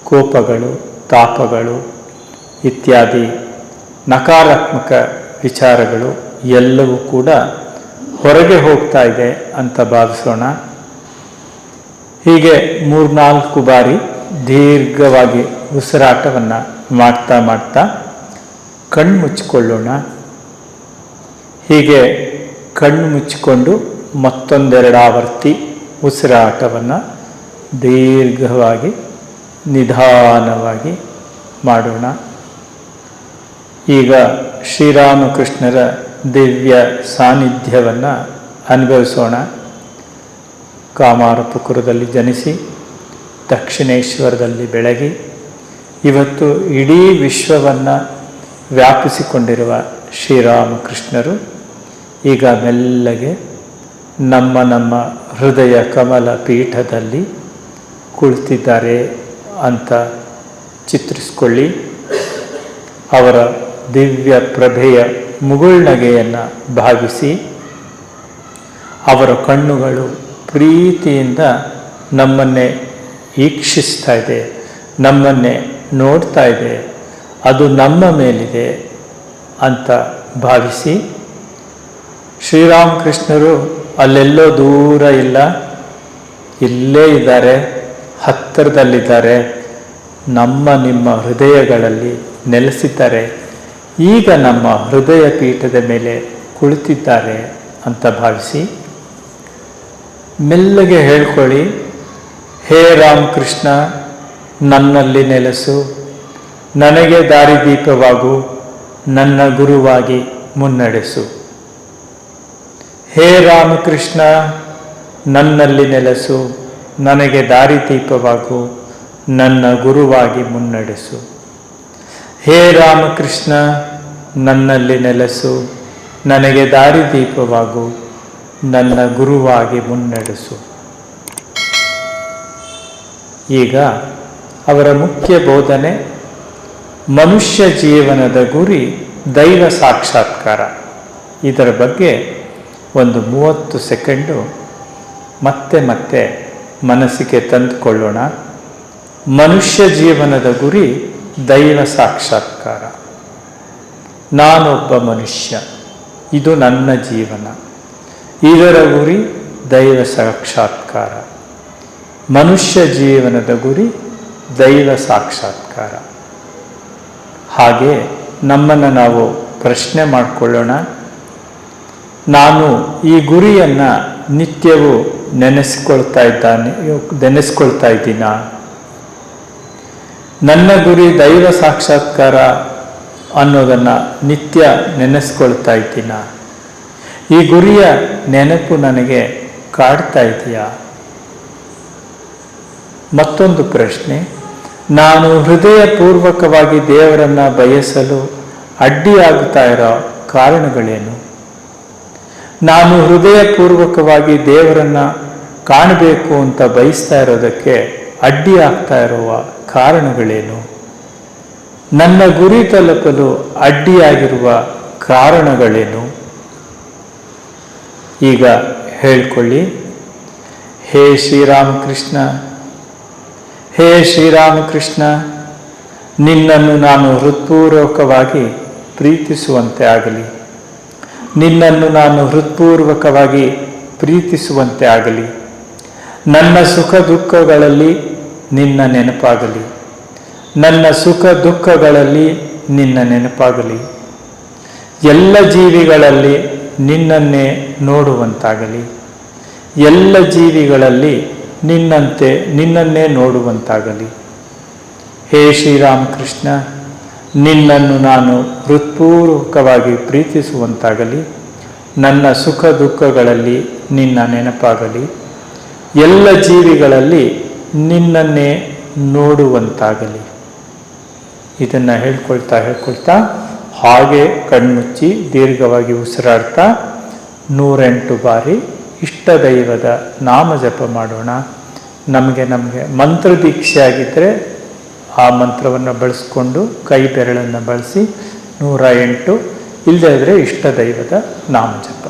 ಕೋಪಗಳು, ತಾಪಗಳು ಇತ್ಯಾದಿ ನಕಾರಾತ್ಮಕ ವಿಚಾರಗಳು ಎಲ್ಲವೂ ಕೂಡ ಹೊರಗೆ ಹೋಗ್ತಾ ಇದೆ ಅಂತ ಭಾವಿಸೋಣ. ಹೀಗೆ 3-4 ಬಾರಿ ದೀರ್ಘವಾಗಿ ಉಸಿರಾಟವನ್ನು ಮಾಡ್ತಾ ಕಣ್ಣು ಮುಚ್ಚಿಕೊಳ್ಳೋಣ. ಹೀಗೆ ಕಣ್ಣು ಮುಚ್ಚಿಕೊಂಡು ಮತ್ತೊಂದೆರಡು ಆವರ್ತಿ ಉಸಿರಾಟವನ್ನು ದೀರ್ಘವಾಗಿ ನಿಧಾನವಾಗಿ ಮಾಡೋಣ. ಈಗ ಶ್ರೀರಾಮಕೃಷ್ಣರ ದಿವ್ಯ ಸಾನ್ನಿಧ್ಯವನ್ನು ಅನುಭವಿಸೋಣ. ಕಾಮಾರಪುಕುರದಲ್ಲಿ ಜನಿಸಿ ದಕ್ಷಿಣೇಶ್ವರದಲ್ಲಿ ಬೆಳಗಿ ಇವತ್ತು ಇಡೀ ವಿಶ್ವವನ್ನು ವ್ಯಾಪಿಸಿಕೊಂಡಿರುವ ಶ್ರೀರಾಮಕೃಷ್ಣರು ಈಗ ಮೆಲ್ಲಗೆ ನಮ್ಮ ಹೃದಯ ಕಮಲ ಪೀಠದಲ್ಲಿ ಕುಳಿತಿದ್ದಾರೆ ಅಂತ ಚಿತ್ರಿಸಿಕೊಳ್ಳಿ. ಅವರ ದಿವ್ಯ ಪ್ರಭೆಯ ಮುಗುಳ್ನಗೆಯನ್ನು ಭಾವಿಸಿ ಅವರ ಕಣ್ಣುಗಳು ಪ್ರೀತಿಯಿಂದ ನಮ್ಮನ್ನೇ ಈಕ್ಷಿಸ್ತಾ ಇದೆ, ನಮ್ಮನ್ನೇ ನೋಡ್ತಾ ಇದೆ, ಅದು ನಮ್ಮ ಮೇಲಿದೆ ಅಂತ ಭಾವಿಸಿ ಶ್ರೀರಾಮಕೃಷ್ಣರು ಅಲ್ಲೆಲ್ಲೋ ದೂರ ಇಲ್ಲ, ಇಲ್ಲೇ ಇದ್ದಾರೆ, ಹತ್ತಿರದಲ್ಲಿದ್ದಾರೆ, ನಿಮ್ಮ ಹೃದಯಗಳಲ್ಲಿ ನೆಲೆಸಿದ್ದಾರೆ, ಈಗ ನಮ್ಮ ಹೃದಯ ಪೀಠದ ಮೇಲೆ ಕುಳಿತಿದ್ದಾರೆ ಅಂತ ಭಾವಿಸಿ ಮೆಲ್ಲಗೆ ಹೇಳ್ಕೊಳ್ಳಿ, ಹೇ ರಾಮಕೃಷ್ಣ ನನ್ನಲ್ಲಿ ನೆಲೆಸು, ನನಗೆ ದಾರಿದೀಪವಾಗು, ನನ್ನ ಗುರುವಾಗಿ ಮುನ್ನಡೆಸು. ಹೇ ರಾಮಕೃಷ್ಣ ನನ್ನಲ್ಲಿ ನೆಲೆಸು, ನನಗೆ ದಾರಿದೀಪವಾಗು, ನನ್ನ ಗುರುವಾಗಿ ಮುನ್ನಡೆಸು. ಹೇ ರಾಮಕೃಷ್ಣ, ನನ್ನಲ್ಲಿ ನೆಲೆಸು, ನನಗೆ ದಾರಿದೀಪವಾಗು, ನನ್ನ ಗುರುವಾಗಿ ಮುನ್ನಡೆಸು. ಈಗ ಅವರ ಮುಖ್ಯ ಬೋಧನೆ, ಮನುಷ್ಯ ಜೀವನದ ಗುರಿ ದೈವ ಸಾಕ್ಷಾತ್ಕಾರ. ಇದರ ಬಗ್ಗೆ ಒಂದು 30 ಸೆಕೆಂಡು ಮತ್ತೆ ಮತ್ತೆ ಮನಸ್ಸಿಗೆ ತಂದುಕೊಳ್ಳೋಣ. ಮನುಷ್ಯ ಜೀವನದ ಗುರಿ ದೈವ ಸಾಕ್ಷಾತ್ಕಾರ. ನಾನೊಬ್ಬ ಮನುಷ್ಯ, ಇದು ನನ್ನ ಜೀವನ, ಇದರ ಗುರಿ ದೈವ ಸಾಕ್ಷಾತ್ಕಾರ. ಮನುಷ್ಯ ಜೀವನದ ಗುರಿ ದೈವ ಸಾಕ್ಷಾತ್ಕಾರ. ಹಾಗೆ ನಮ್ಮನ್ನು ನಾವು ಪ್ರಶ್ನೆ ಮಾಡಿಕೊಳ್ಳೋಣ. ನಾನು ಈ ಗುರಿಯನ್ನು ನಿತ್ಯವೂ ನೆನೆಸ್ಕೊಳ್ತಾ ಇದ್ದೀನಾ? ನನ್ನ ಗುರಿ ದೈವ ಸಾಕ್ಷಾತ್ಕಾರ ಅನ್ನೋದನ್ನು ನಿತ್ಯ ನೆನೆಸ್ಕೊಳ್ತಾ ಇದ್ದೀನಾ? ಈ ಗುರಿಯ ನೆನಪು ನನಗೆ ಕಾಡ್ತಾ ಇದೆಯಾ? ಮತ್ತೊಂದು ಪ್ರಶ್ನೆ, ನಾನು ಹೃದಯಪೂರ್ವಕವಾಗಿ ದೇವರನ್ನು ಬಯಸಲು ಅಡ್ಡಿಯಾಗುತ್ತಾ ಇರೋ ಕಾರಣಗಳೇನು? ನಾನು ಹೃದಯಪೂರ್ವಕವಾಗಿ ದೇವರನ್ನು ಕಾಣಬೇಕು ಅಂತ ಬಯಸ್ತಾ ಇರೋದಕ್ಕೆ ಅಡ್ಡಿ ಆಗ್ತಾ ಇರುವ ಕಾರಣಗಳೇನು? ನನ್ನ ಗುರಿ ತಲುಪಲು ಅಡ್ಡಿಯಾಗಿರುವ ಕಾರಣಗಳೇನು? ಈಗ ಹೇಳ್ಕೊಳ್ಳಿ. ಹೇ ಶ್ರೀರಾಮಕೃಷ್ಣ, ಹೇ ಶ್ರೀರಾಮಕೃಷ್ಣ, ನಿನ್ನನ್ನು ನಾನು ಹೃತ್ಪೂರ್ವಕವಾಗಿ ಪ್ರೀತಿಸುವಂತೆ ಆಗಲಿ. ನಿನ್ನನ್ನು ನಾನು ಹೃತ್ಪೂರ್ವಕವಾಗಿ ಪ್ರೀತಿಸುವಂತೆ ಆಗಲಿ. ನನ್ನ ಸುಖ ದುಃಖಗಳಲ್ಲಿ ನಿನ್ನ ನೆನಪಾಗಲಿ. ನನ್ನ ಸುಖ ದುಃಖಗಳಲ್ಲಿ ನಿನ್ನ ನೆನಪಾಗಲಿ. ಎಲ್ಲ ಜೀವಿಗಳಲ್ಲಿ ನಿನ್ನನ್ನೇ ನೋಡುವಂತಾಗಲಿ. ಎಲ್ಲ ಜೀವಿಗಳಲ್ಲಿ ನಿನ್ನನ್ನೇ ನೋಡುವಂತಾಗಲಿ. ಹೇ ಶ್ರೀರಾಮಕೃಷ್ಣ, ನಿನ್ನನ್ನು ನಾನು ಹೃತ್ಪೂರ್ವಕವಾಗಿ ಪ್ರೀತಿಸುವಂತಾಗಲಿ. ನನ್ನ ಸುಖ ದುಃಖಗಳಲ್ಲಿ ನಿನ್ನ ನೆನಪಾಗಲಿ. ಎಲ್ಲ ಜೀವಿಗಳಲ್ಲಿ ನಿನ್ನನ್ನೇ ನೋಡುವಂತಾಗಲಿ. ಇದನ್ನು ಹೇಳ್ಕೊಳ್ತಾ ಹಾಗೆ ಕಣ್ಮುಚ್ಚಿ ದೀರ್ಘವಾಗಿ ಉಸಿರಾಡ್ತಾ 108 ಬಾರಿ ಇಷ್ಟ ದೈವದ ನಾಮ ಜಪ ಮಾಡೋಣ. ನಮಗೆ ಮಂತ್ರ ದೀಕ್ಷೆ ಆಗಿದ್ದರೆ ಆ ಮಂತ್ರವನ್ನು ಬಳಸ್ಕೊಂಡು ಕೈ ಬೆರಳನ್ನು ಬಳಸಿ 108, ಇಲ್ಲದೇ ಇದ್ದರೆ ಇಷ್ಟ ದೈವದ ನಾಮ ಜಪ.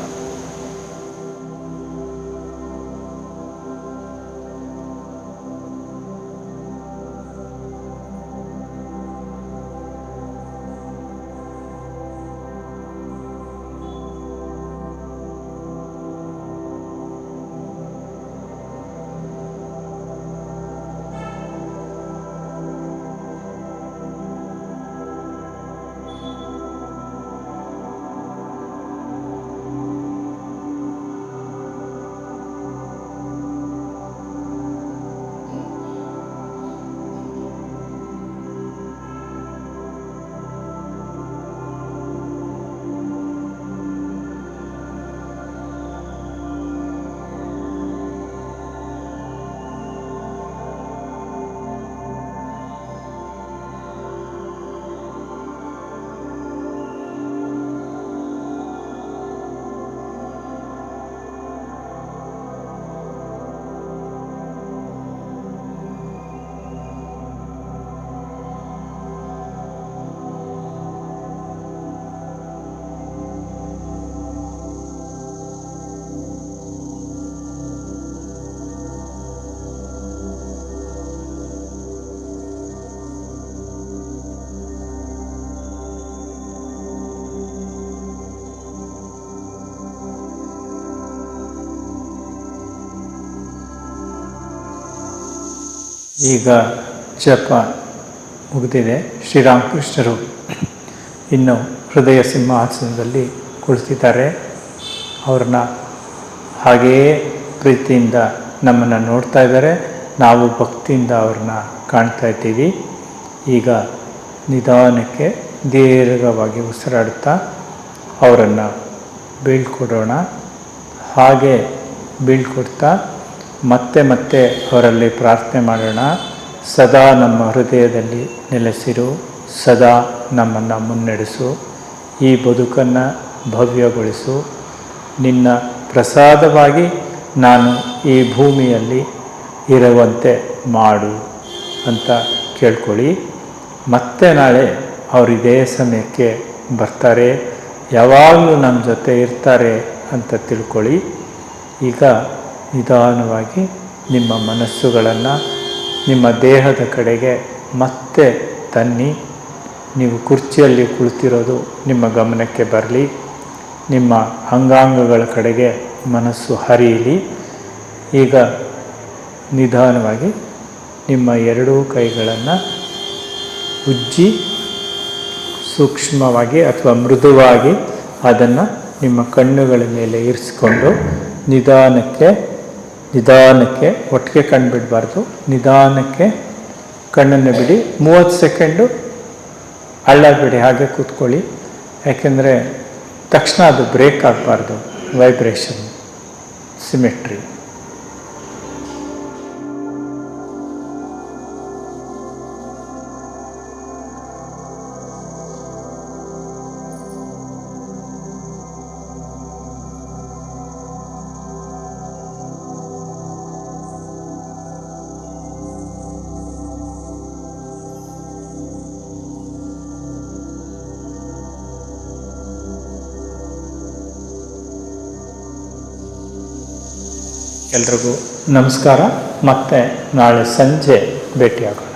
ಈಗ ಜಪ ಮುಗಿದಿದೆ. ಶ್ರೀರಾಮಕೃಷ್ಣರು ಇನ್ನು ಹೃದಯ ಸಿಂಹಾಸನದಲ್ಲಿ ಕುಳಿತಿದ್ದಾರೆ. ಅವ್ರನ್ನ ಹಾಗೆಯೇ ಪ್ರೀತಿಯಿಂದ ನಮ್ಮನ್ನು ನೋಡ್ತಾ ಇದ್ದಾರೆ. ನಾವು ಭಕ್ತಿಯಿಂದ ಅವ್ರನ್ನ ಕಾಣ್ತಾ ಇದ್ದೀವಿ. ಈಗ ನಿಧಾನಕ್ಕೆ ದೀರ್ಘವಾಗಿ ಉಸಿರಾಡುತ್ತಾ ಅವರನ್ನು ಬೀಳ್ಕೊಡೋಣ. ಹಾಗೆ ಬೀಳ್ಕೊಡ್ತಾ ಮತ್ತೆ ಮತ್ತೆ ಅವರಲ್ಲಿ ಪ್ರಾರ್ಥನೆ ಮಾಡೋಣ. ಸದಾ ನಮ್ಮ ಹೃದಯದಲ್ಲಿ ನೆಲೆಸಿರು, ಸದಾ ನಮ್ಮನ್ನು ಮುನ್ನಡೆಸು, ಈ ಬದುಕನ್ನು ಭವ್ಯಗೊಳಿಸು, ನಿನ್ನ ಪ್ರಸಾದವಾಗಿ ನಾನು ಈ ಭೂಮಿಯಲ್ಲಿ ಇರುವಂತೆ ಮಾಡು ಅಂತ ಕೇಳ್ಕೊಳ್ಳಿ. ಮತ್ತೆ ನಾಳೆ ಅವರು ಇದೇ ಸಮಯಕ್ಕೆ ಬರ್ತಾರೆ, ಯಾವಾಗಲೂ ನಮ್ಮ ಜೊತೆ ಇರ್ತಾರೆ ಅಂತ ತಿಳ್ಕೊಳ್ಳಿ. ಈಗ ನಿಧಾನವಾಗಿ ನಿಮ್ಮ ಮನಸ್ಸುಗಳನ್ನು ನಿಮ್ಮ ದೇಹದ ಕಡೆಗೆ ಮತ್ತೆ ತನ್ನಿ. ನೀವು ಕುರ್ಚಿಯಲ್ಲಿ ಕುಳಿತಿರೋದು ನಿಮ್ಮ ಗಮನಕ್ಕೆ ಬರಲಿ. ನಿಮ್ಮ ಅಂಗಾಂಗಗಳ ಕಡೆಗೆ ಮನಸ್ಸು ಹರಿಯಲಿ. ಈಗ ನಿಧಾನವಾಗಿ ನಿಮ್ಮ ಎರಡೂ ಕೈಗಳನ್ನು ಉಜ್ಜಿ ಸೂಕ್ಷ್ಮವಾಗಿ ಅಥವಾ ಮೃದುವಾಗಿ ಅದನ್ನು ನಿಮ್ಮ ಕಣ್ಣುಗಳ ಮೇಲೆ ಇರಿಸ್ಕೊಂಡು ನಿಧಾನಕ್ಕೆ ಒಟ್ಟಿಗೆ ಕಣ್ಣು ಬಿಡಬಾರ್ದು, ನಿಧಾನಕ್ಕೆ ಕಣ್ಣನ್ನು ಬಿಡಿ. 30 ಸೆಕೆಂಡು ಅಳ್ಳಾಡಬೇಡಿ, ಹಾಗೆ ಕೂತ್ಕೊಳ್ಳಿ. ಯಾಕೆಂದರೆ ತಕ್ಷಣ ಅದು ಬ್ರೇಕ್ ಆಗಬಾರ್ದು, ವೈಬ್ರೇಷನ್, ಸಿಮೆಟ್ರಿ. ಎಲ್ರಿಗೂ ನಮಸ್ಕಾರ. ಮತ್ತೆ ನಾಳೆ ಸಂಜೆ ಭೇಟಿಯಾಗೋಣ.